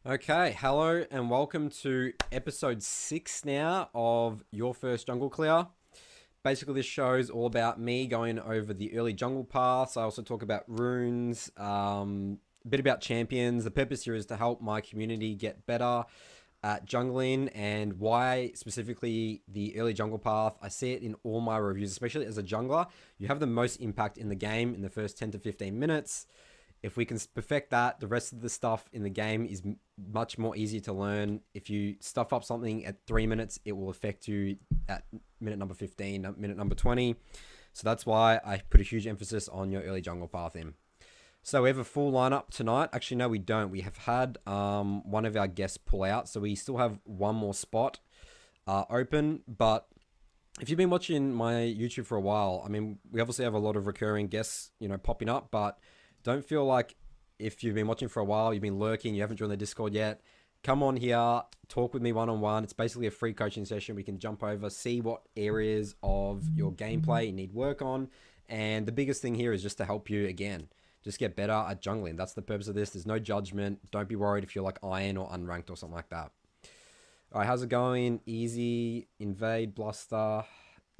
Okay, hello and welcome to episode 6 now of Your First Jungle Clear. Basically, this show is all about me going over the early jungle paths. I also talk about runes, a bit about champions. The purpose here is to help my community get better at jungling and why specifically the early jungle path. I see it in all my reviews, especially as a jungler. You have the most impact in the game in the first 10 to 15 minutes. If we can perfect that, the rest of the stuff in the game is much more easy to learn. If you stuff up something at 3 minutes, it will affect you at minute number 15, minute number 20. So that's why I put a huge emphasis on your early jungle path in. So we have a full lineup tonight. Actually, no, we don't. We have had one of our guests pull out, so we still have one more spot open. But if you've been watching my YouTube for a while, I mean, we obviously have a lot of recurring guests, popping up, but don't feel like if you've been watching for a while, you've been lurking, you haven't joined the Discord yet, come on here, talk with me one-on-one. It's basically a free coaching session. We can jump over, see what areas of your gameplay you need work on. And the biggest thing here is just to help you, again, just get better at jungling. That's the purpose of this. There's no judgment. Don't be worried if you're like iron or unranked or something like that. All right, how's it going? Easy, Invade, Bluster,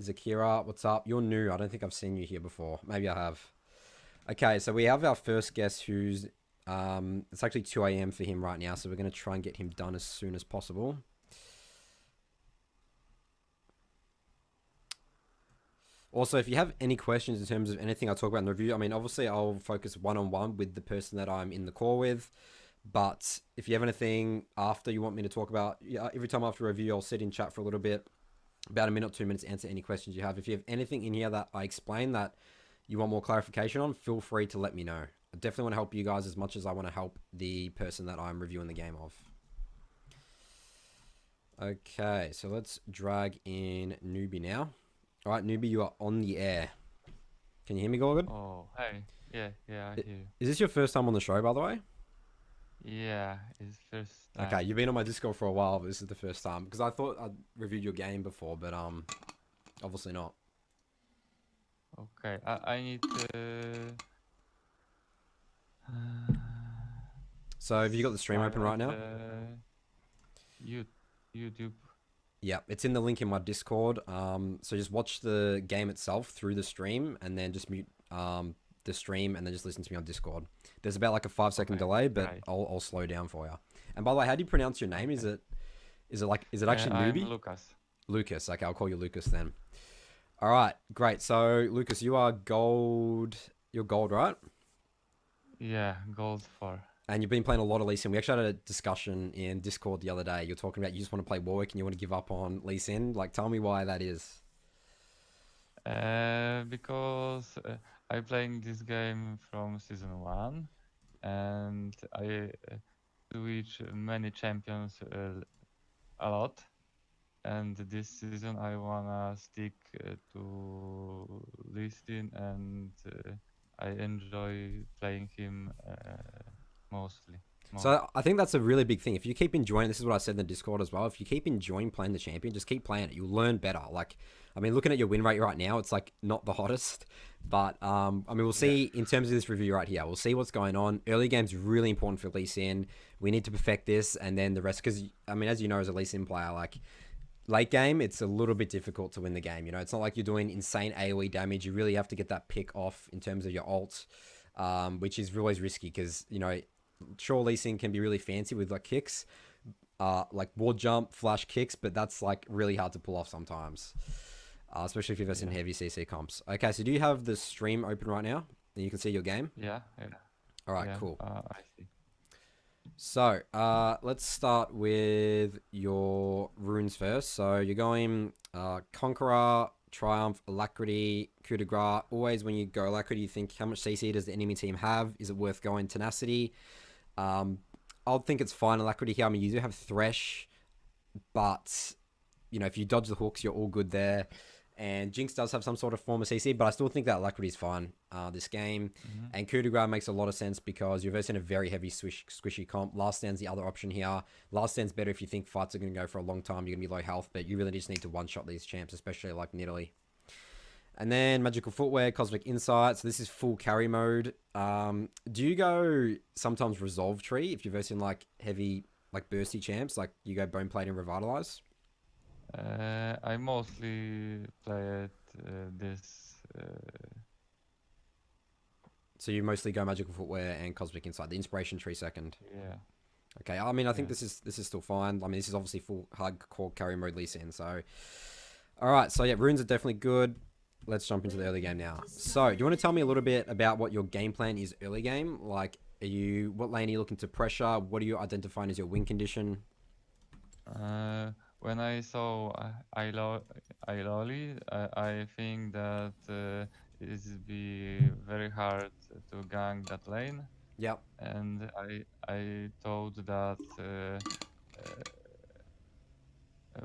Zakira, what's up? You're new. I don't think I've seen you here before. Maybe I have. Okay, so we have our first guest who's, it's actually 2 a.m. for him right now, so we're going to try and get him done as soon as possible. Also, if you have any questions in terms of anything I talk about in the review, I mean, obviously I'll focus one-on-one with the person that I'm in the call with, but if you have anything after you want me to talk about, every time after a review, I'll sit in chat for a little bit, about a minute, 2 minutes, answer any questions you have. If you have anything in here that I explain that you want more clarification on, feel free to let me know. I definitely want to help you guys as much as I want to help the person that I'm reviewing the game of. Okay, so let's drag in Niubi now. All right, Niubi, you are on the air. Can you hear me, Gorgon? Oh, hey. Yeah, I hear you. Is this your first time on the show, by the way? Yeah, it's first Okay, time. you've been on my Discord for a while, but this is the first time. Because I thought I'd reviewed your game before, but obviously not. Okay, I need to uh, So have you got the stream open right silent now? YouTube. Yeah, it's in the link in my Discord. So just watch the game itself through the stream, and then just mute the stream, and then just listen to me on Discord. There's about like a 5 second Okay, delay, but right. I'll slow down for you. And by the way, how do you pronounce your name? Okay. Is it actually I'm Newbie? Lucas. Lucas. Okay, I'll call you Lucas then. All right, great. So Lucas, you are gold. You're gold, right? Yeah, gold 4. And you've been playing a lot of Lee Sin. We actually had a discussion in Discord the other day. You're talking about you just want to play Warwick and you want to give up on Lee Sin. Like, tell me why that is. Because I playing this game from season 1 and I switch many champions a lot. And this season I wanna stick to Listin and I enjoy playing him mostly. Most. So I think that's a really big thing. If you keep enjoying, this is what I said in the Discord as well. If you keep enjoying playing the champion, just keep playing it. You'll learn better. Like, I mean, looking at your win rate right now, it's like not the hottest, but I mean, we'll Yeah. see in terms of this review right here. We'll see what's going on. Early game's really important for Lee Sin. We need to perfect this, and then the rest. Because I mean, as you know, as a Lee Sin player, like late game, it's a little bit difficult to win the game. It's not like you're doing insane AOE damage. You really have to get that pick off in terms of your ult, which is always risky because sure, Lee Sin can be really fancy with like kicks, like ward jump, flash kicks, but that's like really hard to pull off sometimes, especially if you've in Yeah. heavy CC comps. Okay, so do you have the stream open right now? And you can see your game. Yeah. All right, Yeah. cool. I see. So let's start with your runes first. So you're going Conqueror, Triumph, Alacrity, Coup de Grace. Always when you go Alacrity, you think how much CC does the enemy team have? Is it worth going Tenacity? I'll think it's fine Alacrity here. I mean, you do have Thresh, but if you dodge the hooks, you're all good there. And Jinx does have some sort of form of CC, but I still think that Alacrity is fine this game. Mm-hmm. And Coup de Grace makes a lot of sense because you're versing a very heavy squishy comp. Last Stand's the other option here. Last Stand's better if you think fights are going to go for a long time. You're going to be low health, but you really just need to one-shot these champs, especially like Nidalee. And then Magical Footwear, Cosmic Insight. So this is full carry mode. Do you go sometimes Resolve Tree if you're versing like heavy, like bursty champs? Like you go Bone Plate and Revitalize? I mostly play it this. So you mostly go Magical Footwear and Cosmic Insight. The Inspiration Tree second. Yeah. Okay, I mean, I think Yeah. this is still fine. I mean, this is obviously full hardcore carry mode Lee Sin. So, all right. So yeah, runes are definitely good. Let's jump into the early game now. So, do you want to tell me a little bit about what your game plan is early game? Like, what lane are you looking to pressure? What are you identifying as your win condition? When I saw Iloli, I think that it will be very hard to gank that lane, Yep. and I thought that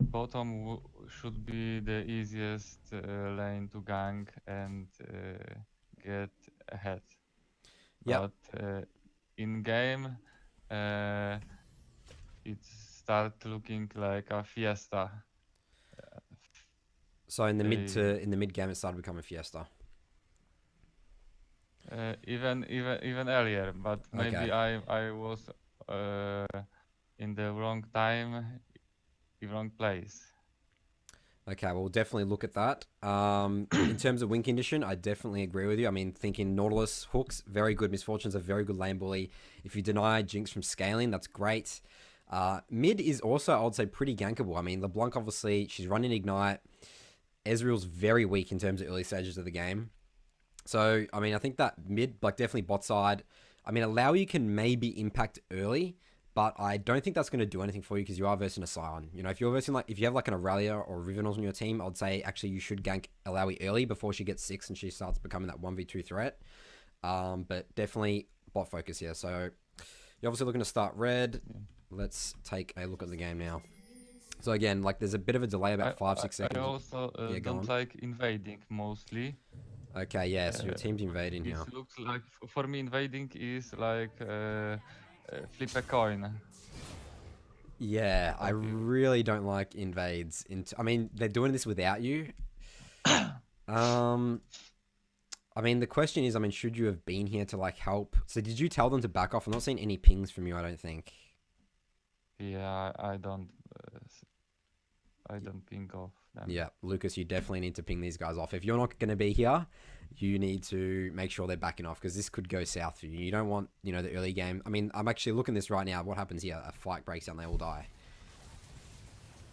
bottom should be the easiest lane to gank and get ahead. Yep. But in game, it start looking like a fiesta. So in the mid game, it started becoming Fiesta. Even earlier, but maybe Okay. I was in the wrong time, the wrong place. Okay, well, we'll definitely look at that. In terms of win condition, I definitely agree with you. I mean, thinking Nautilus, hooks, very good. Misfortune's a very good lane bully. If you deny Jinx from scaling, that's great. Mid is also, I would say, pretty gankable. I mean, LeBlanc, obviously, she's running Ignite. Ezreal's very weak in terms of early stages of the game. So, I mean, I think that mid, like definitely bot side. I mean, allow you can maybe impact early, but I don't think that's going to do anything for you because you are versing a Scion. You know, if you're versing if you have like an Aurelia or a Rivenos on your team, I'd say actually you should gank Alawi early before she gets 6 and she starts becoming that 1v2 threat. But definitely bot focus here. So you're obviously looking to start red. Let's take a look at the game now. So again, like there's a bit of a delay, about 5-6 seconds. I also don't like invading mostly. Okay, yeah, so your team's invading here. It looks like, for me, invading is like flip a coin. Yeah, I really don't like invades. I mean, they're doing this without you. I mean, the question is, I mean, should you have been here to like help? So did you tell them to back off? I'm not seeing any pings from you, I don't think. Yeah, I don't ping off them. Yeah, Lucas, you definitely need to ping these guys off. If you're not going to be here, you need to make sure they're backing off because this could go south for you. You don't want, you know, the early game. I mean, I'm actually looking at this right now. What happens here? A fight breaks out and they all die.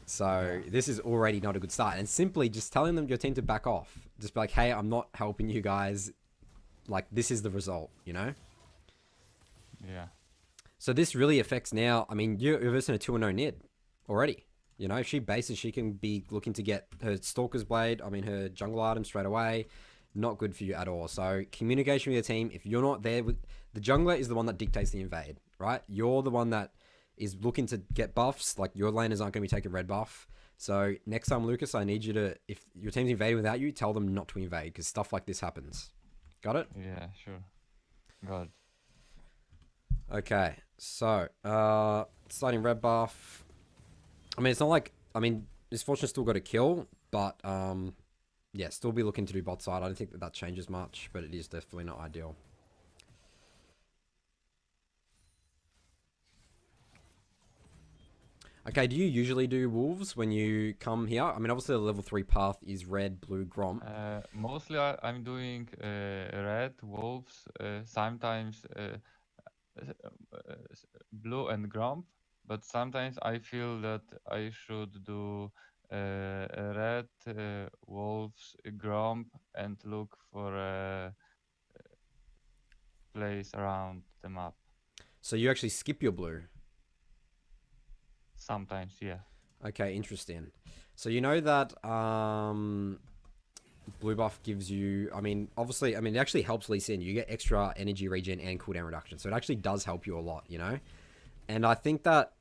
So this is already not a good start. And simply just telling them your team to back off. Just be like, hey, I'm not helping you guys. Like, this is the result, you know? Yeah. So this really affects now. I mean, you're versing a 2-0 Nid already. You know, if she bases, she can be looking to get her Stalker's Blade, I mean, her jungle item straight away. Not good for you at all. So communication with your team. If you're not there, the jungler is the one that dictates the invade, right? You're the one that is looking to get buffs. Like your laners aren't going to be taking red buff. So next time, Lucas, I need you to, if your team's invading without you, tell them not to invade because stuff like this happens. Got it? Yeah, sure. Got it. Okay, so starting red buff. I mean, it's not like, I mean, Misfortune still got a kill, but yeah, still be looking to do bot side. I don't think that changes much, but it is definitely not ideal. Okay, do you usually do wolves when you come here? I mean, obviously the level 3 path is red, blue, Grom. Mostly I'm doing red, wolves, sometimes blue and Grom, but sometimes I feel that I should do red, wolves, Grom, and look for a place around the map. So you actually skip your blue? Sometimes, yeah. Okay, interesting. So you know that blue buff gives you, I mean, obviously, I mean, it actually helps Lee Sin. You get extra energy regen and cooldown reduction. So it actually does help you a lot, you know? And I think that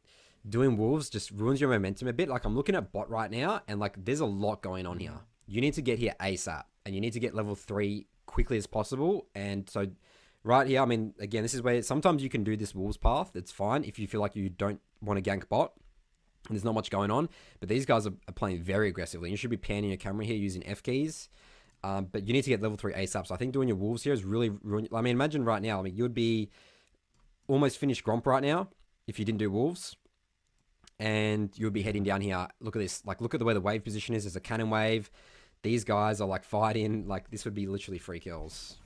doing wolves just ruins your momentum a bit. Like I'm looking at bot right now and like there's a lot going on here. You need to get here ASAP and you need to get level 3 quickly as possible. And so right here, I mean, again, this is where sometimes you can do this wolves path. It's fine if you feel like you don't want to gank bot. And there's not much going on, but these guys are playing very aggressively. You should be panning your camera here using F keys. But you need to get level 3 ASAP. So I think doing your wolves here is really ruin. I mean, imagine right now. I mean, you would be almost finished Gromp right now if you didn't do wolves, and you would be heading down here. Look at this. Like, look at the way the wave position is. There's a cannon wave. These guys are like fighting. Like, this would be literally free kills.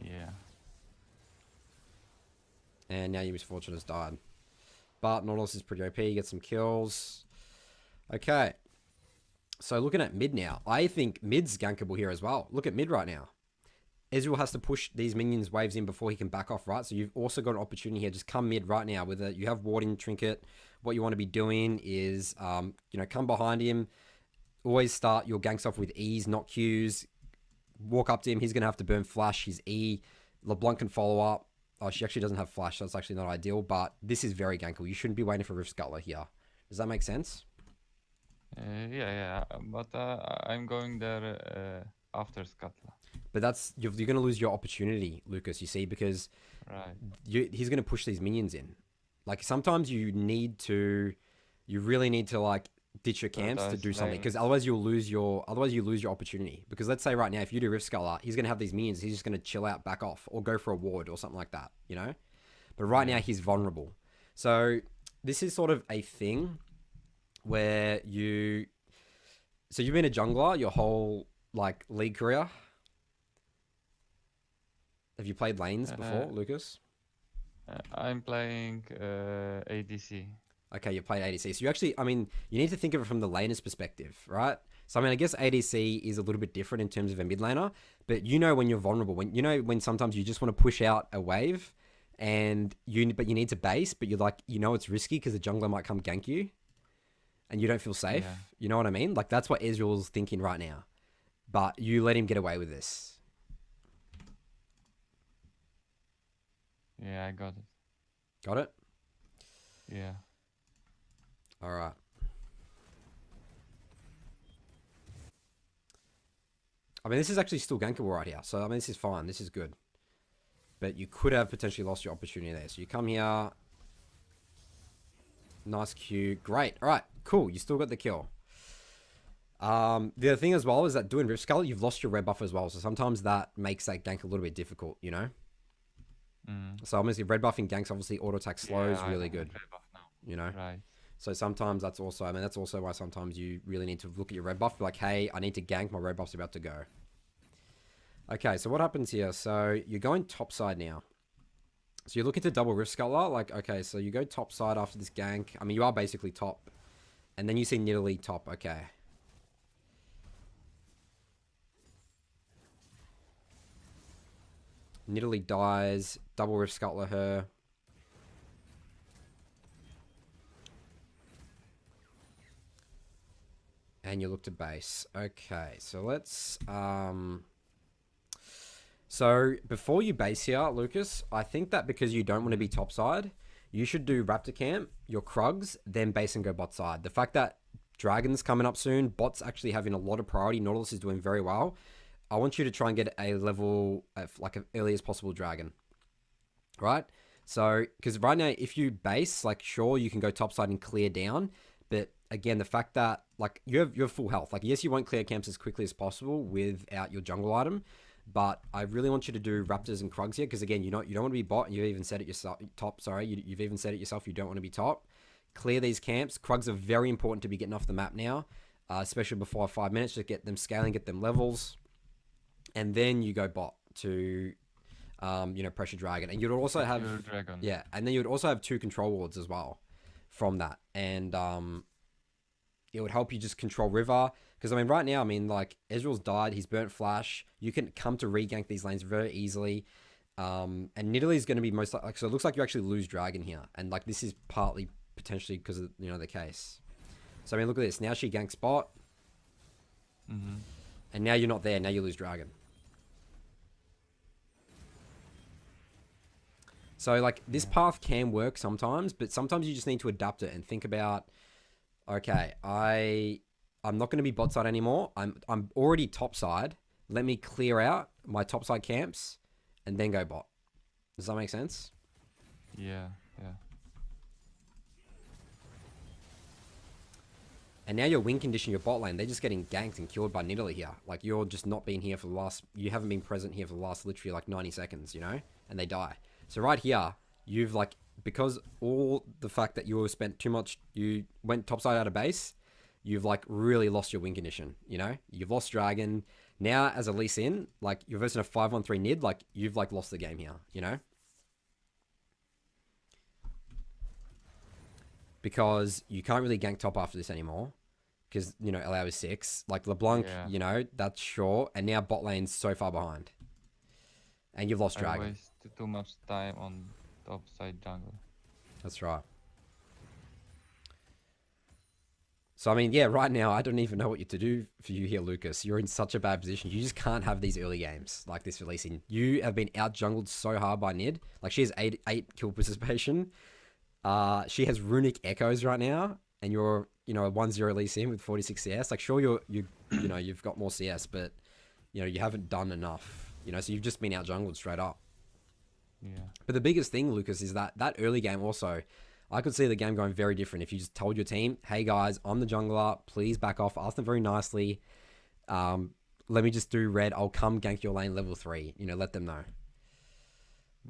Yeah. And now your misfortune has died. But Nautilus is pretty OP. Get some kills. Okay. So looking at mid now, I think mid's gankable here as well. Look at mid right now. Ezreal has to push these minions waves in before he can back off, right? So you've also got an opportunity here. Just come mid right now with it. You have warding trinket. What you want to be doing is, you know, come behind him. Always start your ganks off with E's, not Q's. Walk up to him. He's going to have to burn flash. His E. LeBlanc can follow up. Oh, she actually doesn't have flash, so that's actually not ideal. But this is very gankable. You shouldn't be waiting for Rift Scuttler here. Does that make sense? Yeah, but I'm going there after Scutla. But that's you're going to lose your opportunity, Lucas. You see, because he's going to push these minions in. Like sometimes you really need to like ditch your camps to do something, because otherwise you lose your opportunity. Because let's say right now, if you do Rift Scuttler, he's going to have these minions. He's just going to chill out, back off, or go for a ward or something like that. You know. But right now he's vulnerable. So this is sort of a thing where you've been a jungler your whole like league career. Have you played lanes before, Lucas? I'm playing ADC. Okay, you played ADC. So you actually, I mean, you need to think of it from the laner's perspective, right? So I mean, I guess ADC is a little bit different in terms of a mid laner, but you know when you're vulnerable, when sometimes you just want to push out a wave, but you need to base, but you're like, it's risky because the jungler might come gank you. And you don't feel safe. Yeah. You know what I mean? Like, that's what Ezreal's thinking right now. But you let him get away with this. Yeah, I got it. Got it? Yeah. All right. I mean, this is actually still gankable right here. So, I mean, this is fine. This is good. But you could have potentially lost your opportunity there. So, you come here. Nice Q. Great. All right. Cool. You still got the kill. The other thing as well is that doing Rift Scuttler, you've lost your red buff as well. So sometimes that makes that gank a little bit difficult, you know? So obviously red buffing ganks, obviously auto attack slow is really good. You know? Right. So sometimes that's also why sometimes you really need to look at your red buff. Be like, hey, I need to gank. My red buff's about to go. Okay. So what happens here? So you're going top side now. So you're looking to double Rift Scuttler. Like, okay, so you go top side after this gank. I mean, you are basically top. And then you see Nidalee top. Okay. Nidalee dies. Double Rift Scuttler her. And you look to base. Okay, so let's... So before you base here, Lucas, I think that because you don't want to be topside, you should do Raptor Camp, your Krugs, then base and go bot side. The fact that Dragon's coming up soon, bot's actually having a lot of priority, Nautilus is doing very well. I want you to try and get a level of like as early as possible Dragon. Right? So, because right now, if you base, like sure, you can go topside and clear down. But again, the fact that like you have full health. Like yes, you won't clear camps as quickly as possible without your jungle item. But I really want you to do Raptors and Krugs here, because again, you don't want to be bot. You've even said it yourself. Top, sorry, you've even said it yourself. You don't want to be top. Clear these camps. Krugs are very important to be getting off the map now, especially before 5 minutes to get them scaling, get them levels, and then you go bot to, pressure Dragon, and you'd also have and then you would also have 2 control wards as well from that, and it would help you just control river. Because, I mean, right now, like, Ezreal's died. He's burnt flash. You can come to re-gank these lanes very easily. And Nidalee's going to be most... Like, so it looks like you actually lose Dragon here. And, like, this is partly potentially because of, the case. So, I mean, look at this. Now she ganks bot. And now you're not there. Now you lose Dragon. So, like, this path can work sometimes. But sometimes you just need to adapt it and think about... Okay, I'm not going to be bot side anymore. I'm already top side. Let me clear out my top side camps and then go bot. Does that make sense? Yeah. And now your win condition, your bot lane, they're just getting ganked and killed by Nidalee here. Like, you're just not being here for the last... You haven't been present here for the last literally, like, 90 seconds, you know? And they die. So right here, you've, like... Because all the fact that you spent too much... You went topside out of base, you've, like, really lost your win condition, you know? You've lost Dragon. Now, as a Lee Sin, like, you're versing a 5-on-3 Nid, like, you've, like, lost the game here, you know? Because you can't really gank top after this anymore. Because, you know, allow is 6. Like, LeBlanc, you know, that's short. And now bot lane's so far behind. And you've lost Dragon. I wasted too much time on top side jungle. That's right. So, I mean, yeah, right now, I don't even know what to do for you here, Lucas. You're in such a bad position. You just can't have these early games like this releasing. You have been out-jungled so hard by Nid. Like, she has 8 kill participation. She has runic echoes right now, and you're, you know, a 1-0 Lee Sin with 46 CS. Like, sure, you know, you've got more CS, but, you know, you haven't done enough. You know, so you've just been out jungled straight up. Yeah. But the biggest thing, Lucas, is that early game also, I could see the game going very different if you just told your team, hey guys, I'm the jungler, please back off, ask them very nicely. Let me just do red, I'll come gank your lane level 3. You know, let them know.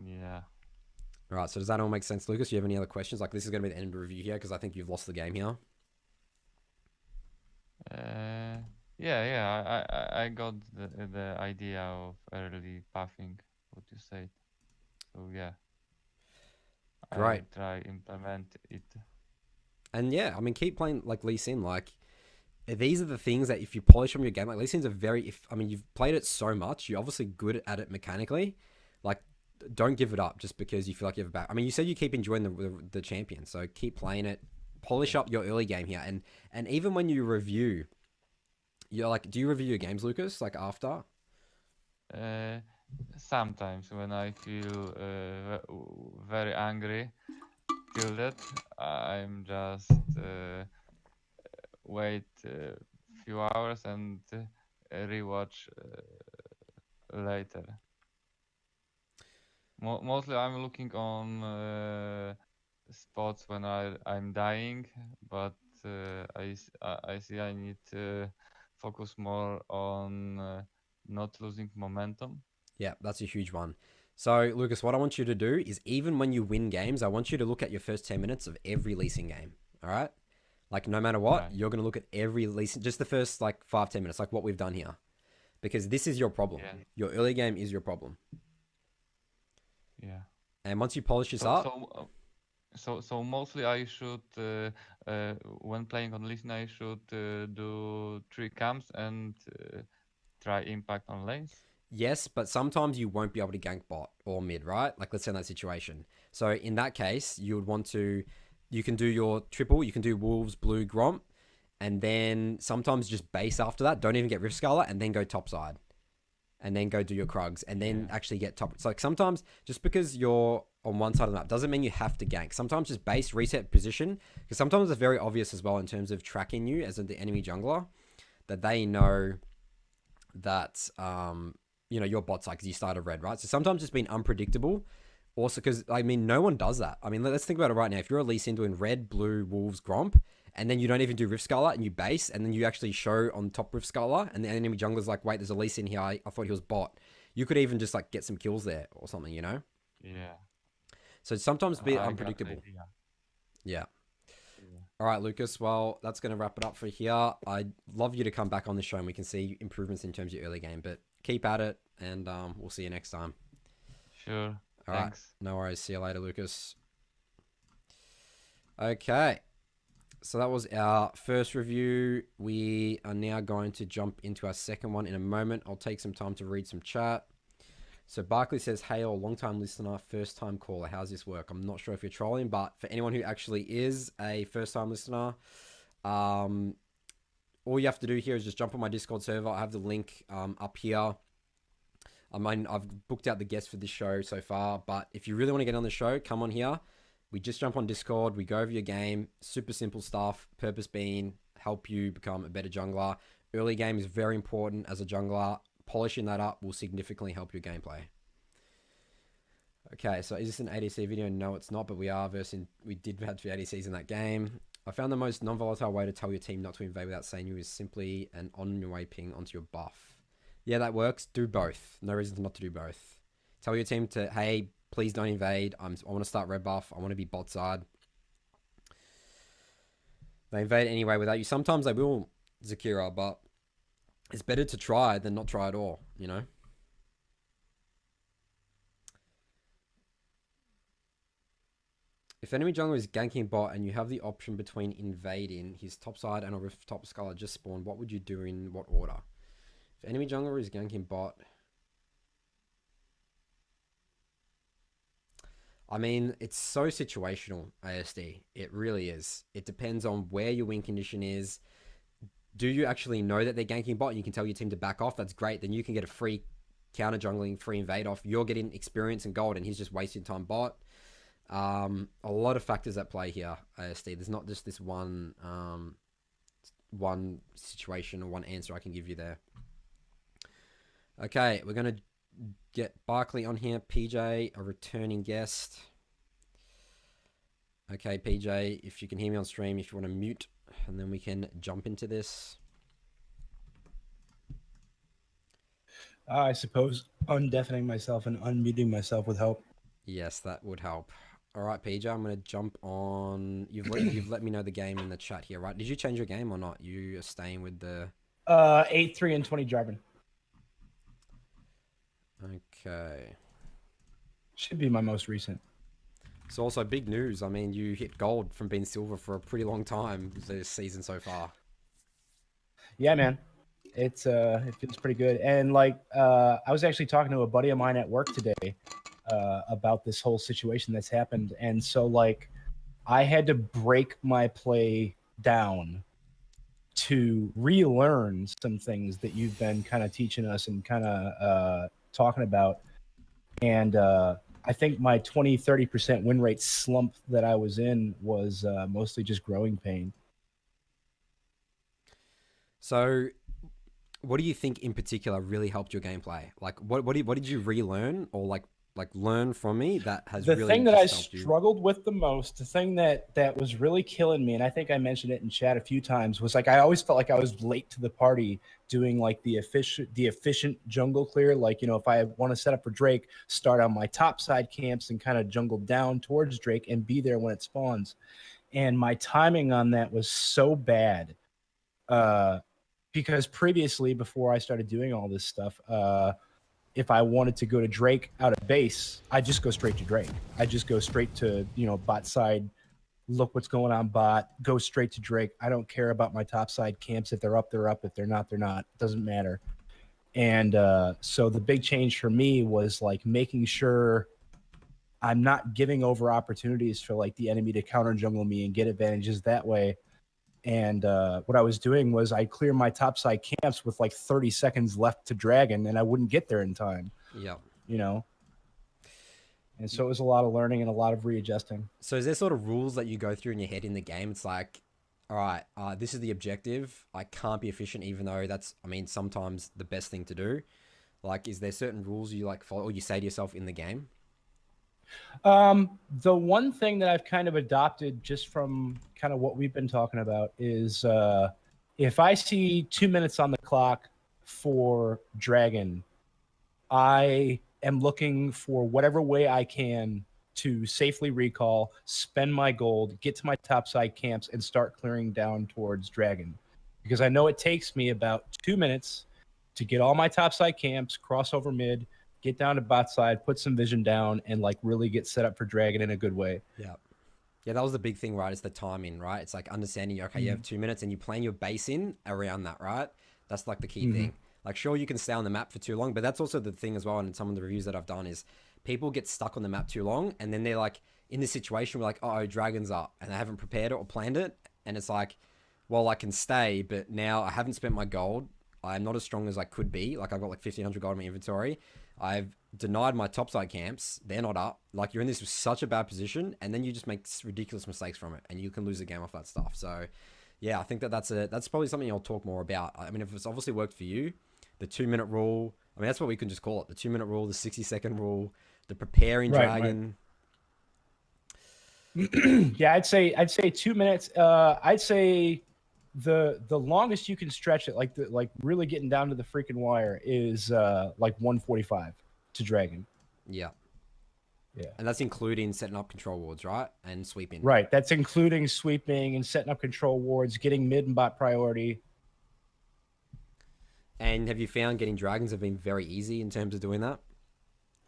Yeah. All right, so does that all make sense, Lucas? Do you have any other questions? Like, this is going to be the end of the review here because I think you've lost the game here. I got the idea of early pathing, what you said. So yeah. Great. I try implement it. And yeah, I mean, keep playing like Lee Sin. Like, these are the things that if you polish from your game, like Lee Sin's I mean, you've played it so much, you're obviously good at it mechanically. Like, don't give it up just because you feel like you have a back. I mean, you said you keep enjoying the champion, so keep playing it. Polish up your early game here, and even when you review, you're like, do you review your games, Lucas? Like after? Sometimes when I feel very angry, till that I'm just wait a few hours and rewatch later. Mostly I'm looking on spots when I'm dying, but I see I need to focus more on not losing momentum. Yeah, that's a huge one. So, Lucas, what I want you to do is even when you win games, I want you to look at your first 10 minutes of every Lee Sin game. All right? Like, no matter what, you're going to look at every Lee Sin, just the first, like, 5-10 minutes, like what we've done here. Because this is your problem. Yeah. Your early game is your problem. Yeah. And once you polish this up... So mostly I should, when playing on Lee Sin, I should do 3 camps and try impact on lanes. Yes, but sometimes you won't be able to gank bot or mid, right? Like, let's say in that situation. So in that case, you would want to, you can do your triple, you can do Wolves, Blue, Gromp, and then sometimes just base after that. Don't even get Rift Scarlet, and then go topside. And then go do your Krugs, and then actually get top. It's like sometimes, just because you're on one side of the map, doesn't mean you have to gank. Sometimes just base, reset position, because sometimes it's very obvious as well in terms of tracking you as the enemy jungler, that they know that... you know, your bot's like, because you started red, right? So sometimes it's been unpredictable. Also, because, I mean, no one does that. I mean, let's think about it right now. If you're a Lee Sin doing red, blue, Wolves, Gromp, and then you don't even do Rift Scarlet and you base, and then you actually show on top Rift Scarlet, and the enemy jungler's like, wait, there's a Lee Sin here. I thought he was bot. You could even just, like, get some kills there or something, you know? Yeah. So sometimes be unpredictable. Yeah. All right, Lucas. Well, that's going to wrap it up for here. I'd love you to come back on the show and we can see improvements in terms of your early game, but keep at it, and we'll see you next time. Sure. All Thanks. right. No worries. See you later, Lucas. Okay. So that was our first review. We are now going to jump into our second one in a moment. I'll take some time to read some chat. So Barkley says, hey, all long-time listener, first-time caller. How's this work? I'm not sure if you're trolling, but for anyone who actually is a first-time listener, all you have to do here is just jump on my Discord server. I have the link up here. I mean, I've booked out the guests for this show so far, but if you really want to get on the show, come on here. We just jump on Discord. We go over your game. Super simple stuff. Purpose being help you become a better jungler. Early game is very important as a jungler. Polishing that up will significantly help your gameplay. Okay, so is this an ADC video? No, it's not, but we did have 2 ADCs in that game. I found the most non-volatile way to tell your team not to invade without saying you is simply an on your way ping onto your buff. Yeah, that works. Do both. No reason not to do both. Tell your team to, hey, please don't invade. I want to start red buff. I want to be bot side. They invade anyway without you. Sometimes they will, Zakira, but it's better to try than not try at all, you know? If enemy jungler is ganking bot and you have the option between invading his top side and a rooftop scholar just spawned, what would you do in what order? If enemy jungler is ganking bot... I mean, it's so situational, ASD. It really is. It depends on where your win condition is. Do you actually know that they're ganking bot and you can tell your team to back off? That's great. Then you can get a free counter jungling, free invade off. You're getting experience and gold and he's just wasting time bot. A lot of factors at play here, ASD. There's not just this one situation or one answer I can give you there. Okay, we're going to get Barkley on here. PJ, a returning guest. Okay, PJ, if you can hear me on stream, if you want to mute, and then we can jump into this. I suppose undeafening myself and unmuting myself would help. Yes, that would help. All right, PJ, I'm going to jump on. You've let me know the game in the chat here, right? Did you change your game or not? You are staying with the 8, 3, and 20 Jarvan. Okay. Should be my most recent. It's also big news. I mean, you hit gold from being silver for a pretty long time this season so far. Yeah, man. It feels pretty good. And like I was actually talking to a buddy of mine at work today about this whole situation that's happened. And so like I had to break my play down to relearn some things that you've been kind of teaching us and kind of talking about. And I think my 20-30% win rate slump that I was in was mostly just growing pain. So what do you think in particular really helped your gameplay? Like what did you relearn or like learn from me that has the really thing that I helped you? struggled with the most, the thing that was really killing me, and I think I mentioned it in chat a few times, was like I always felt like I was late to the party doing like the efficient jungle clear. Like, you know, if I want to set up for Drake, start on my top side camps and kind of jungle down towards Drake and be there when it spawns. And my timing on that was so bad because previously, before I started doing all this stuff, if I wanted to go to Drake out of base, I just go straight to Drake. I just go straight to, you know, bot side, look what's going on bot, go straight to Drake. I don't care about my top side camps. If they're up, they're up. If they're not, they're not. It doesn't matter. And so the big change for me was like making sure I'm not giving over opportunities for like the enemy to counter jungle me and get advantages that way. And what I was doing was I clear my topside camps with like 30 seconds left to Dragon, and I wouldn't get there in time. Yeah. You know? And so it was a lot of learning and a lot of readjusting. So is there sort of rules that you go through in your head in the game? It's like, all right, this is the objective. I can't be efficient, even though that's, I mean, sometimes the best thing to do. Like, is there certain rules you like follow or you say to yourself in the game? The one thing that I've kind of adopted just from kind of what we've been talking about is if I see 2 minutes on the clock for Dragon, I am looking for whatever way I can to safely recall, spend my gold, get to my topside camps, and start clearing down towards Dragon. Because I know it takes me about 2 minutes to get all my topside camps, cross over mid, get down to bot side, put some vision down, and like really get set up for Dragon in a good way. Yeah. Yeah, that was the big thing, right? It's the timing, right? It's like understanding, okay, you have 2 minutes and you plan your base in around that, right? That's like the key thing. Like, sure, you can stay on the map for too long, but that's also the thing as well. And some of the reviews that I've done is people get stuck on the map too long. And then they're like in this situation where like, oh, Dragon's up and they haven't prepared it or planned it. And it's like, well, I can stay, but now I haven't spent my gold. I'm not as strong as I could be. Like I've got like 1,500 gold in my inventory. I've denied my topside camps. They're not up. Like you're in this such a bad position, and then you just make ridiculous mistakes from it, and you can lose the game off that stuff. So, yeah, I think that's probably something I'll talk more about. I mean, if it's obviously worked for you, the 2 minute rule. I mean, that's what we can just call it: the 2 minute rule, the 60-second rule, the preparing Dragon. Yeah, I'd say 2 minutes. I'd say the longest you can stretch it, like really getting down to the freaking wire, is like 145 to dragon. Yeah. Yeah. And that's including setting up control wards, right? And sweeping. Right. That's including sweeping and setting up control wards, getting mid and bot priority. And have you found getting dragons have been very easy in terms of doing that?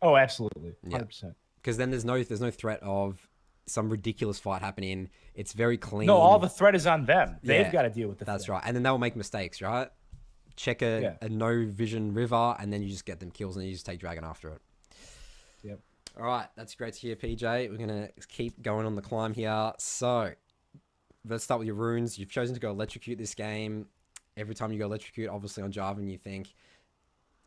Oh, absolutely. 100%. Yeah. Because then there's no threat of some ridiculous fight happening. It's very clean. No, all the threat is on them. Yeah, They've got to deal with the That's threat. right. And then they'll make mistakes, right? Check a no vision river, and then you just get them kills, and then you just take dragon after it. Yep. All right, that's great to hear, PJ. We're going to keep going on the climb here. So, let's start with your runes. You've chosen to go electrocute this game. Every time you go electrocute, obviously on Jarvan, you think,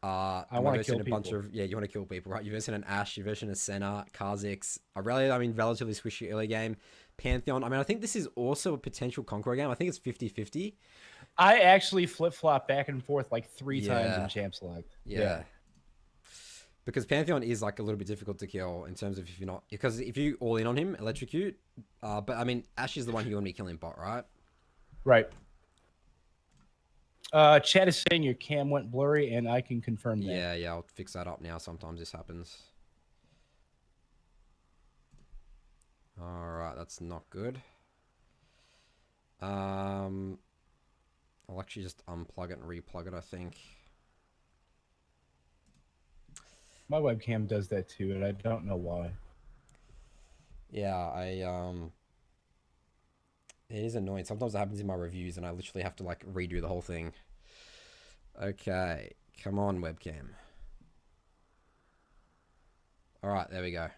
I want to kill people. You want to kill people, right? You've versing an Ashe, you've versing a Senna, Kha'Zix. Relatively squishy early game. Pantheon. I think this is also a potential Conqueror game. I think it's 50-50. I actually flip-flop back and forth like 3 times in Champ Select. Yeah. Because Pantheon is like a little bit difficult to kill in terms of because if you all in on him, electrocute. But Ashe is the one who you want to be killing bot, right? Right. Chat is saying your cam went blurry, and I can confirm that. Yeah, I'll fix that up now. Sometimes this happens. All right, that's not good. I'll actually just unplug it and replug it, I think. My webcam does that too, and I don't know why. Yeah, it is annoying. Sometimes it happens in my reviews, and I literally have to like redo the whole thing. Okay, come on, webcam. All right, there we go.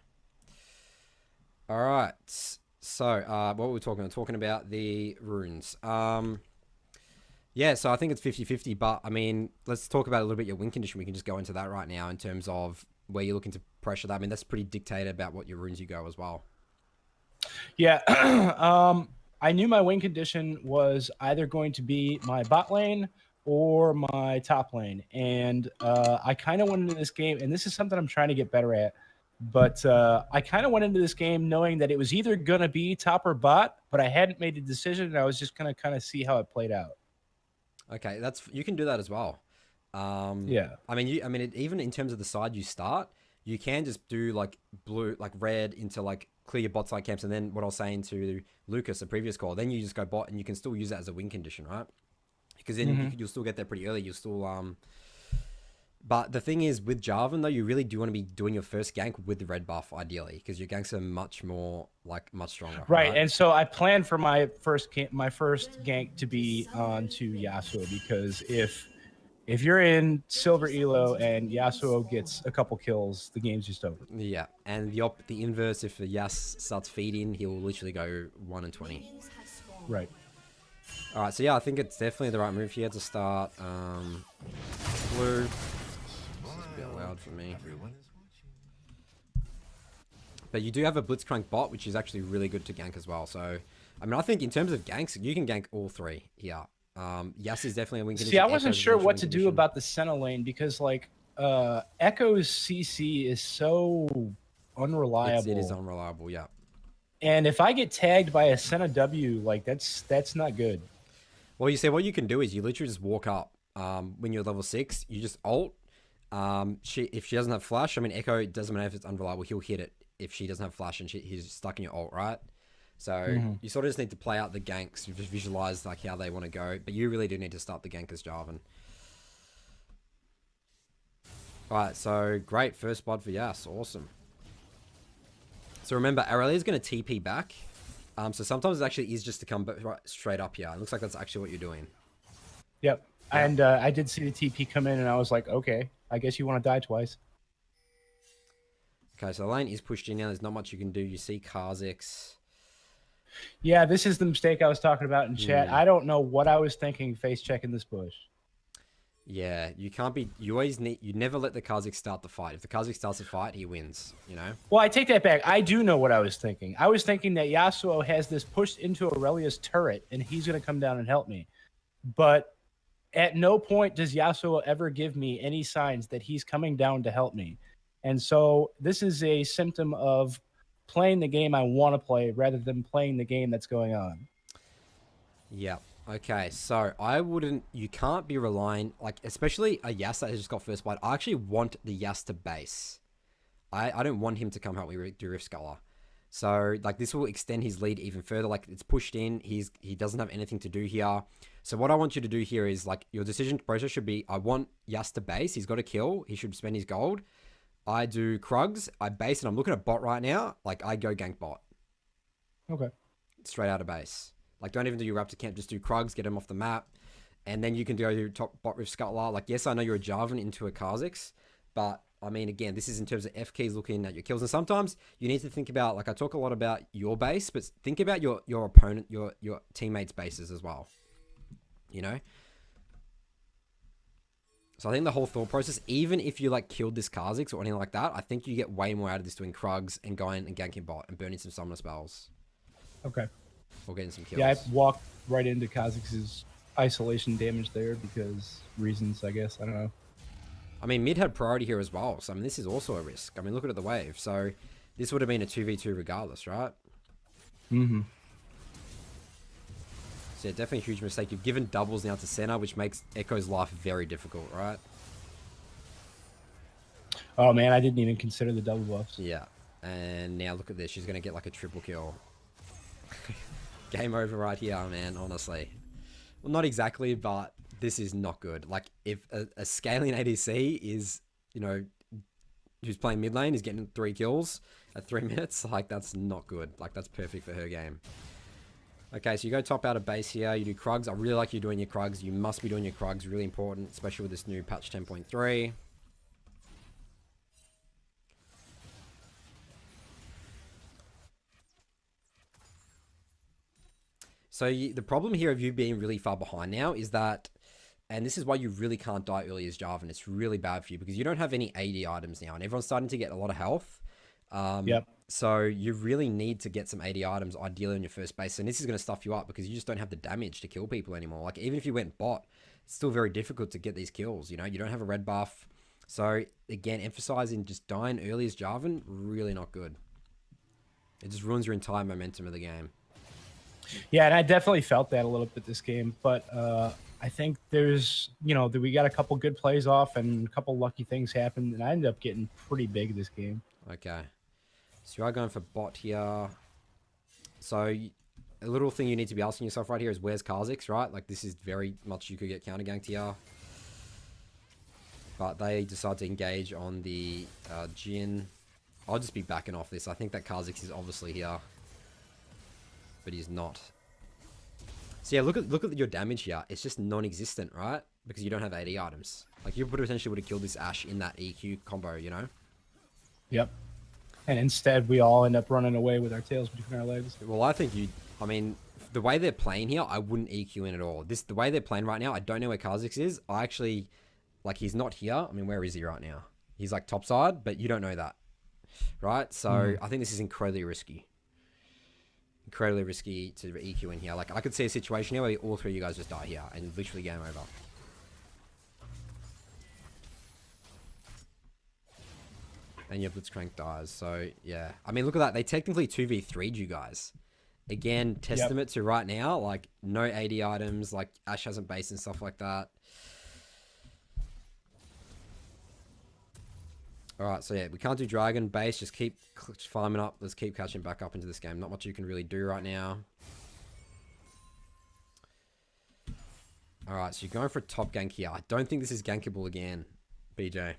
All right, so what were we talking about? Talking about the runes. Yeah, so I think it's 50-50, but let's talk about a little bit your win condition. We can just go into that right now in terms of where you're looking to pressure that. That's pretty dictated about what your runes you go as well. Yeah, I knew my win condition was either going to be my bot lane or my top lane. And I kind of went into this game, and this is something I'm trying to get better at, but I kind of went into this game knowing that it was either going to be top or bot, but I hadn't made a decision, and I was just going to kind of see how it played out. Okay, you can do that as well. Yeah. Even in terms of the side you start, you can just do like blue, like red into like clear your bot side camps, and then what I was saying to Lucas, the previous call, then you just go bot, and you can still use that as a win condition, right? Because then you'll still get there pretty early. You'll still But the thing is, with Jarvan though, you really do want to be doing your first gank with the red buff, ideally, because your ganks are much stronger. Right, and so I planned for my first gank to be onto Yasuo, because if you're in silver elo and Yasuo gets a couple kills, the game's just over. Yeah, and the inverse, if the Yas starts feeding, he will literally go 1-20. Right. All right, so yeah, I think it's definitely the right move here to start blue. This is a bit loud for me. But you do have a Blitzcrank bot, which is actually really good to gank as well. So, I think in terms of ganks, you can gank all 3 here. Yas is definitely a win condition. See, I wasn't sure what to do about the Senna lane, because Echo's CC is so unreliable. It is unreliable, yeah. And if I get tagged by a Senna W, that's not good. Well, you see, what you can do is you literally just walk up when you're level 6. You just ult. If she doesn't have flash, Echo, it doesn't matter if it's unreliable, he'll hit it if she doesn't have flash and he's stuck in your ult, right? So you sort of just need to play out the ganks. You just visualize like how they want to go, but you really do need to start the gank as Jarvan. All right, so great first blood for Yas, awesome. So remember, Aurelia is going to TP back. So sometimes it actually is just to come straight up here. It looks like that's actually what you're doing. Yep. And I did see the TP come in, and I was like, okay, I guess you want to die twice. Okay, so the lane is pushed in now. There's not much you can do. You see Kha'Zix. Yeah, this is the mistake I was talking about in chat. I don't know what I was thinking face checking this bush. Yeah, you can't be. You never let the Kha'Zix start the fight. If the Kha'Zix starts the fight, he wins. You know. Well, I take that back. I do know what I was thinking. I was thinking that Yasuo has this pushed into Aurelia's turret, and he's going to come down and help me. But at no point does Yasuo ever give me any signs that he's coming down to help me. And so this is a symptom of playing the game I want to play rather than playing the game that's going on. Yeah. Okay, so you can't be relying, like, especially a Yas that has just got first blood. I actually want the Yas to base. I don't want him to come help me do Rift Sculler. So, like, this will extend his lead even further. Like, it's pushed in. He doesn't have anything to do here. So what I want you to do here is, like, your decision process should be, I want Yas to base. He's got to kill. He should spend his gold. I do Krugs. I base, and I'm looking at bot right now. Like, I go gank bot. Okay. Straight out of base. Like, don't even do your Raptor camp. Just do Krugs, get him off the map. And then you can go to top bot Rift Scuttler. Like, yes, I know you're a Jarvan into a Kha'Zix, but I mean, again, this is in terms of F keys looking at your kills. And sometimes you need to think about, like, I talk a lot about your base, but think about your opponent, your teammates' bases as well. You know? So I think the whole thought process, even if you, like, killed this Kha'Zix or anything like that, I think you get way more out of this doing Krugs and going and ganking bot and burning some summoner spells. Okay. Or getting some kills. Yeah, I walked right into Kha'Zix's isolation damage there because reasons, I guess. I don't know. I mean, mid had priority here as well. So, I mean, this is also a risk. I mean, look at the wave. So, this would have been a 2v2 regardless, right? Mm-hmm. So, yeah, definitely a huge mistake. You've given doubles now to center, which makes Echo's life very difficult, right? Oh, man, I didn't even consider the double buffs. Yeah. And now look at this. She's going to get, like, a triple kill. Game over right here, man, honestly. Well, not exactly, but this is not good. Like, if a scaling ADC is, you know, who's playing mid lane is getting 3 kills at 3 minutes, like, that's not good. Like, that's perfect for her game. Okay, so you go top out of base here. You do Krugs. I really like you doing your Krugs. You must be doing your Krugs. Really important, especially with this new patch 10.3. So the problem here of you being really far behind now is that, and this is why you really can't die early as Jarvan. It's really bad for you because you don't have any AD items now, and everyone's starting to get a lot of health. Yep. So you really need to get some AD items, ideally on your first base. And this is going to stuff you up because you just don't have the damage to kill people anymore. Like, even if you went bot, it's still very difficult to get these kills. You know, you don't have a red buff. So again, emphasizing just dying early as Jarvan, really not good. It just ruins your entire momentum of the game. Yeah, and I definitely felt that a little bit this game, but I think there's, you know, we got a couple good plays off and a couple lucky things happened, and I ended up getting pretty big this game. Okay. So you are going for bot here. So a little thing you need to be asking yourself right here is where's Kha'Zix, right? Like, this is very much you could get counter ganked here. But they decide to engage on the Jhin. I'll just be backing off this. I think that Kha'Zix is obviously here. But he's not. So yeah, look at your damage here. It's just non-existent, right? Because you don't have AD items. Like, you potentially would have killed this Ashe in that EQ combo, you know? Yep. And instead, we all end up running away with our tails between our legs. Well, I think I mean, the way they're playing here, I wouldn't EQ in at all. The way they're playing right now, I don't know where Kha'Zix is. I actually, like, he's not here. I mean, where is he right now? He's, like, topside, but you don't know that. Right? So, I think this is incredibly risky. Incredibly risky to EQ in here. Like, I could see a situation here where all 3 of you guys just die here and literally game over. And your Blitzcrank dies. So, yeah. I mean, look at that. They technically 2v3'd you guys. Again, testament to right now, like, no AD items, like, Ashe hasn't base and stuff like that. Alright, so yeah, we can't do Dragon base. Just keep farming up. Let's keep catching back up into this game. Not much you can really do right now. Alright, so you're going for a top gank here. I don't think this is gankable again, BJ.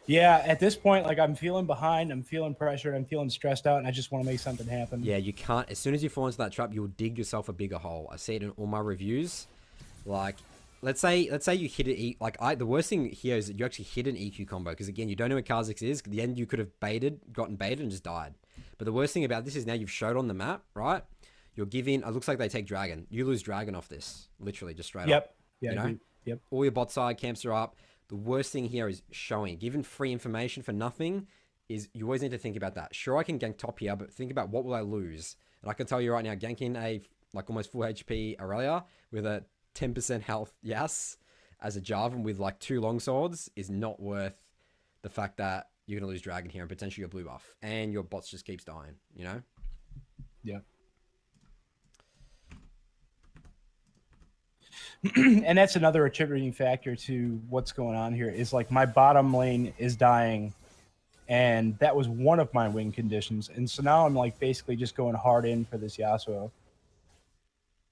Yeah, at this point, like, I'm feeling behind, I'm feeling pressured, I'm feeling stressed out, and I just want to make something happen. Yeah, you can't. As soon as you fall into that trap, you'll dig yourself a bigger hole. I see it in all my reviews. Like, let's say you hit it. The worst thing here is that you actually hit an EQ combo because, again, you don't know what Kha'Zix is. At the end, you could have gotten baited and just died. But the worst thing about this is now you've showed on the map, right? You're giving. It looks like they take Dragon. You lose Dragon off this, literally, just straight up. Yeah. You know? Yep. All your bot side camps are up. The worst thing here is showing. Given free information for nothing is you always need to think about that. Sure, I can gank top here, but think about what will I lose. And I can tell you right now, ganking a like almost full HP Aurelia with a 10% health Yas as a Jarvan with like 2 longswords is not worth the fact that you're going to lose Dragon here and potentially your blue buff. And your bots just keeps dying, you know? Yeah. And that's another attributing factor to what's going on here is like my bottom lane is dying, and that was one of my win conditions. And so now I'm like basically just going hard in for this Yasuo,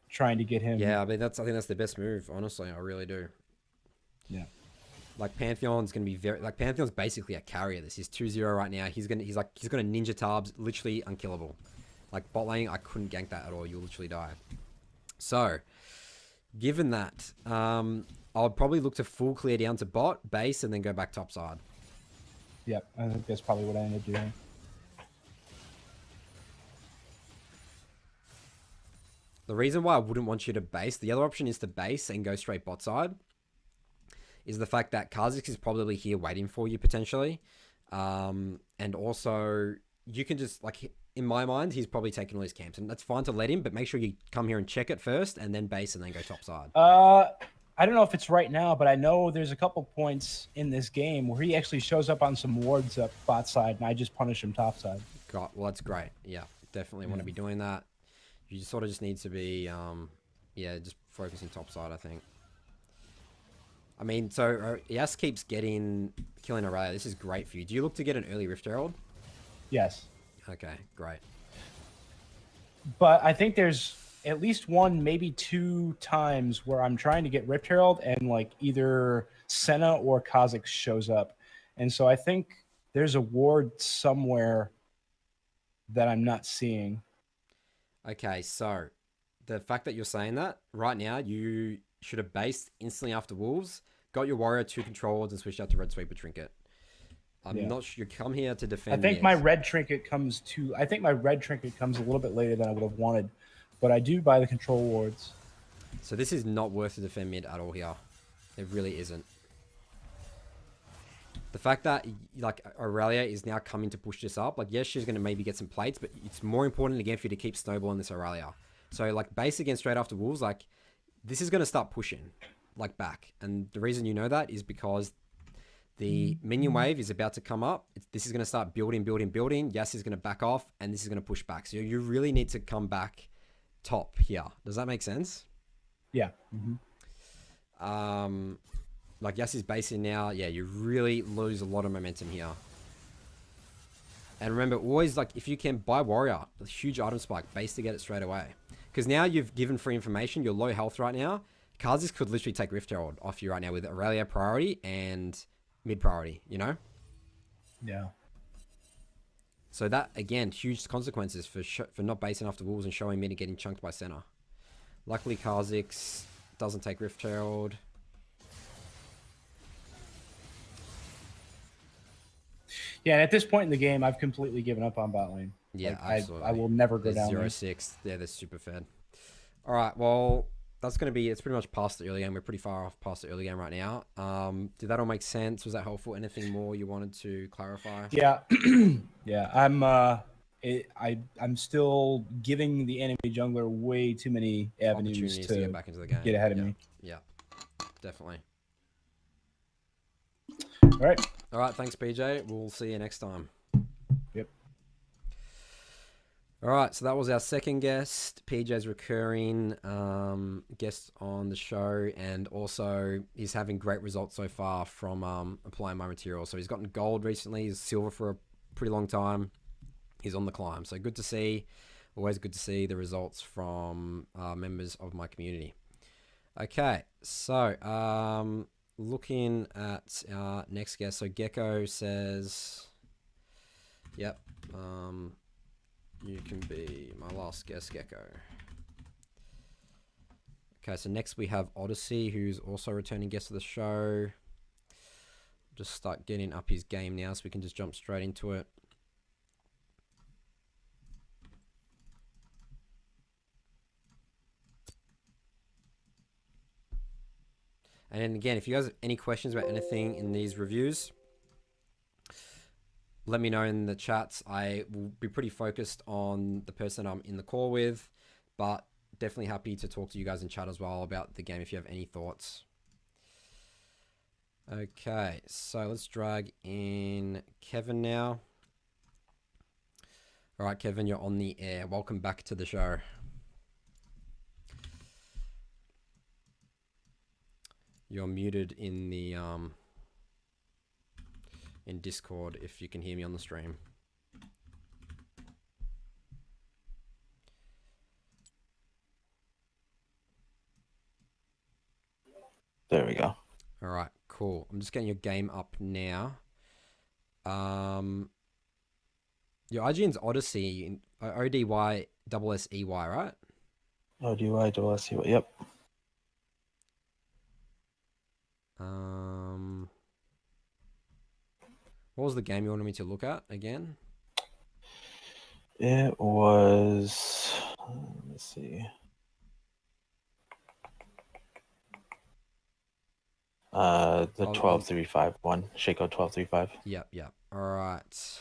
trying to get him. Yeah, I mean, I think that's the best move, honestly. I really do. Yeah. Like Pantheon's gonna be Pantheon's basically a carrier. This is 2-0 right now. He's got a ninja tabs, literally unkillable. Like bot lane, I couldn't gank that at all. You'll literally die. So, given that, I'll probably look to full clear down to bot, base, and then go back top side. Yep, I think that's probably what I ended up doing. The reason why I wouldn't want you to base, the other option is to base and go straight bot side, is the fact that Kha'Zix is probably here waiting for you potentially. And also, you can just, like, in my mind, he's probably taking all his camps. And that's fine to let him, but make sure you come here and check it first, and then base, and then go top side. I don't know if it's right now, but I know there's a couple points in this game where he actually shows up on some wards up bot side, and I just punish him top side. Well, that's great. Yeah, definitely want to be doing that. You sort of just need to be, just focusing top side, I think. I mean, so Yas keeps killing Aurelia. This is great for you. Do you look to get an early Rift Herald? Yes. Okay, great. But I think there's at least one, maybe two times where I'm trying to get Rift Herald and like either Senna or Kha'Zix shows up. And so I think there's a ward somewhere that I'm not seeing. Okay, so the fact that you're saying that, right now, you should have based instantly after Wolves, got your Warrior 2 control wards, and switched out to Red Sweeper Trinket. I'm not sure. You come here to defend. I think my red trinket comes a little bit later than I would have wanted, but I do buy the control wards. So this is not worth to defend mid at all here. It really isn't. The fact that like Aurelia is now coming to push this up, like yes, she's going to maybe get some plates, but it's more important again for you to keep snowballing this Aurelia. So like base again straight after Wolves, like this is going to start pushing like back, and the reason you know that is because the minion wave is about to come up. This is going to start building. Yas is going to back off, and this is going to push back. So you really need to come back top here. Does that make sense? Yeah. Like Yas is basing now. Yeah, you really lose a lot of momentum here. And remember, always like if you can buy Warrior, a huge item spike, base to get it straight away. Because now you've given free information. You're low health right now. Kha'Zix could literally take Rift Herald off you right now with Aurelia priority and mid priority, you know? Yeah. So that, again, huge consequences for not basing after Wolves and showing mid and getting chunked by center. Luckily, Kha'Zix doesn't take Rift Herald. Yeah, and at this point in the game, I've completely given up on bot lane. Yeah, like, absolutely. I will never go down 0-6. Yeah, they're super fed. All right, well, that's going to be, it's pretty much past the early game. We're pretty far off past the early game right now. Did that all make sense? Was that helpful? Anything more you wanted to clarify? Yeah. Yeah, I'm still giving the enemy jungler way too many avenues to get back into the game. Get ahead of me. Yeah, definitely. All right, thanks, PJ. We'll see you next time. Yep. All right, so that was our second guest. PJ's recurring guest on the show, and also he's having great results so far from applying my material. So he's gotten gold recently, he's silver for a pretty long time. He's on the climb, so good to see. Always good to see the results from members of my community. Okay, so looking at our next guest. So Gekko says, yep, you can be my last guest, Gekko. Okay, so next we have Odyssey, who's also returning guest of the show. Just start getting up his game now so we can just jump straight into it. And then again, if you guys have any questions about anything in these reviews, let me know in the chats. I will be pretty focused on the person I'm in the call with, but definitely happy to talk to you guys in chat as well about the game if you have any thoughts. Okay, so let's drag in Kevin now. All right, Kevin, you're on the air. Welcome back to the show. You're muted in the in Discord if you can hear me on the stream. There we go. All right, cool. I'm just getting your game up now. Your IGN's Odyssey, ODYSSEY, right? ODYSSEY. Yep. What was the game you wanted me to look at again? It was. Let's see. The 1235 one, Shaco 1235. Yep. All right.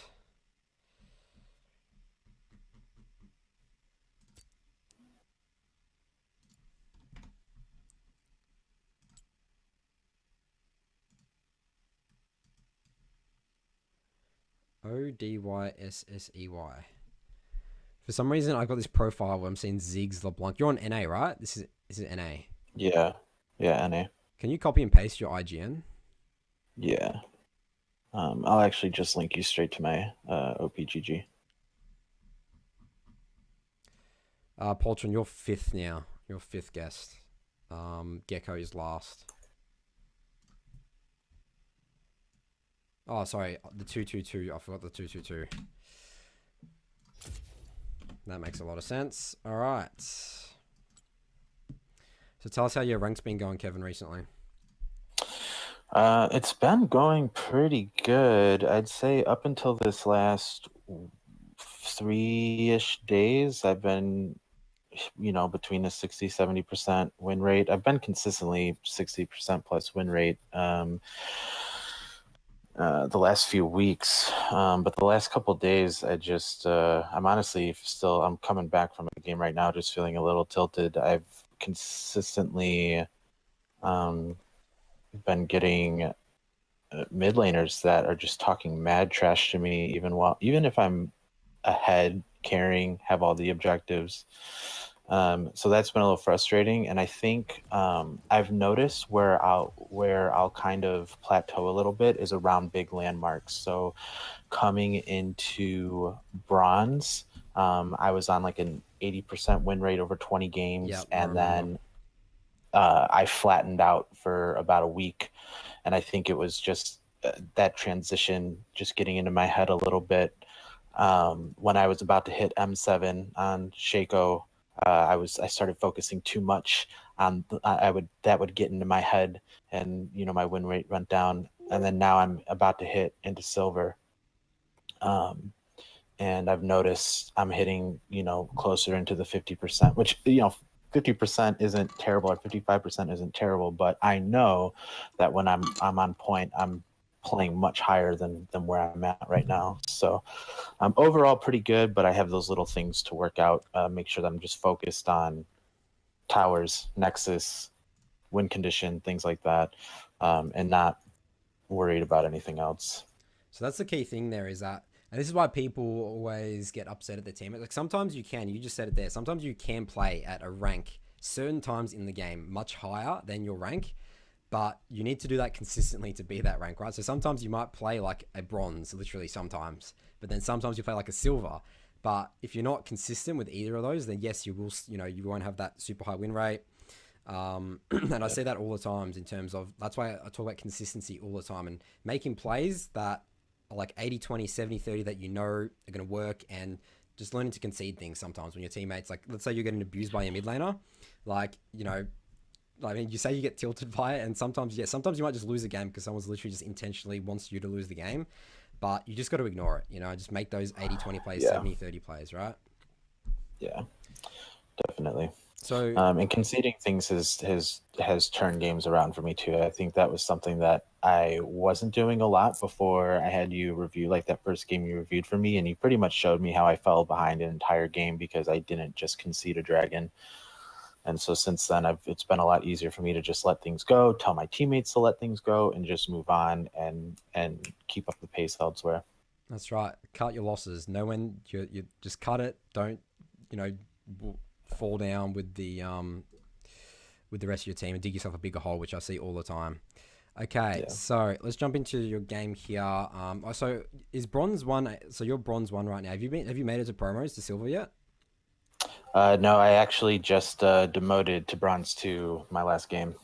ODYSSEY. For some reason, I got this profile where I'm seeing Ziggs LeBlanc. You're on NA, right? This is NA. Yeah, NA. Can you copy and paste your IGN? Yeah. I'll actually just link you straight to my OPGG. Poltron, you're fifth now. You're fifth guest. Gekko is last. Oh, sorry. The 222. I forgot the 222. That makes a lot of sense. All right. So tell us how your rank's been going, Kevin, recently. It's been going pretty good. I'd say up until this last 3-ish days, I've been, between a 60-70% win rate. I've been consistently 60% plus win rate the last few weeks. But the last couple of days, I'm honestly I'm coming back from a game right now, just feeling a little tilted. I've consistently been getting mid laners that are just talking mad trash to me, even if I'm ahead, carrying, have all the objectives. So that's been a little frustrating, and I think I've noticed where I'll kind of plateau a little bit is around big landmarks. So coming into bronze, I was on like an 80% win rate over 20 games, and then I flattened out for about a week, and I think it was just that transition just getting into my head a little bit. When I was about to hit M7 on Shaco, I started focusing too much on that would get into my head, and my win rate went down. And then now I'm about to hit into silver, and I've noticed I'm hitting closer into the 50%, which 50% isn't terrible, or 55% isn't terrible, but I know that when I'm on point, I'm playing much higher than where I'm at right now. So I'm overall pretty good, but I have those little things to work out, make sure that I'm just focused on towers, nexus, win condition, things like that, and not worried about anything else. So that's the key thing there, is that, and this is why people always get upset at the team. Like sometimes you just said it there, sometimes you can play at a rank certain times in the game much higher than your rank, but you need to do that consistently to be that rank, right? So sometimes you might play like a bronze, literally sometimes, but then sometimes you play like a silver. But if you're not consistent with either of those, then yes, you will, you won't have that super high win rate. And I say that all the times in terms of, that's why I talk about consistency all the time, and making plays that are like 80-20, 70-30 that are going to work, and just learning to concede things sometimes when your teammates, like, let's say you're getting abused by your mid laner, like, I mean, you say you get tilted by it, and sometimes you might just lose a game because someone's literally just intentionally wants you to lose the game, but you just got to ignore it, just make those 80-20 plays, 70-30 plays, right? Yeah, definitely. So, and conceding things has turned games around for me too. I think that was something that I wasn't doing a lot before I had you review, like that first game you reviewed for me, and you pretty much showed me how I fell behind an entire game because I didn't just concede a dragon. And so since then, it's been a lot easier for me to just let things go, tell my teammates to let things go, and just move on and keep up the pace elsewhere. That's right. Cut your losses. Know when you just cut it. Don't fall down with the rest of your team and dig yourself a bigger hole, which I see all the time. Okay, so let's jump into your game here. So is bronze 1? So you're bronze 1 right now. Have you made it to promos to silver yet? No, I actually just demoted to bronze 2 my last game.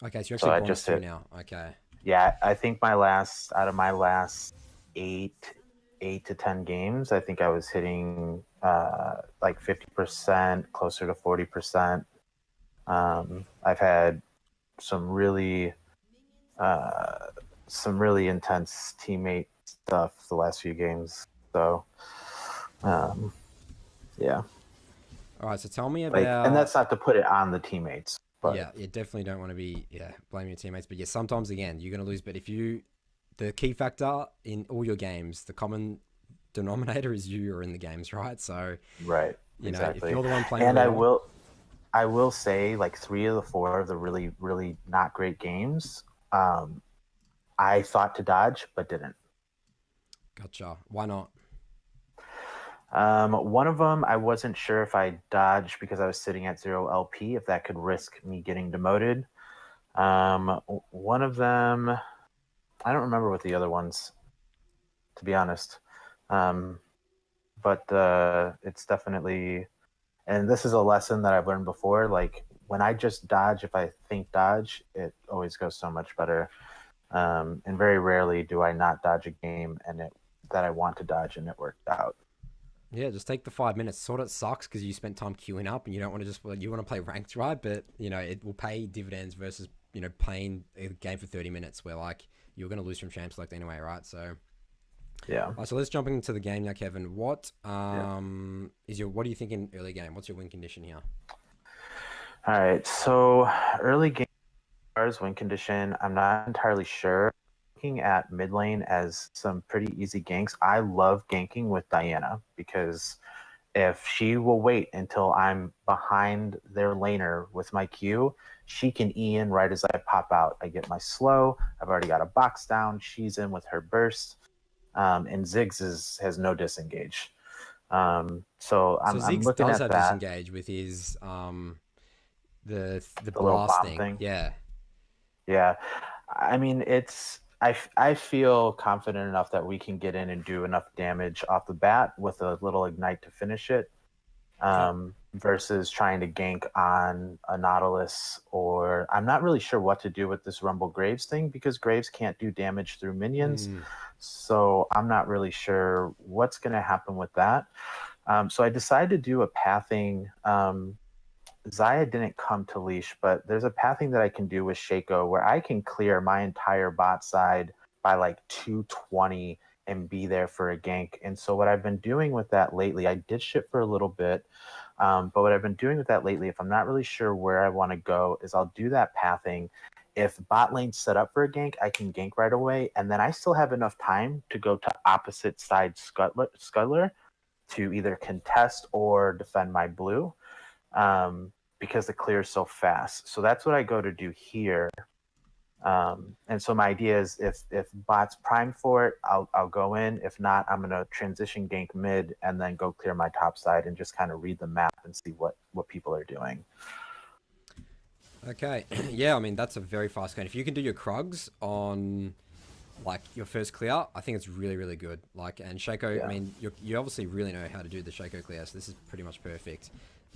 Okay, so you're actually bronze 2 now. Okay. Yeah, I think out of my last 8 to 10 games, I think I was hitting like 50%, closer to 40%. I've had some really intense teammate stuff the last few games. So, yeah. All right, so tell me about... and that's not to put it on the teammates. But... Yeah, you definitely don't want to be blaming your teammates. But yeah, sometimes, again, you're going to lose. But the key factor in all your games, the common denominator is you are in the games, right? So, right, you know, exactly. if you're the one playing... And I will say, like 3 of the 4 of the really, really not great games, I thought to dodge, but didn't. Gotcha. Why not? One of them, I wasn't sure if I dodged because I was sitting at 0 LP, if that could risk me getting demoted. One of them, I don't remember what the other ones, to be honest. But it's definitely, and this is a lesson that I've learned before, like when I just dodge, if I think dodge, it always goes so much better. And very rarely do I not dodge a game that I want to dodge and it worked out. Yeah, just take the 5 minutes. Sort of sucks because you spent time queuing up and you don't want to you want to play ranked, right? But, you know, it will pay dividends versus, you know, playing a game for 30 minutes where, like, you're going to lose from Champ Select anyway, right? So, yeah. So let's jump into the game now, Kevin. What what do you think in early game? What's your win condition here? All right, so early game as far as win condition, I'm not entirely sure. Looking at mid lane as some pretty easy ganks. I love ganking with Diana because if she will wait until I'm behind their laner with my Q, she can E in right as I pop out. I get my slow. I've already got a box down. She's in with her burst. And Ziggs has no disengage. So I'm looking does at have that. Disengage with his the blast thing. Yeah. Yeah. I mean, I feel confident enough that we can get in and do enough damage off the bat with a little ignite to finish it, versus trying to gank on a Nautilus, or I'm not really sure what to do with this Rumble Graves thing because Graves can't do damage through minions. So I'm not really sure what's going to happen with that. So I decided to do a pathing. Xayah didn't come to leash, but there's a pathing that I can do with Shaco where I can clear my entire bot side by like 220 and be there for a gank. And so what I've been doing with that lately, I ditched it for a little bit, but what I've been doing with that lately, if I'm not really sure where I want to go, is I'll do that pathing. If bot lane's set up for a gank, I can gank right away, and then I still have enough time to go to opposite side Scuttler to either contest or defend my blue. Because the clear is so fast. So that's what I go to do here. And so my idea is if bot's primed for it, I'll go in. If not, I'm going to transition gank mid and then go clear my top side and just kind of read the map and see what people are doing. Okay. Yeah, I mean, that's a very fast game. If you can do your Krugs on, like, your first clear, I think it's really, really good. Like, and Shaco, I mean, you obviously really know how to do the Shaco clear, so this is pretty much perfect.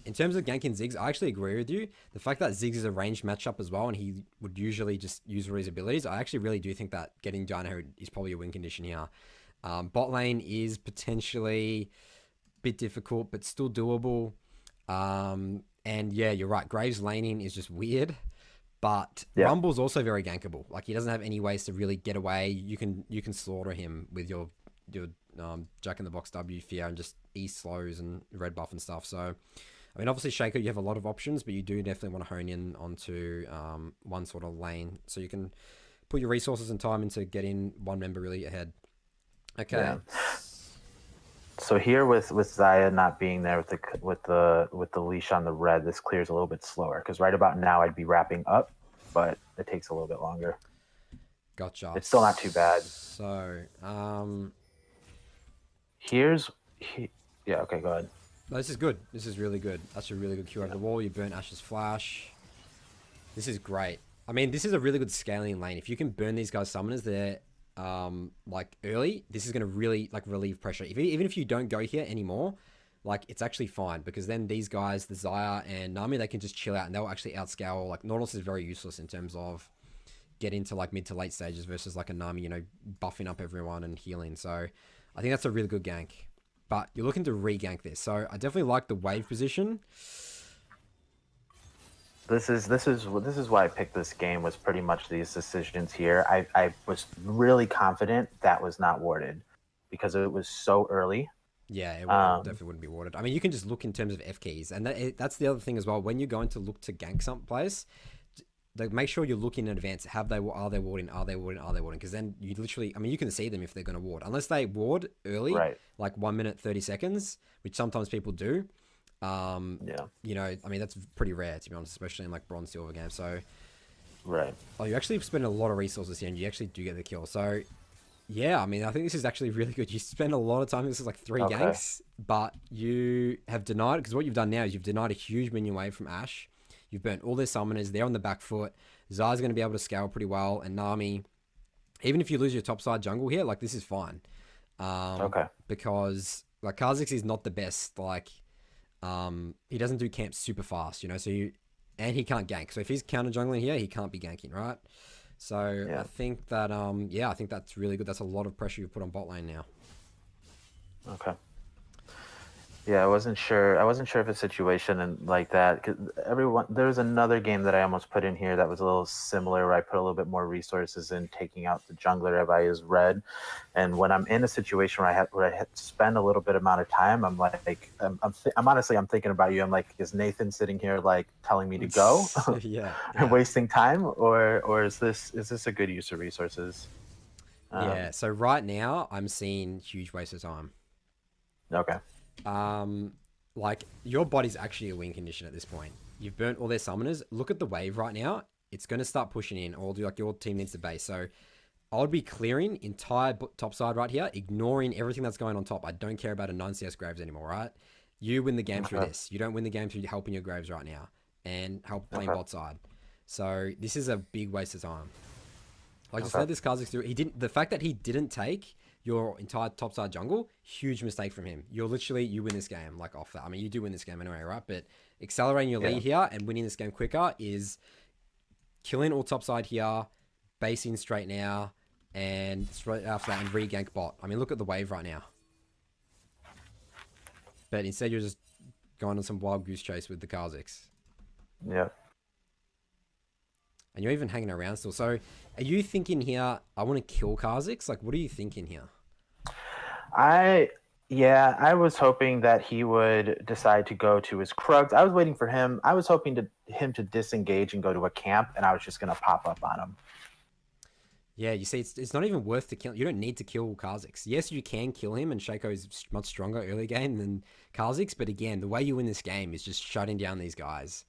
In terms of ganking Ziggs, I actually agree with you. The fact that Ziggs is a ranged matchup as well, and he would usually just use all his abilities, I actually really do think that getting Dino is probably a win condition here. Bot lane is potentially a bit difficult, but still doable. And yeah, you're right. Graves laning is just weird, but Rumble's also very gankable. Like, he doesn't have any ways to really get away. You can slaughter him with your Jack in the Box W fear and just E slows and red buff and stuff. So, I mean, obviously Shaco, you have a lot of options, but you do definitely want to hone in onto one sort of lane so you can put your resources and time into getting one member really ahead. Okay. So here with Zaya not being there with the leash on the red, this clears a little bit slower because right about now I'd be wrapping up, but it takes a little bit longer. Gotcha. It's still not too bad. So, yeah, okay, go ahead. no, this is good. This is really good. That's a really good cue over the wall. You burn Ash's flash. This is great. I mean, this is a really good scaling lane. If you can burn these guys' summoners, they're like early. This is going to really like relieve pressure. Even if you don't go here anymore, like it's actually fine because then these guys, the Zaya and Nami, they can just chill out and they'll actually outscale. Like Nautilus is very useless in terms of get into like mid to late stages versus like a Nami, you know, buffing up everyone and healing. So I think that's a really good gank. But you're looking to re-gank this. So I definitely like the wave position. This is why I picked this game, was pretty much these decisions here. I was really confident that was not warded because it was so early. Yeah, it definitely wouldn't be warded. I mean, you can just look in terms of F keys, and that's the other thing as well. When you're going to look to gank some place, like make sure you're looking in advance. Are they warding? Are they warding? Are they warding? Because then you literally, I mean, you can see them if they're going to ward, unless they ward early, Right. like 1 minute 30 seconds, which sometimes people do. Yeah. You know, I mean, that's pretty rare to be honest, especially in like bronze silver games. So, Right. oh, you actually spend a lot of resources here, and you actually do get the kill. So, yeah, I mean, I think this is actually really good. You spend a lot of time. This is like 3 ganks, but you have denied, because what you've done now is you've denied a huge minion wave from Ashe. You've burnt all their summoners. They're on the back foot. Zai's going to be able to scale pretty well, and Nami, even if you lose your topside jungle here, like this is fine. Because like Kha'Zix is not the best. Like, he doesn't do camps super fast, you know. So and he can't gank. So if he's counter jungling here, he can't be ganking, right? So Yeah. I think that I think that's really good. That's a lot of pressure you put on bot lane now. Okay. Yeah, I wasn't sure of a situation and like that, because there was another game that I almost put in here that was a little similar, where I put a little bit more resources in taking out the jungler if I use red, and when I'm in a situation where I have to spend a little bit amount of time, I'm like, I'm honestly, I'm thinking about you. I'm like, is Nathan sitting here like telling me to go, yeah. wasting time, or is this a good use of resources? Yeah. So right now I'm seeing huge waste of time. Okay. Like your body's actually a win condition at this point. You've burnt all their summoners. Look at the wave right now. It's going to start pushing in, or like your team needs to base. So I would be clearing entire top side right here, ignoring everything that's going on top. I don't care about a 9 CS Graves anymore, right? You win the game through this. You don't win the game through helping your Graves right now and help playing bot side. So this is a big waste of time. Like just let this Kha'Zix through. The fact that he didn't take your entire topside jungle, huge mistake from him. You win this game like off that. I mean, you do win this game anyway, right? But accelerating your lead here and winning this game quicker is killing all topside here, basing straight now, and straight after that and re-gank bot. I mean, look at the wave right now. But instead you're just going on some wild goose chase with the Kha'Zix. Yeah. And you're even hanging around still. So are you thinking here, I want to kill Kha'Zix? Like, what are you thinking here? I was hoping that he would decide to go to his Krugs. I was waiting for him. I was hoping him to disengage and go to a camp, and I was just going to pop up on him. Yeah, you see, it's not even worth to kill. You don't need to kill Kha'Zix. Yes, you can kill him, and Shaco is much stronger early game than Kha'Zix. But again, the way you win this game is just shutting down these guys.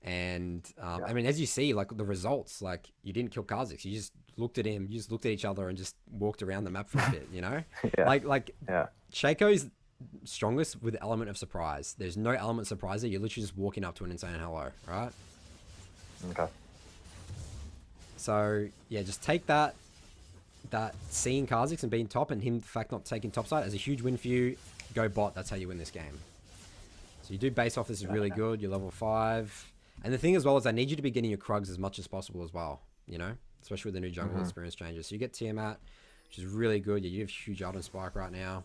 And I mean, as you see, like the results, like you didn't kill Kha'Zix. You just looked at him. You just looked at each other and just walked around the map for a bit. You know, like Shaco's strongest with the element of surprise. There's no element of surprise there. You're literally just walking up to an insane hello, right? Okay. So yeah, just take that seeing Kha'Zix and being top, and him in fact not taking topside as a huge win for you. Go bot. That's how you win this game. So you do base off. This is really good. You're level 5. And the thing as well is I need you to be getting your Krugs as much as possible as well, you know, especially with the new jungle experience changes. So you get Tiamat, which is really good. Yeah, you have huge item spike right now.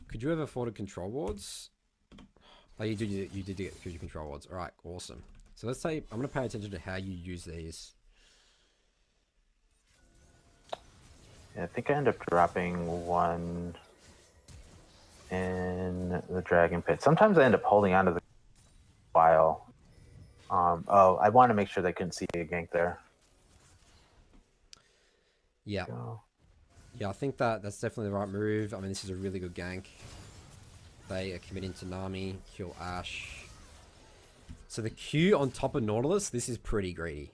Could you have afforded control wards? Oh, you did get your control wards. All right, awesome. So let's say I'm going to pay attention to how you use these. Yeah, I think I end up dropping one in the Dragon Pit. Sometimes I end up holding onto the while. I want to make sure they couldn't see a gank there. Yeah. Yeah, I think that's definitely the right move. I mean, this is a really good gank. They are committing to Nami, kill Ash. So the Q on top of Nautilus, this is pretty greedy.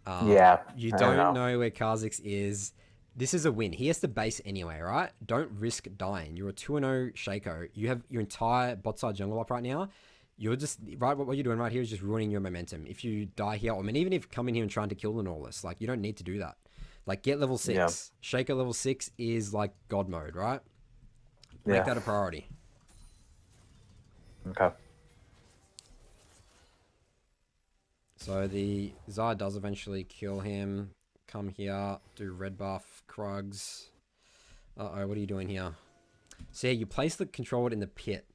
Yeah, You I don't don't know. know where Kha'Zix is. This is a win. He has to base anyway, right? Don't risk dying. You're a 2-0 Shaco. You have your entire bot side jungle up right now. You're just, right, what you're doing right here is just ruining your momentum. If you die here, I mean, even if coming here and trying to kill the Nautilus, like, you don't need to do that. Like, get level 6. Yeah. Shaco level 6 is, like, God mode, right? Make Yeah. that a priority. Okay. So the Zaya does eventually kill him. Come here, do red buff, Krugs. Uh-oh, what are you doing here? So yeah, you place the controller in the pit.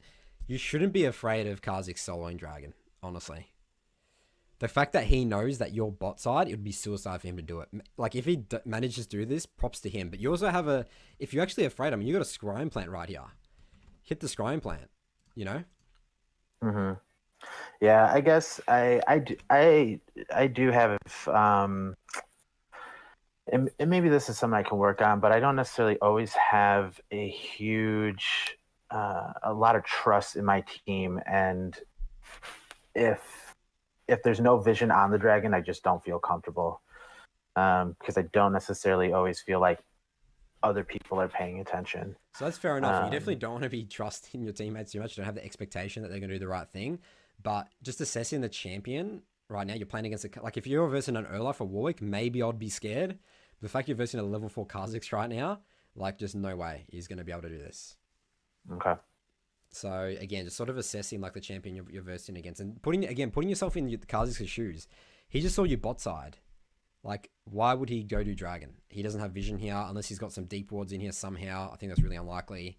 You shouldn't be afraid of Kha'Zix soloing Dragon, honestly. The fact that he knows that you're bot side, it would be suicide for him to do it. Like, if he manages to do this, props to him. But you also have if you're actually afraid, I mean, you got a scrying plant right here. Hit the scrying plant, you know? Mm-hmm. Yeah, I guess I do have and maybe this is something I can work on, but I don't necessarily always have a huge a lot of trust in my team, and if there's no vision on the dragon, I just don't feel comfortable because I don't necessarily always feel like other people are paying attention. So that's fair enough. You definitely don't want to be trusting your teammates too much. You don't have the expectation that they're going to do the right thing. But just assessing the champion right now, you're playing against like, if you're versing an Olaf or Warwick, maybe I'd be scared. But the fact you're versing a level 4 Kha'Zix right now, like, just no way he's going to be able to do this. Okay. So again, just sort of assessing like the champion you're versing against, and putting yourself in the Kha'Zix's shoes. He just saw you bot side. Like, why would he go do Dragon? He doesn't have vision here unless he's got some deep wards in here somehow. I think that's really unlikely.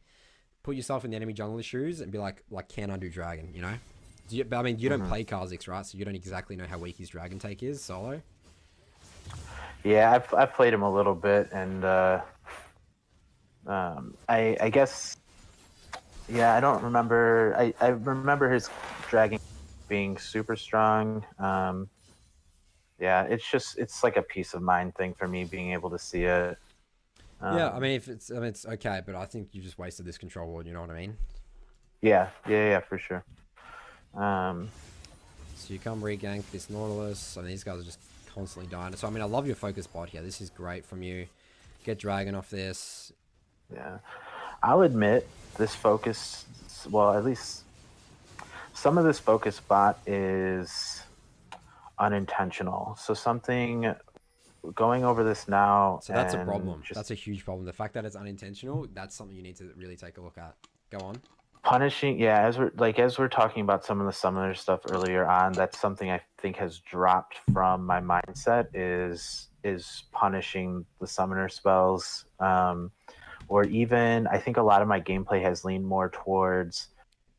Put yourself in the enemy jungler's shoes and be like, can I do Dragon, you know? But I mean, you don't play Kha'Zix, right? So you don't exactly know how weak his Dragon take is solo. Yeah, I've played him a little bit, and I guess, yeah, I don't remember. I remember his Dragon being super strong. Yeah, it's like a peace of mind thing for me being able to see it. Yeah, I mean, it's okay, but I think you just wasted this control ward. You know what I mean? Yeah, for sure. So you come regank this Nautilus. I mean, these guys are just constantly dying. So I mean, I love your focus bot here. This is great from you. Get Dragon off this. Yeah, I'll admit this focus. Well, at least some of this focus bot is unintentional. So something going over this now. So that's a problem. That's a huge problem. The fact that it's unintentional, that's something you need to really take a look at. Go on. Punishing, yeah, as we're talking about some of the summoner stuff earlier on, that's something I think has dropped from my mindset is punishing the summoner spells, or even I think a lot of my gameplay has leaned more towards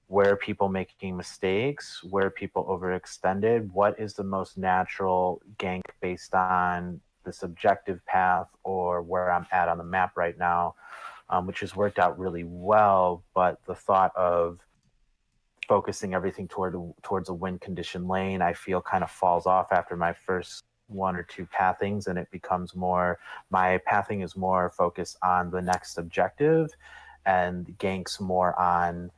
where people making mistakes, where people overextended, what is the most natural gank based on this objective path or where I'm at on the map right now. Which has worked out really well, but the thought of focusing everything towards a win condition lane, I feel kind of falls off after my first one or two pathings, and it becomes more, my pathing is more focused on the next objective, and ganks more on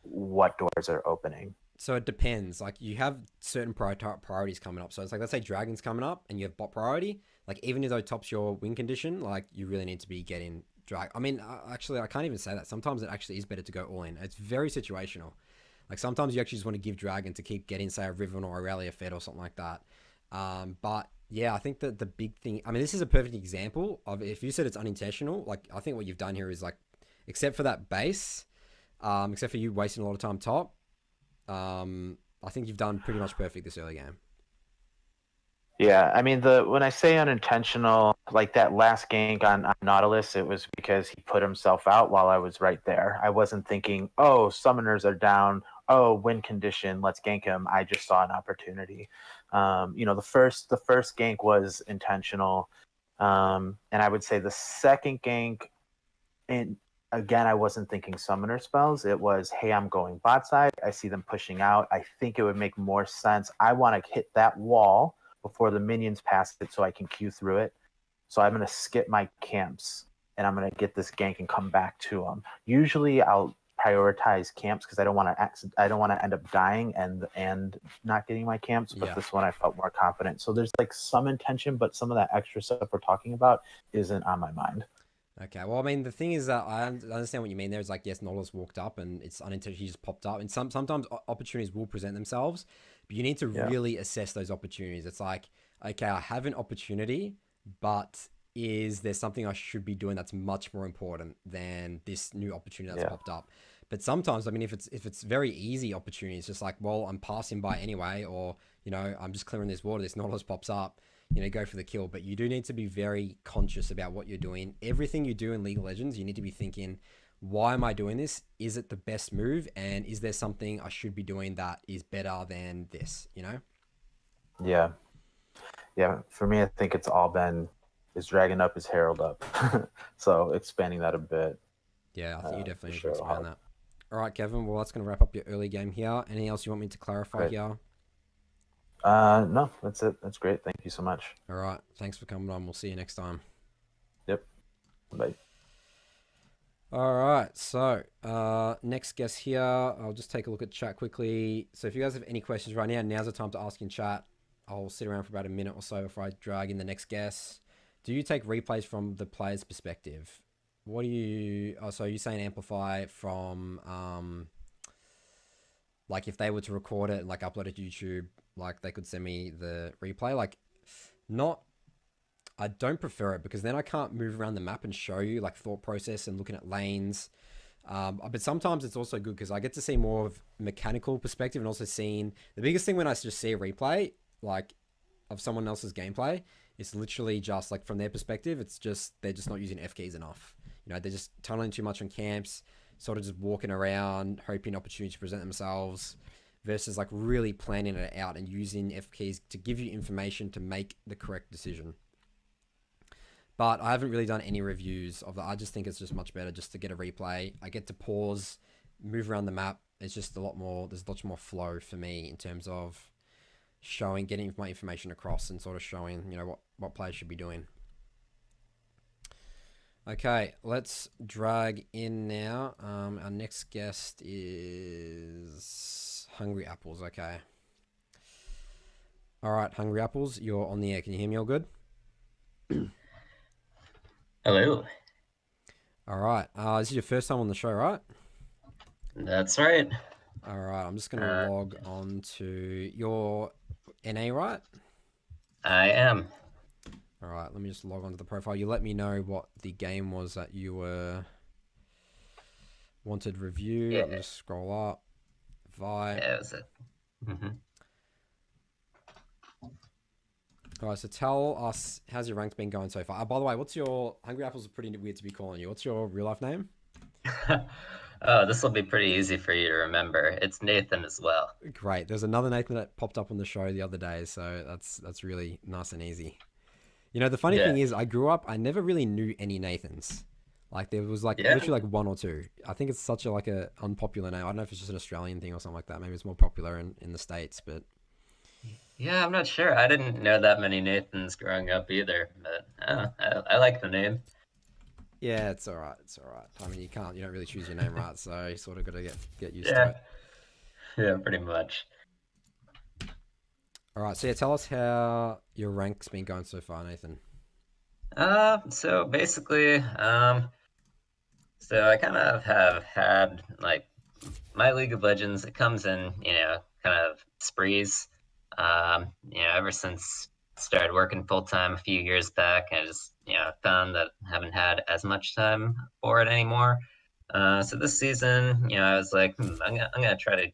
what doors are opening. So it depends. Like, you have certain priorities coming up. So it's like, let's say Dragon's coming up and you have bot priority. Like, even if though tops your win condition, like, you really need to be getting drag. I mean, actually, I can't even say that. Sometimes it actually is better to go all in. It's very situational. Like, sometimes you actually just want to give Dragon to keep getting, say, a Riven or Aurelia fed or something like that. But yeah, I think that the big thing, I mean, this is a perfect example of, if you said it's unintentional, like, I think what you've done here is, like, except for that base, except for you wasting a lot of time top, I think you've done pretty much perfect this early game. Yeah, I mean, when I say unintentional, like that last gank on Nautilus, it was because he put himself out while I was right there. I wasn't thinking, oh, summoners are down, oh, win condition, let's gank him. I just saw an opportunity. The first gank was intentional, and I would say the second gank, and again, I wasn't thinking summoner spells. It was, hey, I'm going bot side. I see them pushing out. I think it would make more sense. I want to hit that wall before the minions pass it so I can queue through it. So I'm going to skip my camps and I'm gonna get this gank and come back to them. Usually, I'll prioritize camps because I don't want to end up dying and not getting my camps. But this one I felt more confident. So there's like some intention, but some of that extra stuff we're talking about isn't on my mind. Okay, well, I mean, the thing is that I understand what you mean. There's like, yes, Nola's walked up and it's unintentionally just popped up. And sometimes opportunities will present themselves, but you need to really assess those opportunities. It's like, okay, I have an opportunity, but is there something I should be doing that's much more important than this new opportunity that's popped up? But sometimes, I mean, if it's very easy opportunity, it's just like, well, I'm passing by anyway, or, you know, I'm just clearing this water, this Nautilus pops up, you know, go for the kill. But you do need to be very conscious about what you're doing. Everything you do in League of Legends, you need to be thinking, why am I doing this? Is it the best move? And is there something I should be doing that is better than this, you know? Yeah. Yeah. For me, I think it's all been is Dragon up, is Herald up. So expanding that a bit. Yeah, I think you definitely should expand that. All right, Kevin. Well, that's going to wrap up your early game here. Anything else you want me to clarify here? No, that's it. That's great. Thank you so much. All right. Thanks for coming on. We'll see you next time. Yep. Bye. All right. So, next guest here. I'll just take a look at chat quickly. So if you guys have any questions right now, now's the time to ask in chat. I'll sit around for about a minute or so before I drag in the next guest. Do you take replays from the player's perspective? What do you... Oh, so you're saying amplify from... like if they were to record it and like upload it to YouTube, like they could send me the replay. Like, not... I don't prefer it because then I can't move around the map and show you like thought process and looking at lanes. But sometimes it's also good because I get to see more of mechanical perspective and also seeing... The biggest thing when I just see a replay, like of someone else's gameplay, it's literally just like from their perspective, it's just, they're just not using F keys enough. You know, they're just tunneling too much on camps, sort of just walking around, hoping opportunities to present themselves, versus like really planning it out and using F keys to give you information to make the correct decision. But I haven't really done any reviews of that. I just think it's just much better just to get a replay. I get to pause, move around the map. It's just a lot more, there's lots more flow for me in terms of showing, getting my information across and sort of showing, you know, what players should be doing. Okay, let's drag in now. Our next guest is Hungry Apples. Okay. All right, Hungry Apples, you're on the air. Can you hear me all good? Hello. All right. This is your first time on the show, right? That's right. All right. I'm just going to log on to your NA, right? I am. All right. Let me just log on to the profile. You let me know what the game was that you were wanted review. Yeah. Let me just scroll up. Vi. Yeah, that was it. Mm-hmm. All right. So tell us, how's your ranks been going so far? By the way, what's your... Hungry Apples are pretty weird to be calling you. What's your real life name? Oh, this will be pretty easy for you to remember. It's Nathan as well. Great. There's another Nathan that popped up on the show the other day, so that's really nice and easy. You know, the funny thing is, I grew up, I never really knew any Nathans. Like, there was like literally like one or two. I think it's such a like a unpopular name. I don't know if it's just an Australian thing or something like that. Maybe it's more popular in the States, but... Yeah, I'm not sure. I didn't know that many Nathans growing up either, but I like the name. Yeah, it's all right. It's all right. I mean, you don't really choose your name right, so you sort of got to get used to it. Yeah, pretty much. All right, so yeah, tell us how your rank's been going so far, Nathan. So basically, so I kind of have had like my League of Legends. It comes in, you know, kind of sprees. You know, ever since I started working full time a few years back, I just, you know, found that I haven't had as much time for it anymore. So this season, you know, I was like, I'm gonna try to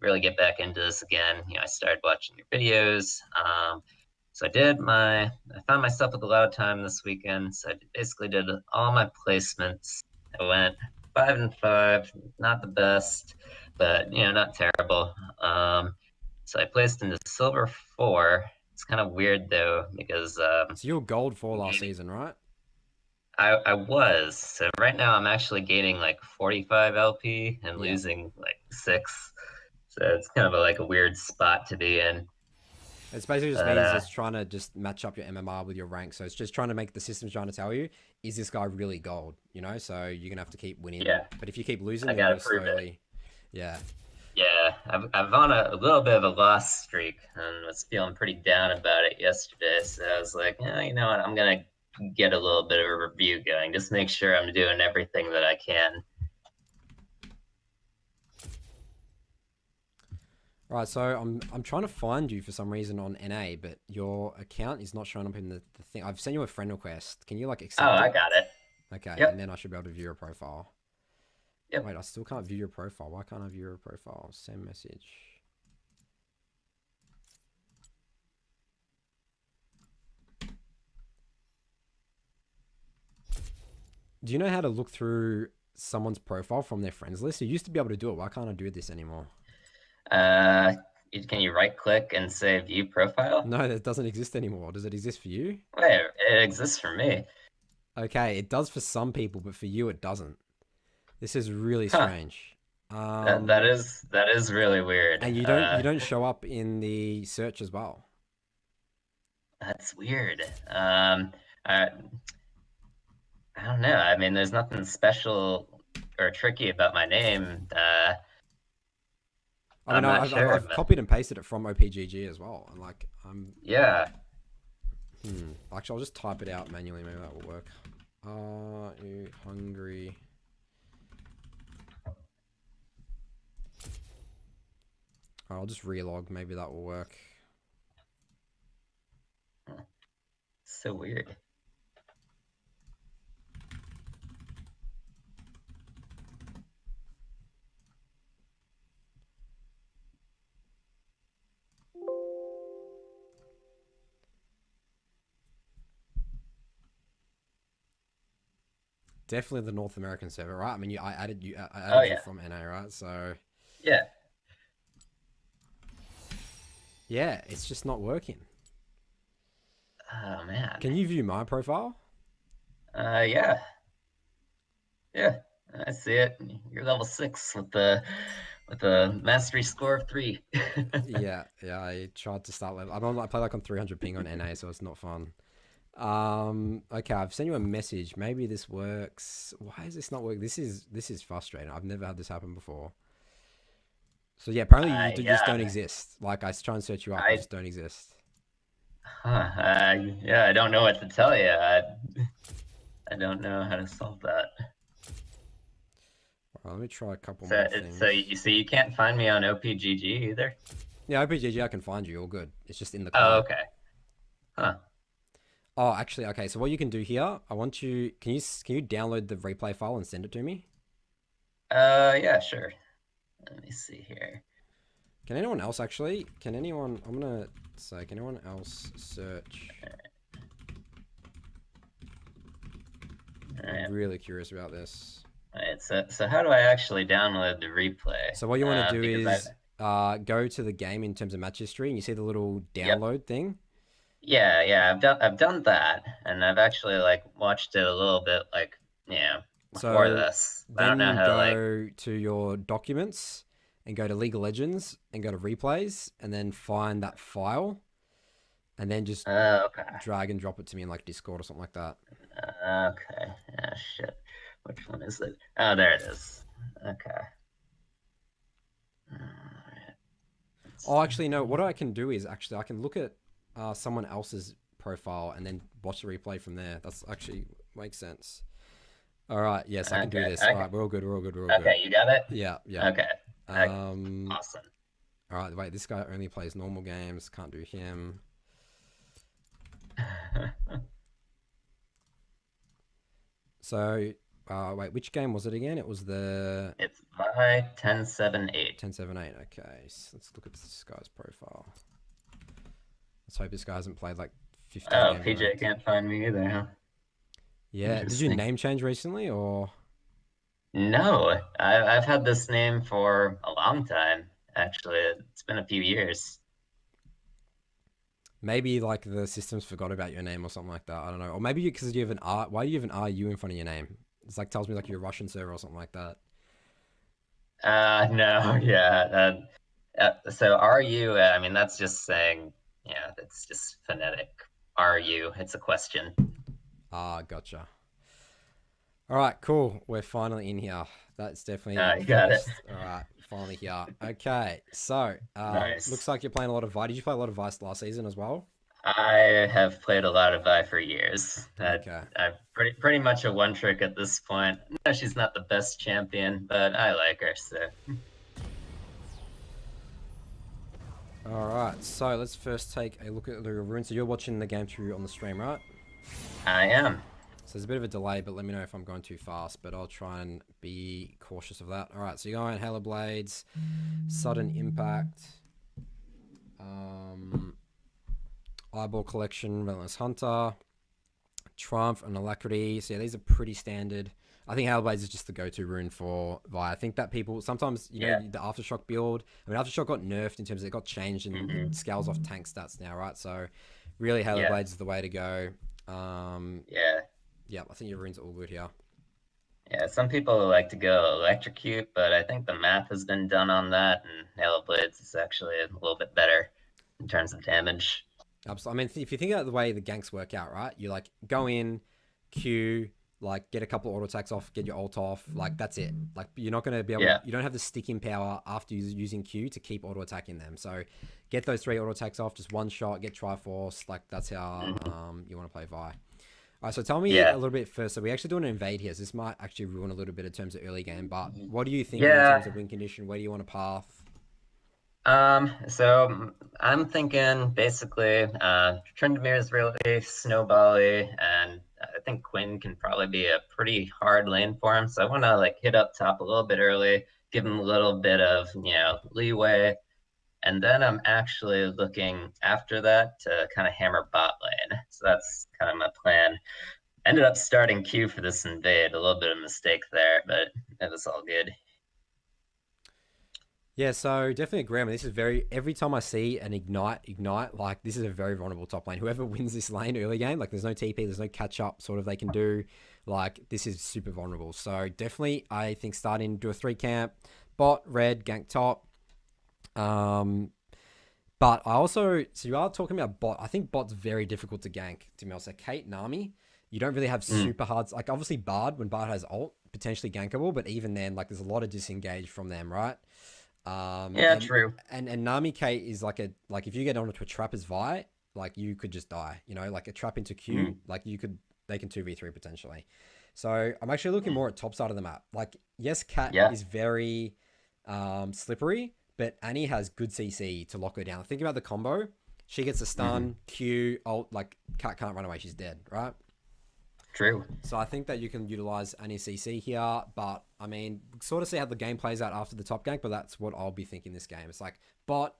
really get back into this again. You know, I started watching your videos. So I found myself with a lot of time this weekend. So I basically did all my placements. I went 5-5, not the best, but, you know, not terrible. So I placed into Silver 4. It's kind of weird though, because so you were Gold 4 last season, right? I was. So right now I'm actually gaining like 45 LP and losing like 6. So it's kind of like a weird spot to be in. It's basically just But, means it's trying to just match up your MMR with your rank. So it's just trying to make the system's trying to tell you, is this guy really gold? You know, so you're gonna have to keep winning. Yeah. But if you keep losing, I then gotta you'll prove it. slowly. Yeah. Yeah, I'm on a little bit of a loss streak and was feeling pretty down about it yesterday. So I was like, you know what? I'm gonna get a little bit of a review going. Just make sure I'm doing everything that I can. Right, so I'm trying to find you for some reason on NA, but your account is not showing up in the thing. I've sent you a friend request. Can you like accept Oh, it? I got it. Okay, Yep. and then I should be able to view your profile. Yep. Wait, I still can't view your profile. Why can't I view your profile? Send message. Do you know how to look through someone's profile from their friends list? You used to be able to do it. Why can't I do this anymore? Can you right click and say view profile? No, that doesn't exist anymore. Does it exist for you? Wait, it exists for me. Okay, it does for some people, but for you it doesn't. This is really Huh. strange. That is really weird. And you don't show up in the search as well. That's weird. I don't know. I mean, there's nothing special or tricky about my name. I mean, I'm not sure, I've but- copied and pasted it from OPGG as well, and like Yeah. Actually, I'll just type it out manually. Maybe that will work. Are you hungry? I'll just relog. Maybe that will work. So weird. Definitely the North American server, right? I mean, I added you. I added Oh, you yeah. from NA, right? So Yeah. yeah, it's just not working. Oh man. Can you view my profile? Yeah. Yeah. I see it. You're level 6 with the mastery score of 3. Yeah. I tried to start level. I play like on 300 ping on NA, so it's not fun. Okay, I've sent you a message. Maybe this works. Why is this not working? This is frustrating. I've never had this happen before. So yeah, apparently you just don't exist. Like I try and search you up, you just don't exist. Huh. Yeah, I don't know what to tell you. I don't know how to solve that. Let me try a couple more things. So you can't find me on OPGG either? Yeah, OPGG I can find you, all good. It's just in the Oh, client. okay. Huh. Oh, actually, okay. So what you can do here, I want you. Can you download the replay file and send it to me? Yeah, sure. Let me see here. Can anyone else actually? Can anyone? I'm gonna say, can anyone else search? All right. I'm really curious about this. Alright, so how do I actually download the replay? So what you want to do because is go to the game in terms of match history, and you see the little download thing. Yeah, I've done that, and I've actually like watched it a little bit, like before So this. I then don't know how to like. go to your documents and go to League of Legends and go to replays, and then find that file, and then just Okay. drag and drop it to me in like Discord or something like that. Okay. Ah, shit. Which one is it? Oh, there it is. Okay. Alright. Oh, actually, no. What I can do is actually I can look at someone else's profile and then watch the replay from there. That's actually makes sense. All right. Yes, I can do this. Okay. All right. We're all good. Okay, you got it? Yeah. Okay. Awesome. Awesome. All right. Wait, this guy only plays normal games. Can't do him. So, wait, which game was it again? It was the It's my 1078. 1078. Okay, so let's look at this guy's profile. Let's hope this guy hasn't played like 15 Oh, games. PJ can't find me either, huh? Yeah. Did you Interesting. name change recently or? No, I've had this name for a long time. Actually, it's been a few years. Maybe like the systems forgot about your name or something like that. I don't know. Or maybe because you have an R. Why do you have an RU in front of your name? It's like tells me like you're a Russian server or something like that. No, yeah. So RU, I mean, that's just saying yeah, it's just phonetic. Are you? It's a question. Ah, gotcha. All right, cool. We're finally in here. That's definitely You got it. All right, finally here. Okay, so Nice. looks like you're playing a lot of Vi. Did you play a lot of Vice last season as well? I have played a lot of Vi for years. Okay. I'm pretty much a one trick at this point. No, she's not the best champion, but I like her, so. All right, so let's first take a look at the runes. So you're watching the game through on the stream, right? I am. So there's a bit of a delay, but let me know if I'm going too fast, but I'll try and be cautious of that. All right, so you're going Halo Blades, Sudden Impact, Eyeball Collection, Relentless Hunter, Triumph, and Alacrity. So yeah, these are pretty standard. I think Halo Blades is just the go-to rune for Vi. I think that people, sometimes, you know, the Aftershock build, I mean, Aftershock got nerfed in terms of it got changed and it scales off tank stats now, right? So really Halo Blades is the way to go. Yeah, I think your runes are all good here. Yeah, some people like to go Electrocute, but I think the math has been done on that, and Halo Blades is actually a little bit better in terms of damage. Absolutely. I mean, if you think about the way the ganks work out, right? You like go in, Q, like get a couple of auto attacks off, get your ult off, like that's it. Like you're not going to be able to, you don't have the sticking power after using Q to keep auto attacking them. So get those 3 auto attacks off, just one shot, get Triforce, like that's how you want to play Vi. All right, so tell me a little bit first. So we actually doing an invade here. So this might actually ruin a little bit in terms of early game, but what do you think in terms of win condition? Where do you want to path? So I'm thinking basically Tryndamere is really snowbally, and I think Quinn can probably be a pretty hard lane for him. So I want to like hit up top a little bit early, give him a little bit of leeway, and then I'm actually looking after that to kind of hammer bot lane. So that's kind of my plan. Ended up starting Q for this invade, a little bit of a mistake there, but it was all good. Yeah, so definitely agree. I mean, this is very, every time I see an ignite, like this is a very vulnerable top lane. Whoever wins this lane early game, like there's no TP, there's no catch up sort of they can do. Like this is super vulnerable. So definitely I think starting do a 3 camp, bot, red, gank top. But I also, so you are talking about bot. I think bot's very difficult to gank, to be honest. So Kate, Nami, you don't really have super hard, like obviously Bard, when Bard has ult, potentially gankable, but even then, like there's a lot of disengage from them, right? True. And Nami Kate is like if you get onto a trap as Vi, like you could just die, you know, like a trap into Q, like they can 2v3 potentially. So I'm actually looking more at top side of the map. Like, yes, Cat is very slippery, but Annie has good CC to lock her down. Think about the combo. She gets a stun, Q, ult, like Cat can't run away, she's dead, right? True. So I think that you can utilize any CC here, but I mean, sort of see how the game plays out after the top gank, but that's what I'll be thinking this game. It's like bot,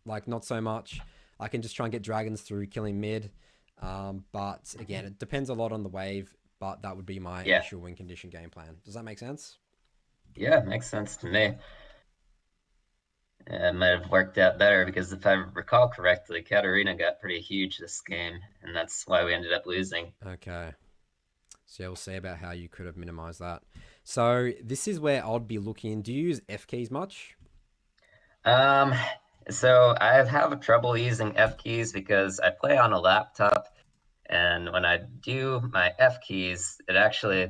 like not so much. I can just try and get dragons through killing mid. But again, it depends a lot on the wave, but that would be my initial win condition game plan. Does that make sense? Yeah, makes sense to me. It might have worked out better because if I recall correctly, Katarina got pretty huge this game, and that's why we ended up losing. Okay. So we'll see about how you could have minimized that. So this is where I'd be looking. Do you use F keys much? So I have trouble using F keys because I play on a laptop, and when I do my F keys, it actually,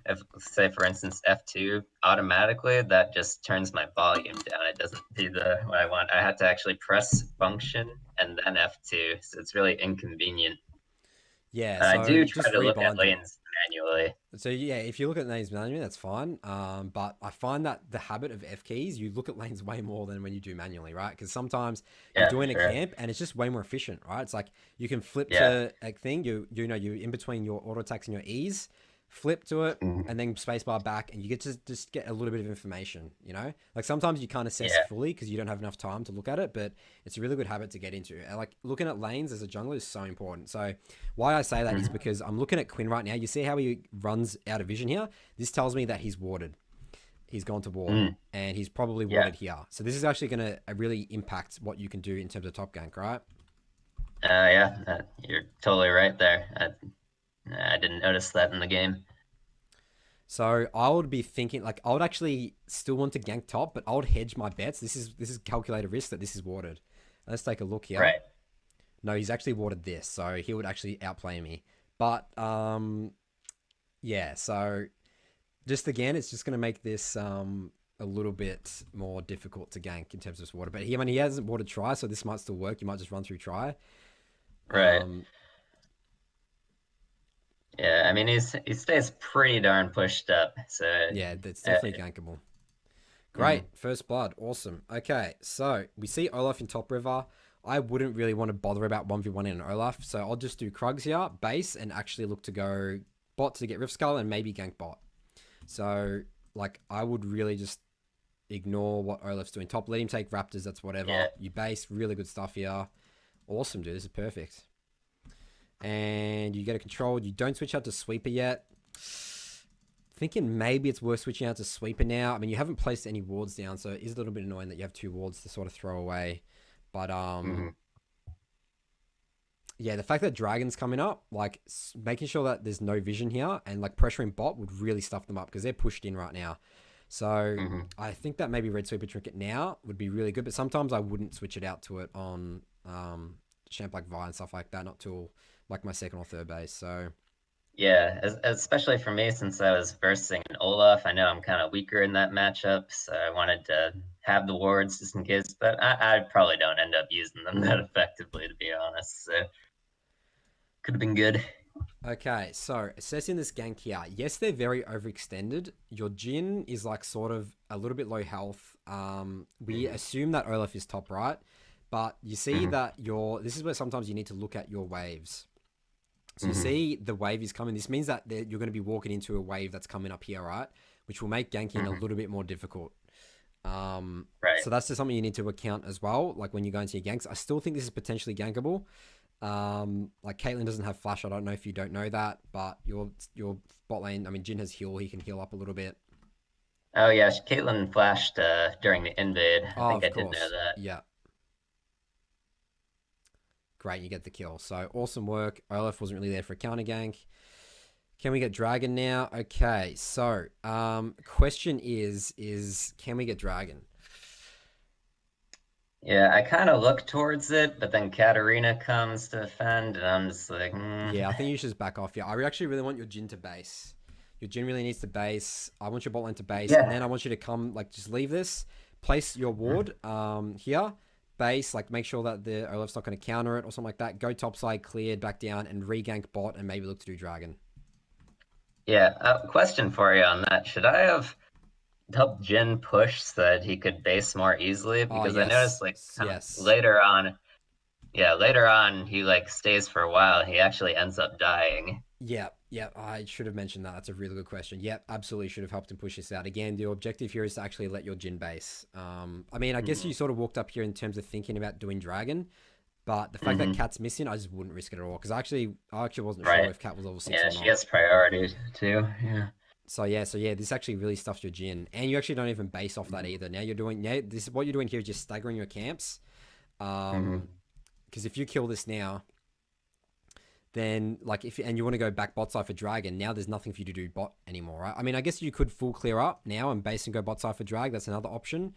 if say for instance F2, automatically that just turns my volume down. It doesn't do what I want. I have to actually press function and then F2, so it's really inconvenient. Yeah, so I do try to look at lanes manually. So yeah, if you look at lanes manually, that's fine. But I find that the habit of F keys, you look at lanes way more than when you do manually, right? Because sometimes you're doing a camp and it's just way more efficient, right? It's like you can flip to a thing, you're in between your auto attacks and your E's, flip to it, and then spacebar back, and you get to just get a little bit of information, you know? Like sometimes you can't assess fully because you don't have enough time to look at it, but it's a really good habit to get into. And like looking at lanes as a jungler is so important. So why I say that is because I'm looking at Quinn right now. You see how he runs out of vision here? This tells me that he's warded. He's gone to ward, and he's probably warded here. So this is actually going to really impact what you can do in terms of top gank, right? You're totally right there. I didn't notice that in the game. So I would be thinking, like, I would actually still want to gank top, but I would hedge my bets. This is calculated risk that this is warded. Let's take a look here. Right. No, he's actually warded this, so he would actually outplay me. But yeah, so just again, it's just going to make this a little bit more difficult to gank in terms of water. But he hasn't watered try, so this might still work. You might just run through try. Right. Yeah, I mean he stays pretty darn pushed up. So yeah, that's definitely gankable. Great, first blood, awesome. Okay, so we see Olaf in top river. I wouldn't really want to bother about 1v1 in an Olaf, so I'll just do Krugs here, base, and actually look to go bot to get Rift Skull and maybe gank bot. So, like, I would really just ignore what Olaf's doing. Top, let him take Raptors, that's whatever. Yeah. You base, really good stuff here. Awesome, dude, this is perfect. And you get a control. You don't switch out to Sweeper yet. Thinking maybe it's worth switching out to Sweeper now. I mean, you haven't placed any wards down, so it is a little bit annoying that you have 2 wards to sort of throw away. But, yeah, the fact that Dragon's coming up, like, making sure that there's no vision here and, like, pressuring bot would really stuff them up because they're pushed in right now. So, I think that maybe Red Sweeper Trinket now would be really good, but sometimes I wouldn't switch it out to it on champ like Vi and stuff like that, not till, like, my second or third base, so... Yeah, especially for me, since I was versing an Olaf, I know I'm kind of weaker in that matchup, so I wanted to have the wards just in case, but I probably don't end up using them that effectively, to be honest, so could have been good. Okay, so assessing this gank here, yes, they're very overextended. Your Jhin is like sort of a little bit low health. We assume that Olaf is top right, but you see that this is where sometimes you need to look at your waves. So you see the wave is coming. This means that you're going to be walking into a wave that's coming up here, right? Which will make ganking a little bit more difficult. Right. So that's just something you need to account as well. Like when you go into your ganks, I still think this is potentially gankable. Like Caitlyn doesn't have flash. I don't know if you don't know that, but your bot lane, I mean, Jhin has heal. He can heal up a little bit. Oh yeah, Caitlyn flashed during the invade. I think I did know that. Yeah. Great, you get the kill. So awesome work. Olaf wasn't really there for a counter gank. Can we get Dragon now? Okay, so question is can we get Dragon? Yeah, I kind of look towards it, but then Katarina comes to defend, and I'm just like, Yeah, I think you should just back off. Yeah, I actually really want your Jhin to base. Your Jhin really needs to base. I want your bot lane to base, and then I want you to come, like, just leave this, place your ward here, base, like, make sure that the Olaf's not going to counter it or something like that. Go topside, cleared, back down, and re-gank bot, and maybe look to do Dragon. Yeah, question for you on that. Should I have helped Jhin push so that he could base more easily? Because I noticed, like, later on, he, like, stays for a while, and he actually ends up dying. Yeah, I should have mentioned that. That's a really good question. Yep, absolutely should have helped him push this out. Again, the objective here is to actually let your Jhin base. I mean, I guess you sort of walked up here in terms of thinking about doing Dragon, but the fact that Cat's missing, I just wouldn't risk it at all, because I actually wasn't sure if Cat was level 6 or not. Yeah, she gets priority too, yeah. So yeah, this actually really stuffs your Jhin, and you actually don't even base off that either. Now this is what you're doing here is just staggering your camps, because if you kill this now, then like and you want to go back bot side for Dragon, now there's nothing for you to do bot anymore, right? I mean, I guess you could full clear up now and base and go bot side for drag. That's another option.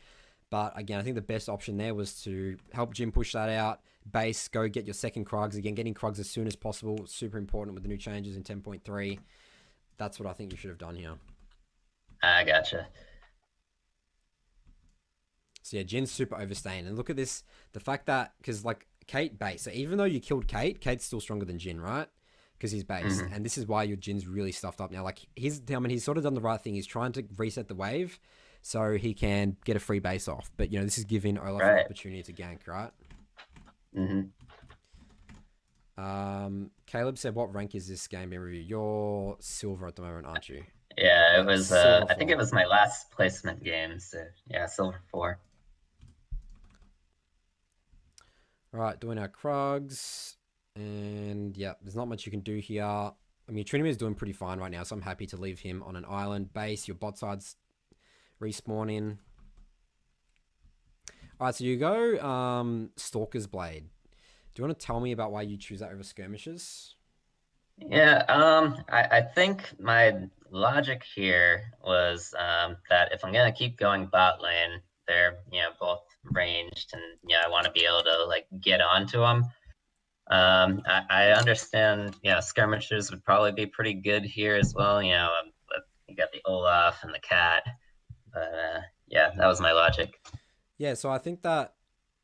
But again, I think the best option there was to help Jhin push that out, base, go get your second Krugs. Again, getting Krugs as soon as possible, super important with the new changes in 10.3. That's what I think you should have done here. I gotcha. So yeah, Jin's super overstaying. And look at this, the fact that, because like Kate base, so even though you killed Kate, Kate's still stronger than Jhin, right? Because he's based. And this is why your Jin's really stuffed up now. Like he's sort of done the right thing. He's trying to reset the wave so he can get a free base off. But you know, this is giving Olaf an opportunity to gank, right? Caleb said, what rank is this game in review? You're silver at the moment, aren't you? Yeah, it was I think it was my last placement game, so yeah, silver 4. Right, doing our Krugs, and yeah, there's not much you can do here. I mean, Trinity is doing pretty fine right now, so I'm happy to leave him on an island base. Your bot side's respawning. Alright, so you go Stalker's Blade. Do you want to tell me about why you choose that over Skirmishes? Yeah, I think my logic here was that if I'm gonna keep going bot lane, they're both ranged, and I want to be able to like get onto them. I understand, skirmishers would probably be pretty good here as well. But you got the Olaf and the cat. But yeah, that was my logic. Yeah, so I think that,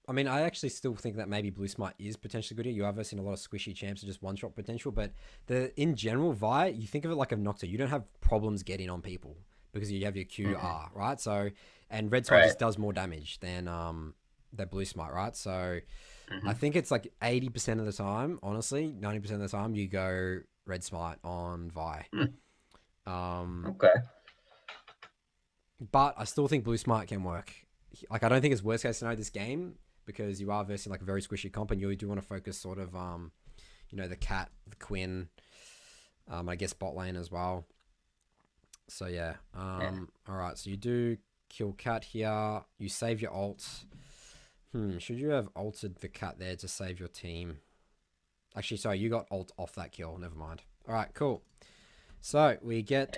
I mean, I actually still think that maybe Blue Smite is potentially good here. You are versing a lot of squishy champs and just one-shot potential, but in general, Vi, you think of it like a Nocta. You don't have problems getting on people because you have your QR, right? So, and Red Smite just does more damage than Blue Smite, right? So, I think it's like 80% of the time, honestly, 90% of the time, you go Red Smite on Vi. Okay. But I still think Blue Smite can work. Like, I don't think it's worst case scenario this game because you are versing like a very squishy comp and you do want to focus sort of, the cat, the Quinn, I guess bot lane as well. So yeah. All right. So you do kill cat here. You save your ult. Should you have ulted the cat there to save your team? Actually, sorry, you got ult off that kill. Never mind. All right, cool. So we get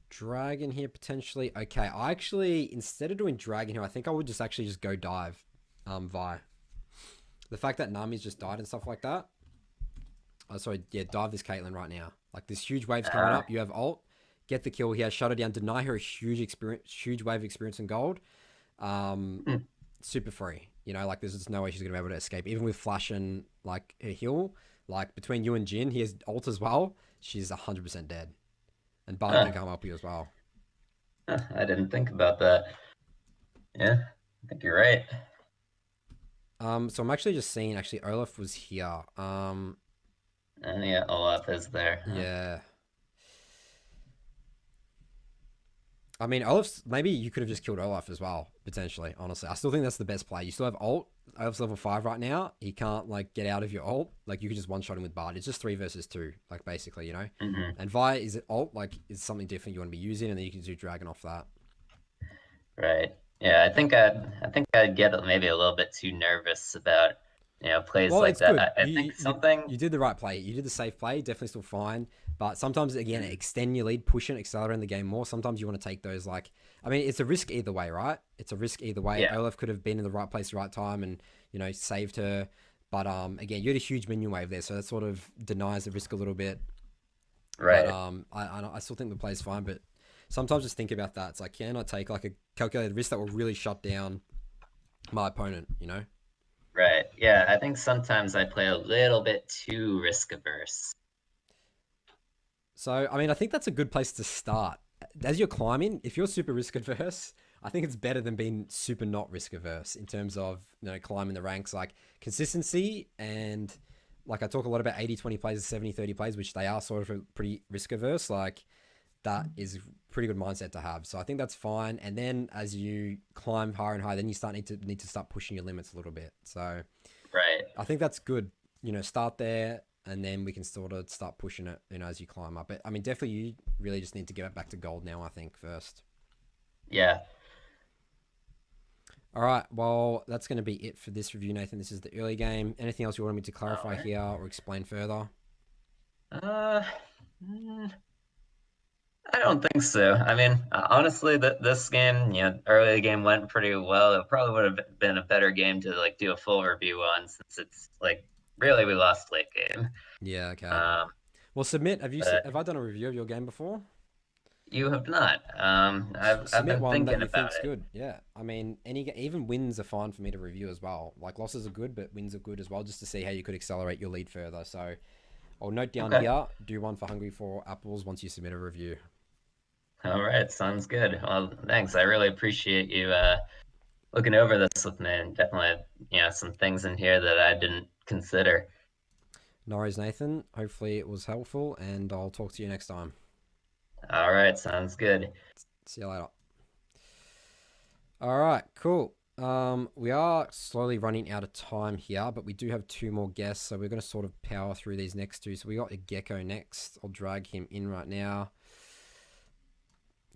dragon here potentially. Okay, I actually, instead of doing dragon here, I think I would just go dive Vi. The fact that Nami's just died and stuff like that. Dive this Caitlyn right now. Like this huge wave's coming up. You have ult. Get the kill here. Shut her down. Deny her a huge wave of experience and gold. Super free. Like there's just no way she's gonna be able to escape. Even with flash and like her heal, like between you and Jin, he has ult as well. She's 100% dead. And Bart can come up you as well. I didn't think about that. Yeah, I think you're right. So I'm actually just seeing Olaf was here. Yeah, Olaf is there. Yeah. I mean, Olaf's, maybe you could have just killed Olaf as well, potentially, honestly. I still think that's the best play. You still have ult. Olaf's level 5 right now. He can't, like, get out of your ult. Like, you could just one-shot him with Bard. It's just 3 versus 2, like, basically, And Vi, is it ult? Like, is something different you want to be using, and then you can do Dragon off that. Right. Yeah, I think I'd get maybe a little bit too nervous about, plays like that. Good. I think something... You did the right play. You did the safe play. Definitely still fine. But sometimes, again, extend your lead, push it, accelerate the game more. Sometimes you want to take those, like... I mean, it's a risk either way, right? It's a risk either way. Yeah. Olaf could have been in the right place at the right time and, saved her. But, again, you had a huge minion wave there, so that sort of denies the risk a little bit. Right. But I still think the play's fine, but sometimes just think about that. It's like, can I take, like, a calculated risk that will really shut down my opponent, Right. Yeah, I think sometimes I play a little bit too risk averse. So, I mean, I think that's a good place to start. As you're climbing, if you're super risk averse, I think it's better than being super not risk averse in terms of, climbing the ranks, like consistency. And like I talk a lot about 80-20 plays, 70-30 plays, which they are sort of pretty risk averse. Like that is a pretty good mindset to have. So I think that's fine. And then as you climb higher and higher, then you need to start pushing your limits a little bit. So right. I think that's good. Start there. And then we can sort of start pushing it, as you climb up. But I mean, definitely you really just need to get back to gold now, I think, first. Yeah. All right. Well, that's going to be it for this review, Nathan. This is the early game. Anything else you want me to clarify here or explain further? I don't think so. I mean, honestly, this game, early game went pretty well. It probably would have been a better game to like do a full review on, since it's like really we lost late game. Yeah. Okay. Well, submit. Have I done a review of your game before? You have not. I've been one thinking that you about think's it. good. Yeah. I mean, even wins are fine for me to review as well. Like losses are good, but wins are good as well, just to see how you could accelerate your lead further. So I'll note down here. Do one for Hungry for Apples once you submit a review. All right, sounds good. Well, thanks. I really appreciate you looking over this with me, and definitely, some things in here that I didn't consider. No worries, Nathan. Hopefully it was helpful, and I'll talk to you next time. All right, sounds good. See you later. All right, cool. We are slowly running out of time here, but we do have 2 more guests, so we're going to sort of power through these next 2. So we got a Gekko next. I'll drag him in right now.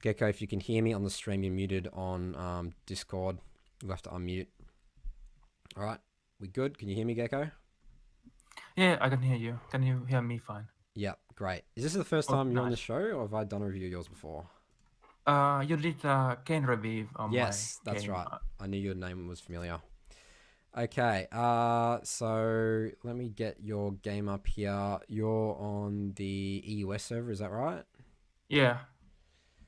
Gekko, if you can hear me on the stream, you're muted on Discord. You'll have to unmute. All right, we good? Can you hear me, Gekko? Yeah, I can hear you. Can you hear me fine? Yeah, great. Is this the first time you're on the show, or have I done a review of yours before? You did Kane review on Yes, my that's game. right. I knew your name was familiar. Okay, so let me get your game up here. You're on the EUS server, is that right? Yeah,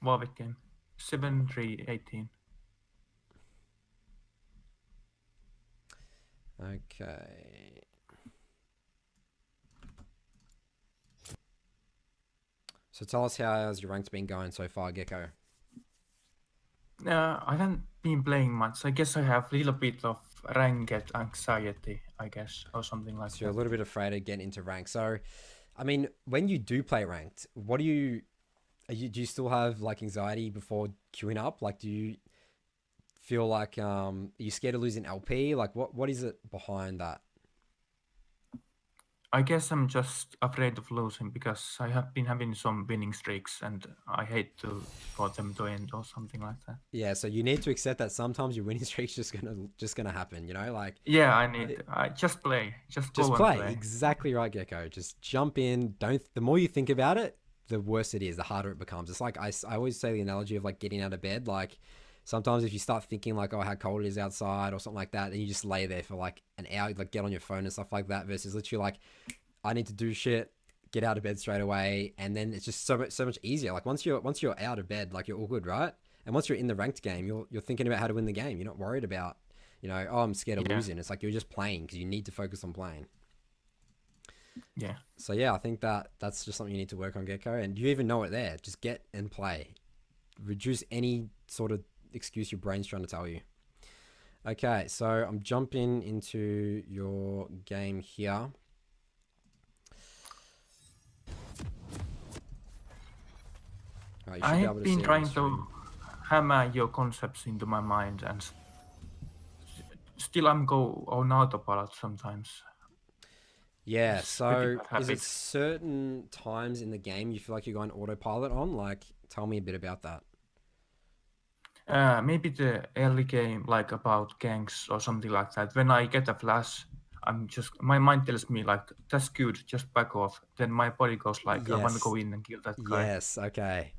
Warwick game. 7-3-18. Okay. So tell us how's your rank's been going so far, Gekko? I haven't been playing much. I guess I have a little bit of ranked anxiety, I guess, or something like So you're a that. little bit afraid of getting into rank. So, I mean, when you do play ranked, what do you do you still have like anxiety before queuing up? Like, do you feel like are you scared of losing LP? Like, what is it behind that? I guess I'm just afraid of losing because I have been having some winning streaks and I hate for them to end or something like that. Yeah, so you need to accept that sometimes your winning streak's just gonna happen, you know? Like, Yeah, I just play. Just go just and play. play. Exactly right, Gekko. Just jump in. Don't. The more you think about it, the worse it is. The harder it becomes. It's like I always say the analogy of like getting out of bed. Like sometimes if you start thinking like, oh, how cold it is outside or something like that, then you just lay there for like an hour, like get on your phone and stuff like that. Versus literally like, I need to do shit, get out of bed straight away, and then it's just so much easier. Like once you're out of bed, like you're all good, right? And once you're in the ranked game, you're thinking about how to win the game. You're not worried about, you know, oh, I'm scared of losing. It's like you're just playing because you need to focus on playing. Yeah. So yeah, I think that's just something you need to work on, Gekko. And you even know it there. Just get and play. Reduce any sort of excuse your brain's trying to tell you. Okay, so I'm jumping into your game here. Right, I've been trying to hammer your concepts into my mind and still I'm go on autopilot sometimes. Yeah, It's so pretty bad is it habit. certain times in the game you feel like you're going autopilot on? Like, tell me a bit about that. Maybe the early game, like about ganks or something like that. When I get a flash, my mind tells me like that's good, just back off. Then my body goes like, I want to go in and kill that guy. Yes, okay.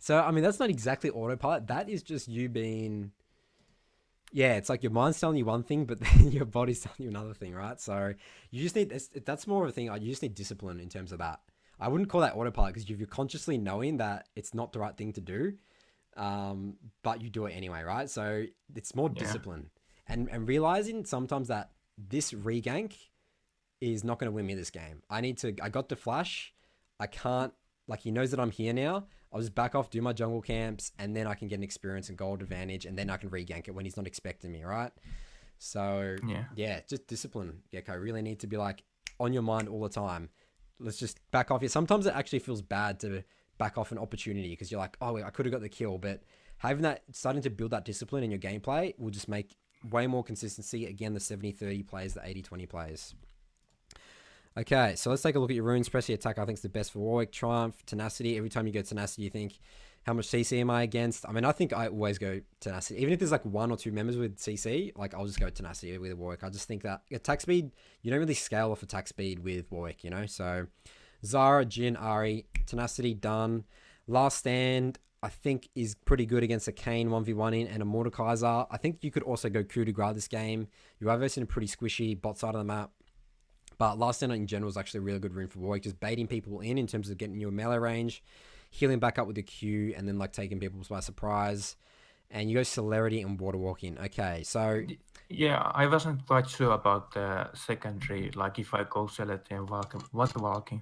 So, I mean, that's not exactly autopilot. That is just you being... Yeah, it's like your mind's telling you one thing, but then your body's telling you another thing, right? So you just need... That's more of a thing. You just need discipline in terms of that. I wouldn't call that autopilot because you're consciously knowing that it's not the right thing to do, but you do it anyway, right? So it's more discipline. And realizing sometimes that this regank is not going to win me this game. I got the flash. I can't... Like, he knows that I'm here now. I'll just back off, do my jungle camps, and then I can get an experience and gold advantage, and then I can regank it when he's not expecting me, right? So, yeah, just discipline, Gekko. Really need to be, like, on your mind all the time. Let's just back off here. Sometimes it actually feels bad to back off an opportunity because you're like, oh, wait, I could have got the kill, but having that, starting to build that discipline in your gameplay will just make way more consistency. Again, the 70-30 plays, the 80-20 plays. Okay, so let's take a look at your runes. Press the attack, I think, is the best for Warwick. Triumph, Tenacity. Every time you go Tenacity, you think, how much CC am I against? I mean, I think I always go Tenacity. Even if there's like 1 or 2 members with CC, like I'll just go Tenacity with Warwick. I just think that attack speed, you don't really scale off attack speed with Warwick, you know? So Zara, Jhin, Ari, Tenacity, done. Last Stand, I think, is pretty good against a Kayn 1v1 and a Mordekaiser. I think you could also go coup de grace this game. You are versing a pretty squishy bot side of the map. But Last Stand in general is actually a really good rune for Warwick, just baiting people in terms of getting you a melee range, healing back up with the Q, and then like taking people by surprise. And you go Celerity and Water Walking. Okay, so... Yeah, I wasn't quite sure about the secondary, like if I go Celerity and Water Walking.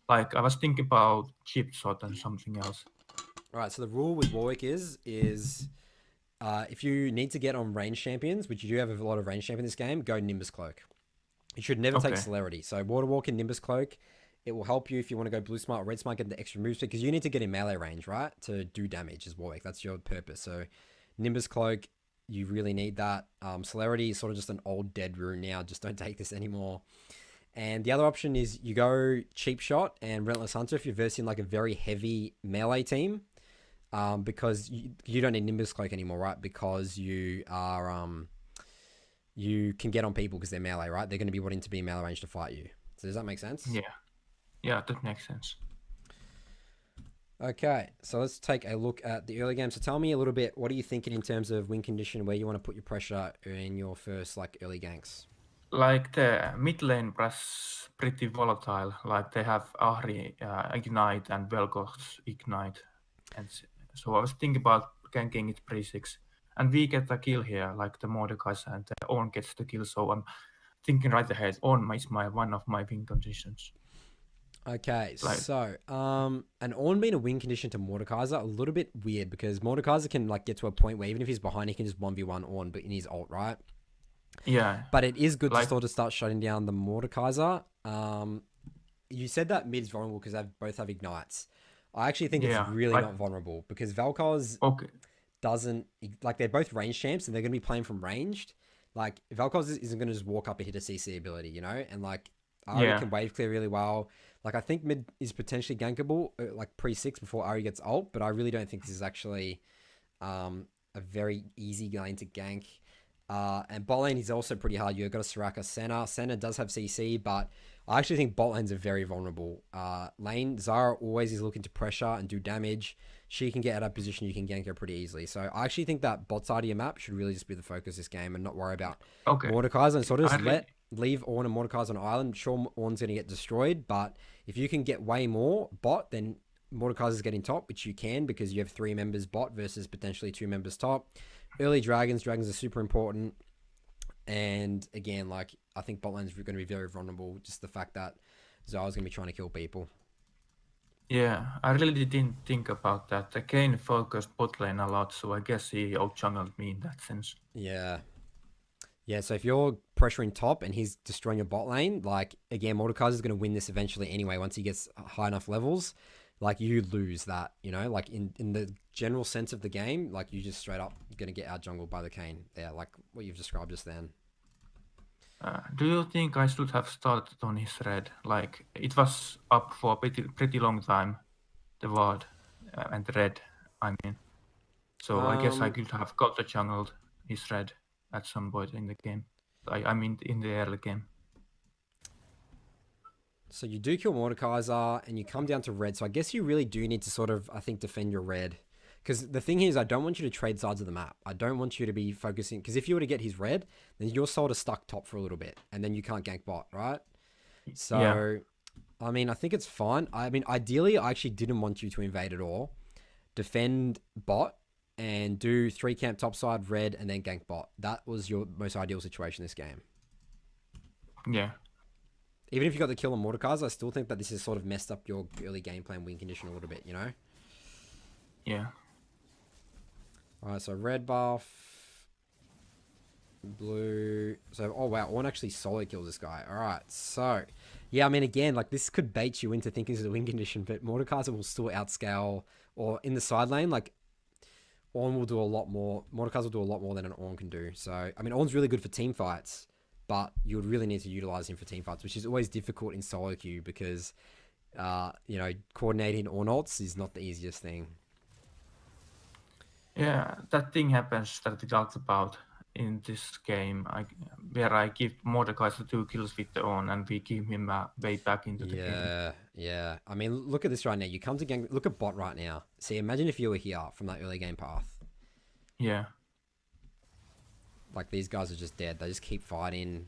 Like I was thinking about Chip Shot and something else. Right, so the rule with Warwick is if you need to get on range champions, which you do have a lot of range champions in this game, go Nimbus Cloak. You should never take Celerity. So Water Walk and Nimbus Cloak, it will help you if you want to go Blue Smart or Red Smart, get the extra moves, because you need to get in melee range, right? To do damage as Warwick. That's your purpose. So Nimbus Cloak, you really need that. Celerity is sort of just an old dead rune now. Just don't take this anymore. And the other option is you go Cheap Shot and Relentless Hunter if you're versing like a very heavy melee team. Because you don't need Nimbus Cloak anymore, right? Because you are... you can get on people because they're melee, right? They're going to be wanting to be in melee range to fight you. So does that make sense? Yeah, that makes sense. Okay, so let's take a look at the early game. So tell me a little bit, what are you thinking in terms of win condition, where you want to put your pressure in your first like early ganks? Like the mid lane was pretty volatile. Like they have Ahri Ignite and Vel'Koz Ignite. And so I was thinking about ganking it pre-6. And we get a kill here, like the Mordekaiser and the Ornn gets the kill. So I'm thinking right ahead, Ornn is one of my win conditions. Okay, Like- so an Ornn being a win condition to Mordekaiser, a little bit weird because Mordekaiser can like get to a point where even if he's behind, he can just 1v1 Ornn, but in his ult, right? Yeah. But it is good to Like- sort of start shutting down the Mordekaiser. You said that mid's vulnerable because they both have ignites. I actually think Yeah, it's really like- not vulnerable because Vel'Koz Okay. doesn't like they're both range champs and they're gonna be playing from ranged. Like Vel'Koz isn't gonna just walk up and hit a CC ability, you know, and like Ahri Yeah. can wave clear really well. Like I think mid is potentially gankable like pre-6 before Ahri gets ult, but I really don't think this is actually a very easy lane to gank. And bot lane is also pretty hard. You've got a Soraka Senna. Senna does have CC, but I actually think bot lanes are very vulnerable. Lane, Zara always is looking to pressure and do damage. She can get out of position, you can gank her pretty easily. So I actually think that bot side of your map should really just be the focus this game and not worry about Okay. Mordekaiser and sort of just I really- leave Ornn and Mordekaiser on an island. Sure, Ornn's going to get destroyed, but if you can get way more bot, then Mordekaiser's getting top, which you can because you have 3 members bot versus potentially 2 members top. Early dragons are super important. And again, like I think bot lane's going to be very vulnerable. Just the fact that Zara's going to be trying to kill people. Yeah, I really didn't think about that. The Kane focused bot lane a lot, so I guess he out-jungled me in that sense. Yeah. Yeah, so if you're pressuring top and he's destroying your bot lane, like, again, Mordekaiser's going to win this eventually anyway once he gets high enough levels. Like, you lose that, you know? Like, in the general sense of the game, like, you just straight up going to get out-jungled by the Kane. Yeah, like what you've described just then. Do you think I should have started on his red? Like, it was up for a pretty long time, the ward and the red, I mean. So I guess I could have got the jungled his red at some point in the game. I mean, in the early game. So you do kill Mordekaiser and you come down to red. So I guess you really do need to sort of, I think, defend your red. Because the thing is, I don't want you to trade sides of the map. I don't want you to be focusing... Because if you were to get his red, then you're sort of stuck top for a little bit. And then you can't gank bot, right? So, Yeah. I mean, I think it's fine. I mean, ideally, I actually didn't want you to invade at all. Defend bot and do 3 camp topside red and then gank bot. That was your most ideal situation this game. Yeah. Even if you got the kill on Mordekaiser, I still think that this has sort of messed up your early game plan win condition a little bit, you know? Yeah. Alright, so red buff, blue. So, oh wow, Ornn actually solo kills this guy. Alright, so, yeah, I mean, again, like, this could bait you into thinking this is a win condition, but Mordekaiser will still outscale, or in the side lane, like, Ornn will do a lot more. Mordekaiser will do a lot more than an Ornn can do. So, I mean, Ornn's really good for team fights, but you would really need to utilize him for team fights, which is always difficult in solo queue because, you know, coordinating Ornn ults is not the easiest thing. Yeah, that thing happens that we talked about in this game, where I give Mordekaiser 2 kills with the Ornn and we give him way back into the game. Yeah. I mean, look at this right now. You come to gang. Look at bot right now. See, imagine if you were here from that early game path. Yeah. Like, these guys are just dead. They just keep fighting.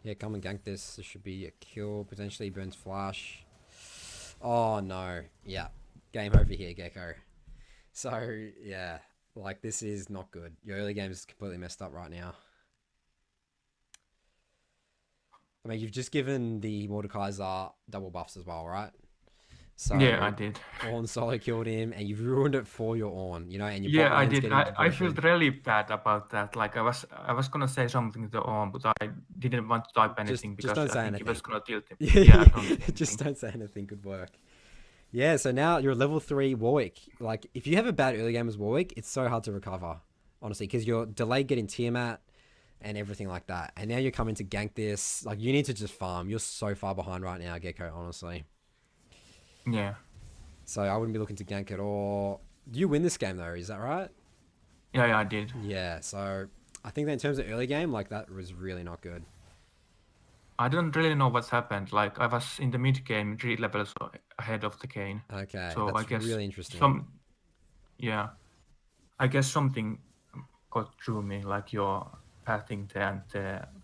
Yeah, come and gank this. This should be a kill. Potentially burns flash. Oh, no. Yeah. Game over here, Gekko. So, yeah. Like, this is not good. Your early game is completely messed up right now. I mean, you've just given the Mordekaiser double buffs as well, right? So, Yeah, I did. Ornn solo killed him, and you've ruined it for your Ornn, you know, and your Yeah, bot I lane's did. getting I feel devoted. really bad about that. Like I was gonna say something to Ornn, but I didn't want to type anything just because don't I say think he was anything. gonna tilt him. Yeah, don't say just anything. don't say anything. Good work. Yeah, so now you're level 3 Warwick. Like, if you have a bad early game as Warwick, it's so hard to recover, honestly, because you're delayed getting Tiamat and everything like that. And now you're coming to gank this. Like, you need to just farm. You're so far behind right now, Gekko, honestly. Yeah. So I wouldn't be looking to gank at all. You win this game, though, is that right? Yeah, I did. Yeah, so I think that in terms of early game, like that was really not good. I don't really know what's happened. Like I was in the mid game 3 levels ahead of the Kane. Okay, So that's I guess really interesting. Yeah, I guess something got through me, like your pathing and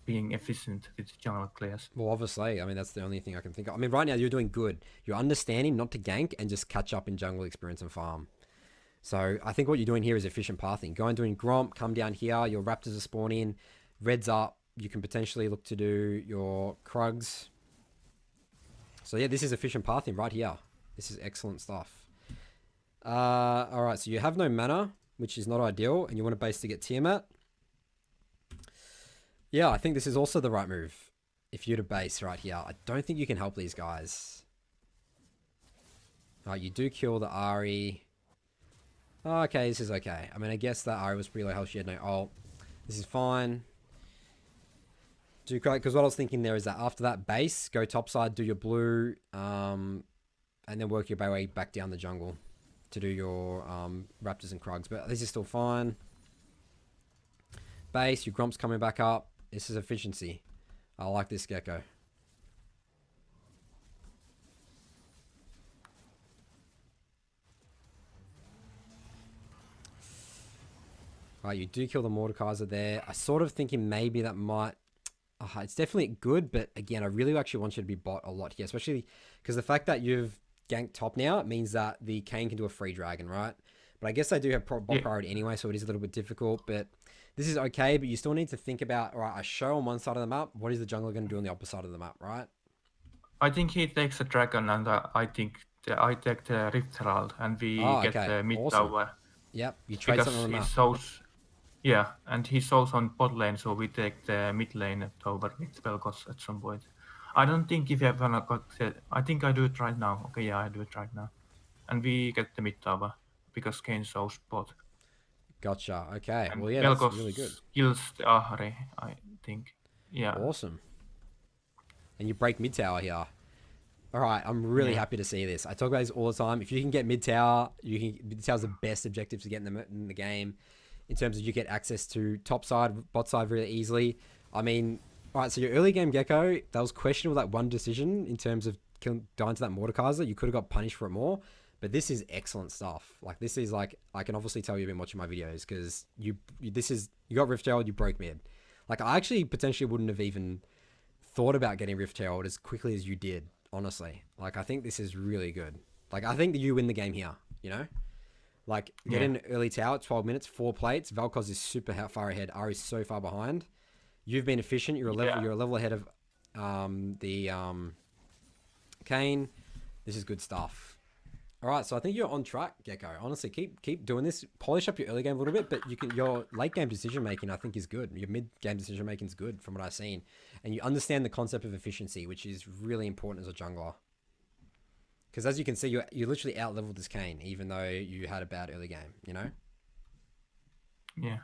being efficient with jungle clears. Well, obviously, I mean, that's the only thing I can think of. I mean, right now you're doing good. You're understanding not to gank and just catch up in jungle experience and farm. So I think what you're doing here is efficient pathing. Go and doing Gromp, come down here, your Raptors are spawning, Red's up, you can potentially look to do your Krugs. So yeah, this is efficient pathing right here. This is excellent stuff. Alright, so you have no mana, which is not ideal, and you want a base to get Tiamat. Yeah, I think this is also the right move. If you're to base right here, I don't think you can help these guys. Alright, you do kill the Ahri. Oh, okay, this is okay. I mean, I guess that Ahri was pretty low health. She had no ult. This is fine. Do great, because what I was thinking there is that after that base, go topside, do your blue, and then work your way back down the jungle to do your Raptors and Krugs. But this is still fine. Base, your Grump's coming back up. This is efficiency. I like this Gekko. Right, you do kill the Mordekaiser there. I sort of thinking maybe that might... it's definitely good, but again, I really actually want you to be bot a lot here, especially because the fact that you've ganked top now means that the Kane can do a free dragon, right? But I guess they do have bot priority anyway, so it is a little bit difficult, but this is okay, but you still need to think about, all right, I show on one side of the map, what is the jungler going to do on the opposite side of the map, right? I think he takes a dragon, and I think I take the Rift Herald, and we get the mid tower. Yep, you trade something on the map. Yeah, and he souls on bot lane, so we take the mid lane tower with Vel'Koz at some point. I don't think if you have got I think I do it right now. Okay, yeah, I do it right now. And we get the mid tower, because Kane souls bot. Gotcha, okay. And well, yeah, Vel'Koz that's really good. Kills the Ahri, I think. Yeah. Awesome. And you break mid tower here. All right, I'm really happy to see this. I talk about this all the time. If you can get mid tower, mid tower's the best objective to get in the game. In terms of you get access to top side, bot side really easily. I mean, all right, so your early game Gekko, that was questionable, that one decision in terms of dying to that Mordekaiser. You could have got punished for it more, but this is excellent stuff. Like, this is like, I can obviously tell you've been watching my videos because you got Rift Herald, you broke mid. Like, I actually potentially wouldn't have even thought about getting Rift Herald as quickly as you did, honestly. Like, I think this is really good. Like, I think that you win the game here, you know? Like, get in early tower, 12 minutes, 4 plates. Vel'Koz is super far ahead. Ahri's so far behind. You've been efficient. You're a level ahead of the Kane. This is good stuff. All right, so I think you're on track, Gekko. Honestly, keep doing this. Polish up your early game a little bit, but your late game decision making, I think, is good. Your mid game decision making is good from what I've seen, and you understand the concept of efficiency, which is really important as a jungler. Because as you can see, you literally out-leveled this Kane, even though you had a bad early game, you know? Yeah.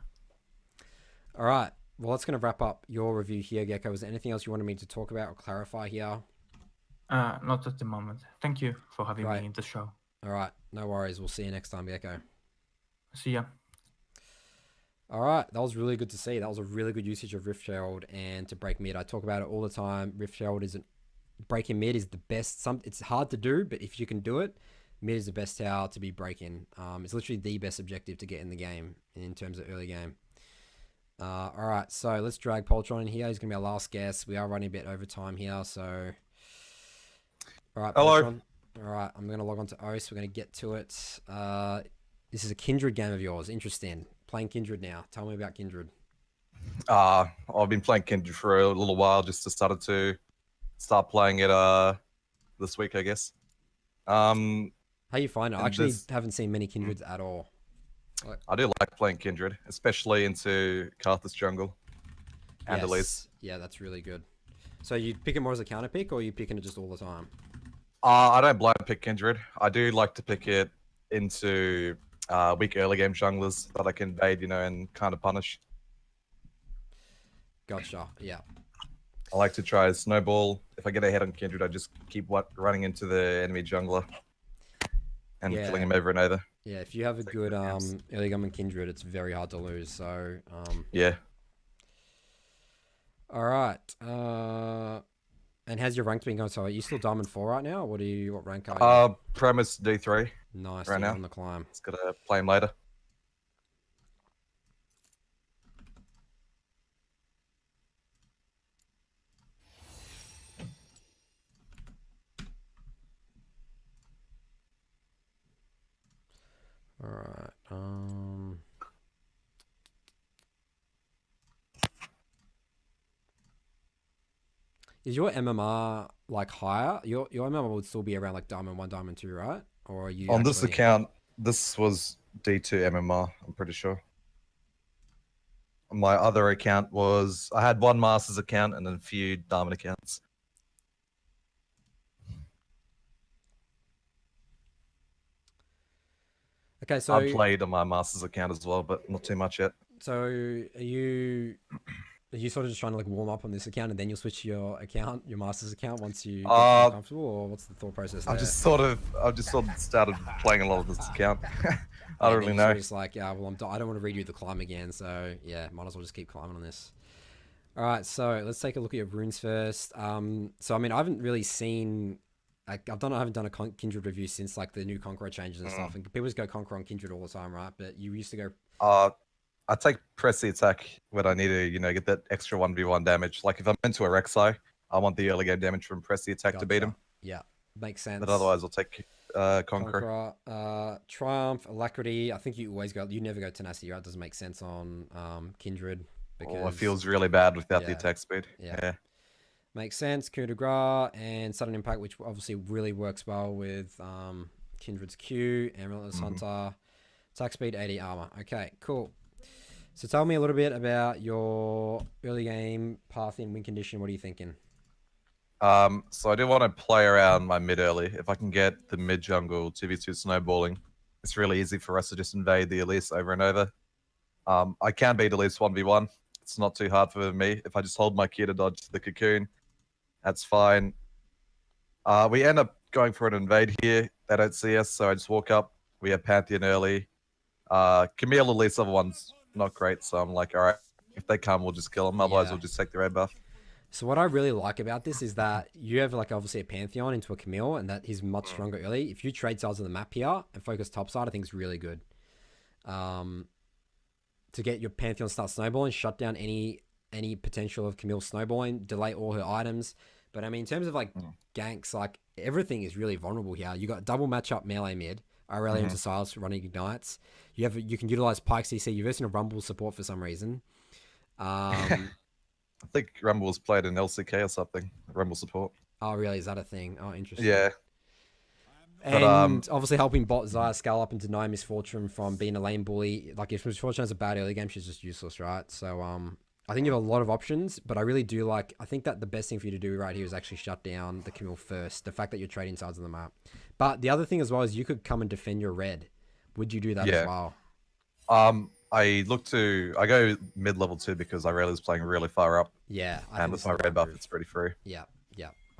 All right. Well, that's going to wrap up your review here, Gekko. Was there anything else you wanted me to talk about or clarify here? Not at the moment. Thank you for having me in the show. All right. No worries. We'll see you next time, Gekko. See ya. All right. That was really good to see. That was a really good usage of Rift Herald and to break mid. I talk about it all the time. Rift Herald is breaking mid is the best. It's hard to do, but if you can do it, mid is the best tower to be breaking. It's literally the best objective to get in the game in terms of early game. All right, so let's drag Poltron in here. He's gonna be our last guest. We are running a bit over time here, so all right. Hello. Poltron. All right, I'm gonna log on to OS. We're gonna get to it. This is a Kindred game of yours. Interesting. Playing Kindred now. Tell me about Kindred. I've been playing Kindred for a little while. Just started to start playing it this week, I guess. How you find it? I actually haven't seen many Kindreds at all. I do like playing Kindred, especially into Karthus jungle and Elise. Yeah, that's really good. So you pick it more as a counter pick, or are you picking it just all the time? I don't blind pick Kindred. I do like to pick it into weak early game junglers that I can bait, and kind of punish. Gotcha. Yeah. I like to try snowball. If I get ahead on Kindred, I just keep running into the enemy jungler and killing him over and over. Yeah, if you have a good early game on Kindred, it's very hard to lose. So yeah, All right. And how's your rank been going? So are you still Diamond 4 right now? What rank are you? Premise D3 Nice. right You're now. on the climb. It's gonna play him later. All right. Is your MMR like higher? Your MMR would still be around like Diamond 1, Diamond 2, right? Or are you On this actually- account, this was D2 MMR, I'm pretty sure. My other account was, I had one Masters account and then a few Diamond accounts. Okay, so I played on my Masters account as well, but not too much yet. So are you sort of just trying to like warm up on this account and then you'll switch to your account, your master's account once you get more comfortable, or what's the thought process there? I've just sort of started playing a lot of this account. I don't really know. It's like, yeah, well, I don't want to redo the climb again, so yeah, might as well just keep climbing on this. All right, so let's take a look at your runes first. So I mean, I haven't really seen. I haven't done a Kindred review since like the new Conqueror changes and stuff. And people just go Conqueror on Kindred all the time, right? But you used to go. I take press the attack when I need to, get that extra 1v1 damage. Like if I'm into a Rek'Sai, I want the early game damage from press the attack to beat him. Yeah, makes sense. But otherwise, I'll take Conqueror. Triumph, Alacrity. I think you never go Tenacity, right? It doesn't make sense on Kindred. Because it feels really bad without the attack speed. Yeah. Makes sense. Coup de grace and Sudden Impact, which obviously really works well with Kindred's Q and Relentless Hunter. Attack speed, 80 armor. Okay, cool. So tell me a little bit about your early game path in win condition. What are you thinking? So I do want to play around my mid early. If I can get the mid jungle 2v2 snowballing, it's really easy for us to just invade the Elise over and over. I can beat Elise 1v1. It's not too hard for me. If I just hold my Q to dodge the cocoon, that's fine. We end up going for an invade here. They don't see us, so I just walk up. We have Pantheon early. Camille, Elise level 1's not great, so I'm like, all right, if they come, we'll just kill them. Otherwise, we'll just take the red buff. So what I really like about this is that you have like obviously a Pantheon into a Camille, and that he's much stronger early. If you trade sides of the map here and focus topside, I think it's really good. To get your Pantheon start snowballing, shut down any potential of Camille snowballing, delay all her items. But I mean, in terms of like ganks, like everything is really vulnerable here. You got double matchup melee mid, Aurelia into Silas running ignites. You can utilize Pike CC. You're versing a Rumble support for some reason. I think Rumble was played in LCK or something. Rumble support. Oh, really? Is that a thing? Oh, interesting. Yeah. And obviously helping bot Xayah scale up and deny Misfortune from being a lane bully. Like if Misfortune has a bad early game, she's just useless, right? So I think you have a lot of options, but I really do like. I think that the best thing for you to do right here is actually shut down the Camille first. The fact that you're trading sides of the map. But the other thing as well is you could come and defend your red. Would you do that as well? I go mid level 2 because Aurelia's playing really far up. Yeah. And with my red buff, it's pretty free. Yeah.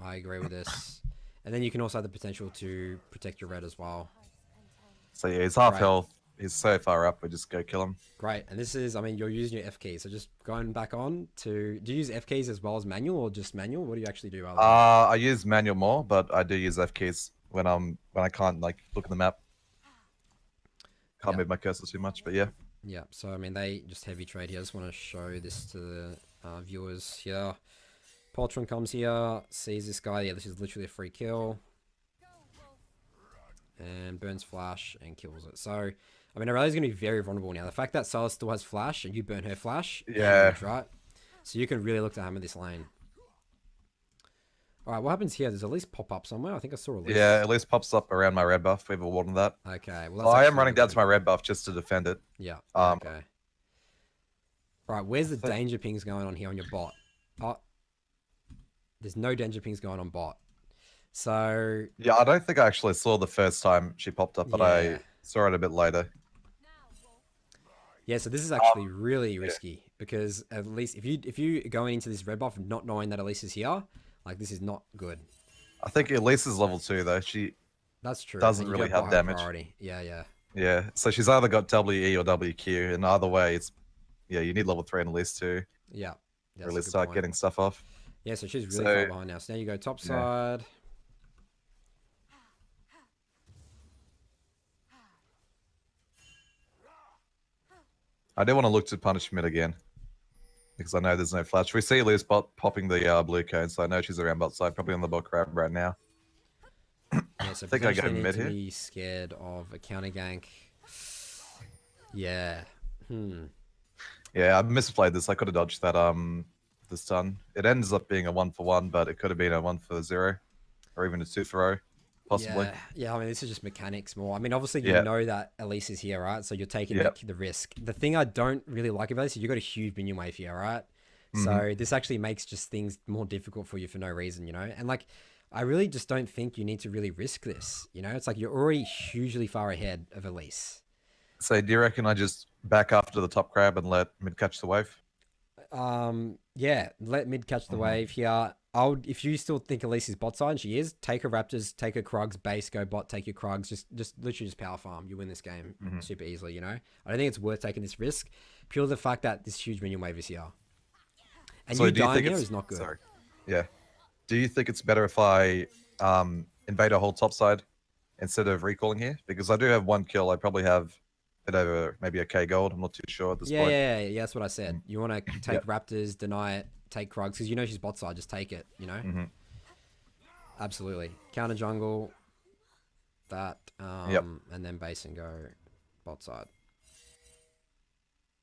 I agree with this. And then you can also have the potential to protect your red as well. So yeah, he's half health. He's so far up, we just go kill him. Great. And this is, I mean, you're using your F keys. So just going back on to, do you use F keys as well as manual or just manual? What do you actually do? I use manual more, but I do use F keys when I can't like look at the map. Can't move my cursor too much, but yeah. Yeah. So I mean, they just heavy trade here. I just want to show this to the viewers here. Poltron comes here, sees this guy. Yeah, this is literally a free kill. And burns flash and kills it. So, I mean, Aurelia's going to be very vulnerable now. The fact that Silas still has flash and you burn her flash, huge, right? So you can really look to hammer this lane. All right, what happens here? There's at least pop up somewhere. I think I saw a list. Yeah, at least pops up around my red buff. We've all wanted that. Okay. Well, I am running down to my red buff just to defend it. Yeah. Okay. All right, where's the danger pings going on here on your bot? Oh, there's no danger pings going on bot. So yeah, I don't think I actually saw the first time she popped up, but I saw it a bit later. Yeah, so this is actually really risky because at least if you going into this red buff not knowing that Elise is here, like this is not good. I think Elise is level 2 though. That's true. Doesn't really have damage. Priority. Yeah. Yeah, so she's either got WE or WQ, and either way, it's you need level 3 and Elise too. Yeah. That's a really good start point. getting stuff off. Yeah, so she's really So- far behind now. So now you go top side. I do want to look to punish mid again. Because I know there's no flash. We see Elise bot popping the blue cone, so I know she's around bot side, probably on the bot grab right now. Yeah, so I think I go potentially need mid to here. be scared of a counter gank. Yeah. Yeah, I misplayed this. I could have dodged that the stun. It ends up being a 1-for-1, but it could have been a 1-for-0. Or even a 2-for-0, possibly. Yeah, I mean, this is just mechanics more. I mean, obviously, you Yeah. know that Elise is here, right? So you're taking Yep. the risk. The thing I don't really like about this is you got a huge minion wave here, right? Mm-hmm. So this actually makes just things more difficult for you for no reason, you know? And like, I really just don't think you need to really risk this, you know? It's like you're already hugely far ahead of Elise. So do you reckon I just back after the top crab and let mid catch the wave? Yeah, let mid catch the wave here. If you still think Elise is bot side, and she is, take her Raptors, take her Krugs, base, go bot, take your Krugs, just literally just power farm. You win this game super easily, you know? I don't think it's worth taking this risk, purely the fact that this huge minion wave is here. And So you do you dying think here it's is not good. Sorry. Yeah. Do you think it's better if I invade a whole top side instead of recalling here? Because I do have 1 kill. I probably have it over maybe a K gold. I'm not too sure at this point. Yeah, that's what I said. You want to take Raptors, deny it, take Krugs, because you know she's bot side, just take it, you know? Absolutely. Counter jungle, that, and then base and go bot side.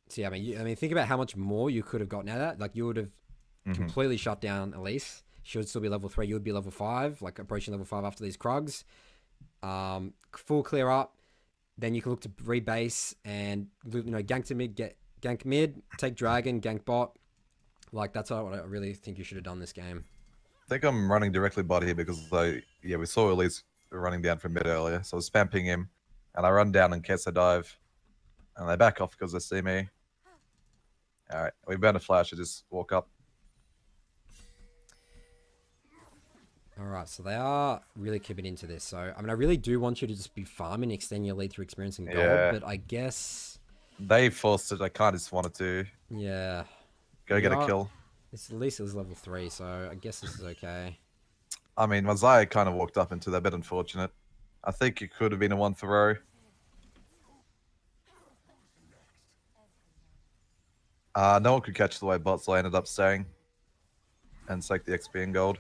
See, I mean, think about how much more you could have gotten out of that. Like, you would have completely shut down Elise. She would still be level 3. You would be level 5, like approaching level 5 after these Krugs. Full clear up. Then you can look to rebase and, you know, gank to mid, gank mid, take dragon, gank bot. Like, that's what I really think you should have done this game. I think I'm running directly bot here because we saw Elise running down from mid earlier. So I was spamming him and I run down in case I dive. And they back off because they see me. Alright, we burn a flash, I just walk up. Alright, so they are really keeping into this. So, I mean, I really do want you to just be farming, extend your lead through experience and gold, Yeah. but I guess... They forced it, I kind of just wanted to Yeah. go get Yeah. a kill. It's at least it was level 3, so I guess this is okay. I mean, Mazai kind of walked up into that, a bit unfortunate. I think it could have been a 1-for-0. No one could catch the way bot, so I ended up staying and take the XP and gold.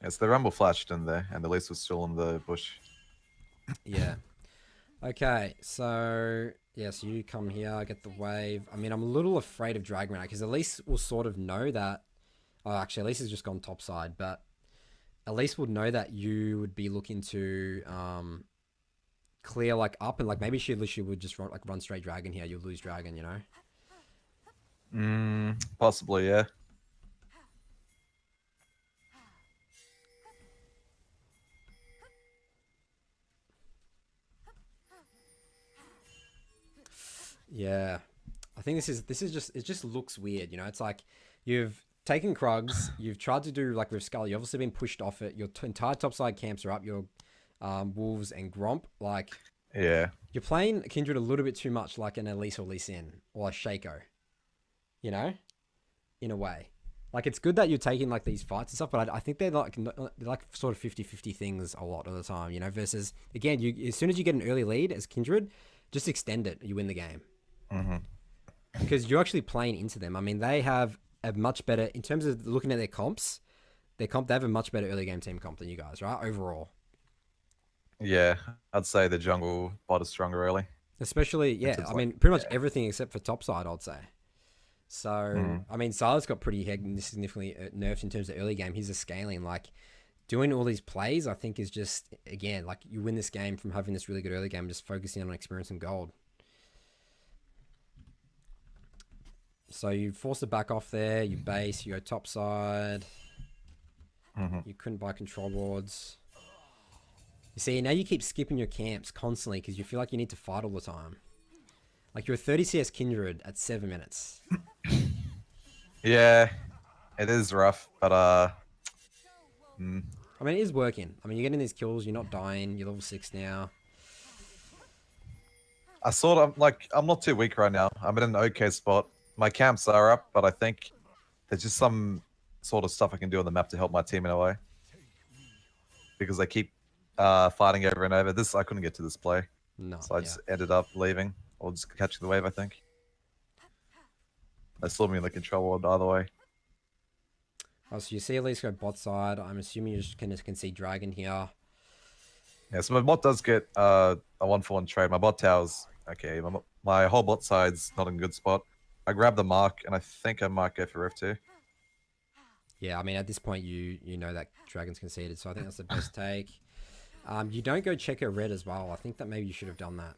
Yes, the rumble flashed in there, and Elise was still in the bush. Yeah. Okay, so... Yeah, so you come here, get the wave. I mean, I'm a little afraid of Dragon because Elise will sort of know that... Oh, actually, Elise has just gone top side, but Elise would know that you would be looking to clear, like, up, and, like, maybe she literally would just run straight Dragon here. You'll lose Dragon, you know? Possibly, yeah. Yeah, I think this is just, it just looks weird, you know. It's like you've taken Krugs, you've tried to do like with Skull, you've obviously been pushed off it. Your entire topside camps are up. Your Wolves and Gromp, like Yeah. you're playing Kindred a little bit too much like an Elise or Lee Sin or a Shaco, you know, in a way. Like, it's good that you're taking like these fights and stuff, but I think they're like sort of 50-50 things a lot of the time, you know. Versus again, you as soon as you get an early lead as Kindred, just extend it, you win the game. Because you're actually playing into them. I mean, they have a much better, in terms of looking at their comps, they have a much better early game team comp than you guys, right? Overall. Yeah, I'd say the jungle bot is stronger early. Especially, yeah, It's I like- mean, pretty much everything except for topside, I'd say. So, I mean, Silas got pretty significantly nerfed in terms of early game. He's a scaling, like, doing all these plays, I think is just, again, like, you win this game from having this really good early game, just focusing on experience and gold. So you force it back off there, you base, you go topside. You couldn't buy control boards. You see, now you keep skipping your camps constantly because you feel like you need to fight all the time. Like, you're a 30 CS Kindred at 7 minutes. Yeah, it is rough, but I mean, it is working. I mean, you're getting these kills, you're not dying, you're level 6 now. I sort of like I'm not too weak right now. I'm in an okay spot. My camps are up, but I think there's just some sort of stuff I can do on the map to help my team in a way. Because they keep fighting over and over. This I couldn't get to this play, No. so I just ended up leaving or just catching the wave. I think they saw me in the control world either way. Oh, so you see at least go bot side. I'm assuming you're just gonna concede dragon here. Yeah, so my bot does get a 1-for-1 trade. My bot tower's okay. My whole bot side's not in a good spot. I grab the mark, and I think I might go for Rift too. Yeah, I mean at this point you know that dragon's conceded, so I think that's the best take. You don't go check a red as well. I think that maybe you should have done that.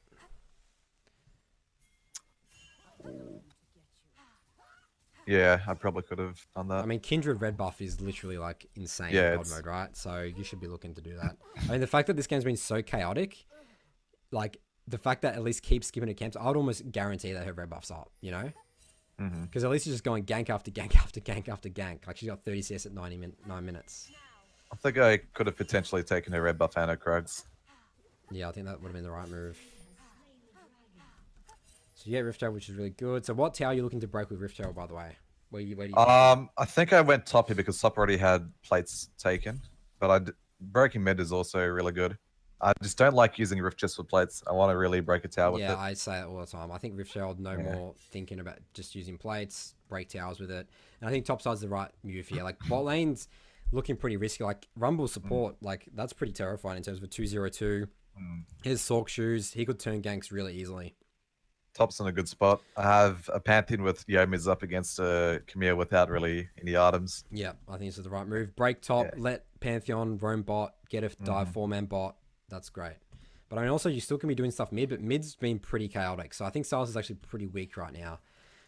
Yeah, I probably could have done that. I mean, Kindred red buff is literally like insane Yeah, in God mode, right? So you should be looking to do that. I mean, the fact that this game's been so chaotic, like the fact that at least keeps skipping to camps, I would almost guarantee that her red buff's up, you know? Because at least she's just going gank after gank after gank after gank. Like she's got 30 CS at 9 minutes. I think I could have potentially taken her red buff and her Krugs. Yeah, I think that would have been the right move. So you get Rift Tail, which is really good. So what tower are you looking to break with Rift Tail, by the way? Where do you I think I went top here because top already had plates taken, but breaking mid is also really good. I just don't like using Rift just for plates. I want to really break a tower with it. Yeah, I say it all the time. I think Rift Tail, no more thinking about just using plates, break towers with it. And I think top side's the right move here. Like bot lane's looking pretty risky. Like Rumble support, like that's pretty terrifying in terms of a 2-0-2. His Sork shoes, he could turn ganks really easily. Top's in a good spot. I have a Pantheon with Yomi's up against a Camille without really any items. Yeah, I think this is the right move. Break top, let Pantheon roam bot, get a dive 4-man bot. That's great. But I mean, also, you still can be doing stuff mid, but mid's been pretty chaotic. So I think Silas is actually pretty weak right now.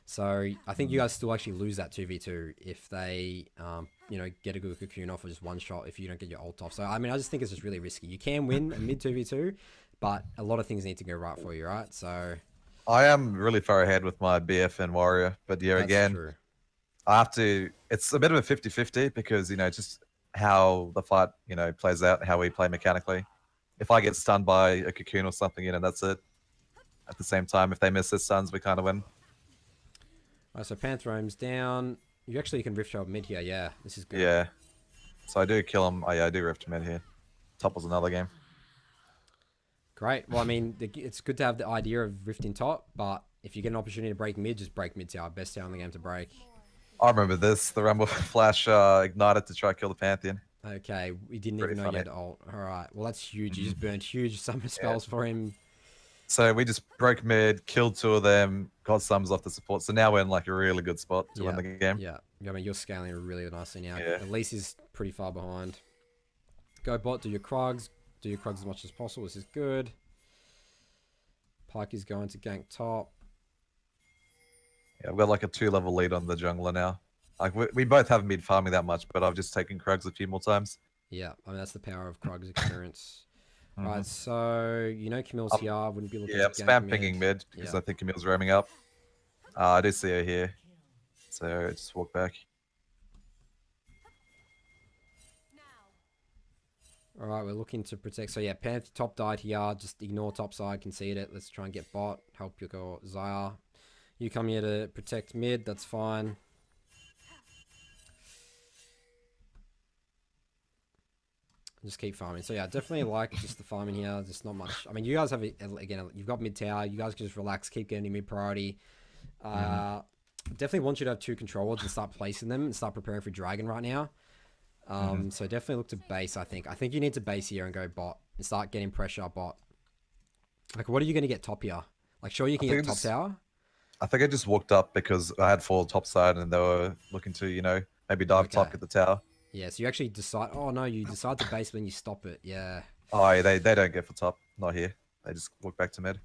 So I think you guys still actually lose that 2v2 if they, you know, get a good cocoon off of just one shot if you don't get your ult off. So, I mean, I just think it's just really risky. You can win a mid 2v2, but a lot of things need to go right for you, right? So I am really far ahead with my BF and Warrior, but yeah, that's again, true. I have to, it's a bit of a 50-50 because, you know, just how the fight, you know, plays out, how we play mechanically. If I get stunned by a cocoon or something, you know, that's it. At the same time, if they miss their stuns, we kind of win. Alright, so Panther roams down. You actually can Rift Child mid here, yeah. This is good. Yeah. So I do kill him. Oh, yeah, I do Rift mid here. Top was another game. Great. Well, I mean, it's good to have the idea of rifting top, but if you get an opportunity to break mid, just break mid tower. Best tower in the game to break. I remember this. The Rumble Flash ignited to try to kill the Pantheon. Okay, we didn't Pretty even know you funny. had ult. Alright, well that's huge. You just burned huge summer spells for him. So we just broke mid, killed 2 of them, got sums off the support. So now we're in like a really good spot to win the game. Yeah, I mean, you're scaling really nicely now. Yeah. The lease is pretty far behind. Go bot, do your Krugs. Do your Krugs as much as possible. This is good. Pike is going to gank top. Yeah, I've got like a 2-level lead on the jungler now. Like we both haven't been farming that much, but I've just taken Krugs a few more times. Yeah, I mean, that's the power of Krugs experience. Right, so, you know Camille's here. I wouldn't be looking Yeah, I'm to gank spam mid. pinging mid because Yeah. I think Camille's roaming up. I do see her here. So I just walk back. Alright, we're looking to protect. So, yeah, Panther top died here. Just ignore top side, concede it. Let's try and get bot. Help your girl, Zaya. You come here to protect mid. That's fine. Just keep farming. So yeah, definitely like just the farming here. Just not much. I mean, you guys have again. You've got mid tower. You guys can just relax, keep getting mid priority. Definitely want you to have 2 control wards and start placing them and start preparing for dragon right now. So definitely look to base. I think you need to base here and go bot and start getting pressure bot. Like, what are you going to get top here? Like, sure you can get top tower. I think I just walked up because I had 4 top side and they were looking to, you know, maybe dive top at the tower. Yeah, so you actually decide. Oh no, you decide to base when you stop it. Yeah. Oh, yeah, they don't get for top. Not here. They just walk back to mid.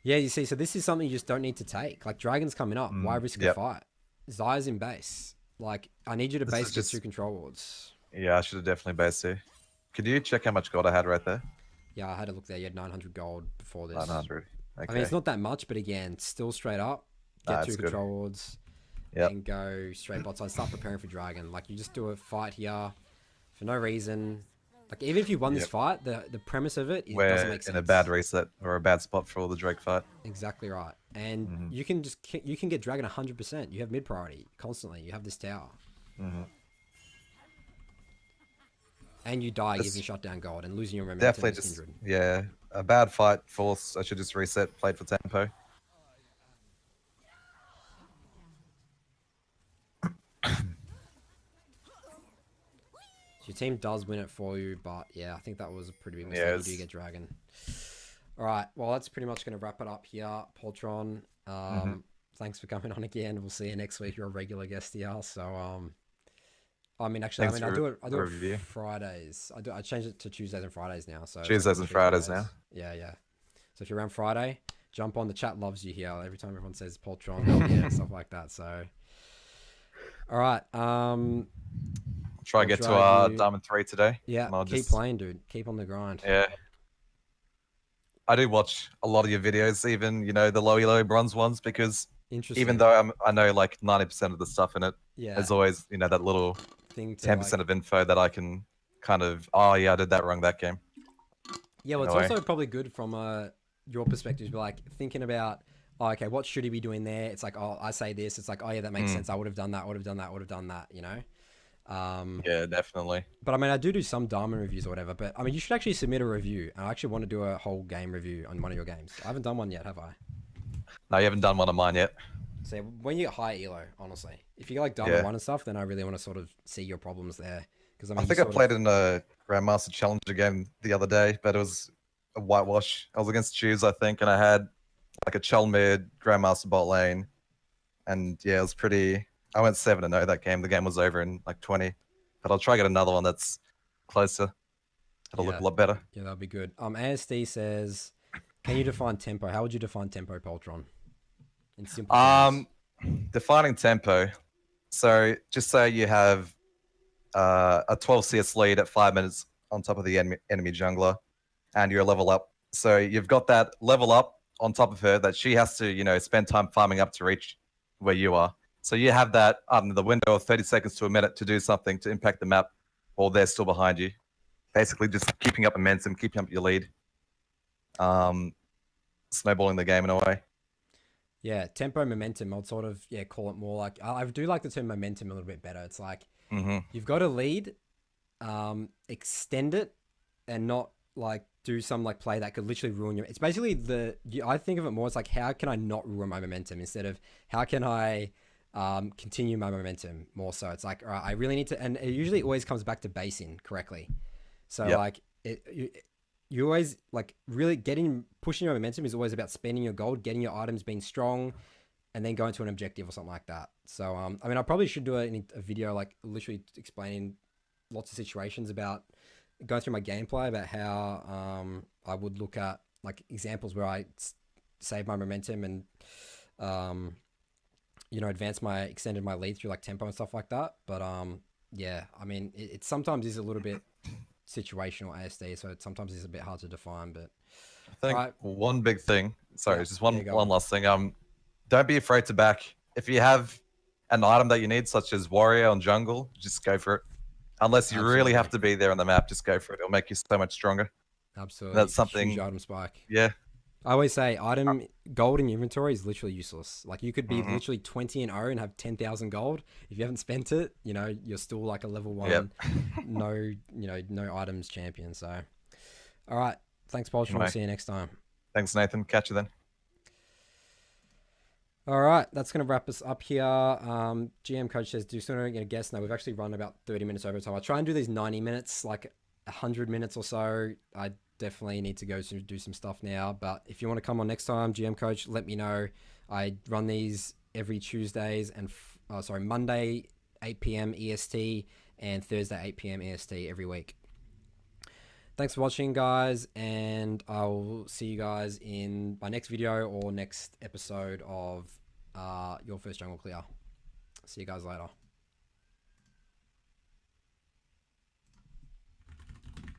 Yeah, you see, so this is something you just don't need to take. Like, dragon's coming up. Why risk the fight? Zaya's in base. Like, I need you to This base is get just- 2 control wards. Yeah, I should have definitely based here. Could you check how much gold I had right there? Yeah, I had a look there. You had 900 gold before this. 900. Okay. I mean, it's not that much, but again, still straight up. Get Nah, 2 it's good. control wards. Yep. And go straight bot side. Start preparing for dragon. Like, you just do a fight here. for no reason. Like, even if you won this Yep. fight, the premise of it doesn't We're make sense. in a bad reset or a bad spot for the Drake fight. Exactly right. And Mhm. you can get Dragon 100%. You have mid priority constantly. You have this tower. Mhm. And you die That's giving shutdown gold and losing your momentum Definitely as just Kindred. yeah, a bad fight. Force. I should just reset. Played for tempo. Your team does win it for you, but yeah, I think that was a pretty big mistake. Yeah, You do it's- get Dragon. All right, well, that's pretty much going to wrap it up here, Poltron. Thanks for coming on again. We'll see you next week. You're a regular guest here, so I mean, actually, Thanks I for do it review. Fridays. I changed it to Tuesdays and Fridays now. So it's Tuesdays like and 3 Fridays Fridays. now. Yeah. So if you're around Friday, jump on. The chat loves you here. Every time everyone says Poltron, yeah, stuff like that. So, all right. Try I'll to get to drive you- Diamond 3 today. Yeah, and I'll keep just- playing, dude. Keep on the grind. Yeah. I do watch a lot of your videos, even the low bronze ones, because Interesting. even though I know like 90% of the stuff in it, yeah, there's always that little thing to 10% like, of info that I can kind of I did that wrong that game. yeah, well, in it's a way. also probably good from your perspective, like thinking about, oh, okay, what should he be doing there? It's like, oh, I say this. It's like, oh yeah, that makes sense. I would have done that. Would have done that. Would have done that. Yeah, definitely. But I mean, I do some Diamond reviews or whatever. But I mean, you should actually submit a review. I actually want to do a whole game review on one of your games. I haven't done one yet, have I? No, you haven't done one of mine yet. So when you get high elo, honestly, if you get like Diamond Yeah. 1 and stuff, then I really want to sort of see your problems there. Because I mean, I you think I sort of- played in a Grandmaster Challenger game the other day, but it was a whitewash. I was against Choose, I think, and I had like a Chell mid, Grandmaster bot lane, and yeah, it was pretty. I went 7-0 that game. The game was over in like 20, but I'll try to get another one that's closer. It'll look Yeah. a lot better. Yeah, that'll be good. ASD says, can you define tempo? How would you define tempo, Poltron? In simple terms. Defining tempo. So just say you have a 12 CS lead at 5 minutes on top of the enemy jungler, and you're a level up. So you've got that level up on top of her that she has to, spend time farming up to reach where you are. So you have that the window of 30 seconds to a minute to do something to impact the map, or they're still behind you. Basically, just keeping up momentum, keeping up your lead, snowballing the game in a way. Yeah, tempo, momentum. I'd sort of call it more like I do like the term momentum a little bit better. It's like you've got a lead, extend it, and not like do some like play that could literally ruin your. It's basically I think of it more as like, how can I not ruin my momentum instead of how can I continue my momentum more. So it's like, all right, I really need to, and it usually always comes back to basing correctly. So Yep. like you always like really pushing your momentum is always about spending your gold, getting your items, being strong, and then going to an objective or something like that. So I mean, I probably should do a video like literally explaining lots of situations about going through my gameplay about how I would look at like examples where I save my momentum and extended my lead through like tempo and stuff like that. But yeah, I mean, it sometimes is a little bit situational ASD, so it sometimes is a bit hard to define. But I think Right. one big thing. Sorry, Yeah, just one yeah, go one on. last thing. Don't be afraid to back. If you have an item that you need, such as warrior on jungle, just go for it. Unless you really have to be there on the map, just go for it. It'll make you so much stronger. absolutely, That's something- huge item spike. Yeah, I always say item gold in your inventory is literally useless. Like you could be Mhm. literally 20 and 0 and have 10,000 gold. If you haven't spent it, you're still like a level 1, Yep. no items champion. So, all right. Thanks, Poltron. We'll Anyway. see you next time. Thanks, Nathan. Catch you then. All right. That's going to wrap us up here. GM coach says, do sooner get a guess. No, we've actually run about 30 minutes over time. I try and do these 90 minutes, like 100 minutes or so. I definitely need to go to do some stuff now, but if you want to come on next time, GM coach, let me know. I run these every Tuesdays and Monday 8 p.m. EST and Thursday 8 p.m. EST every week. Thanks for watching, guys, and I'll see you guys in my next video or next episode of Your First Jungle Clear. See you guys later.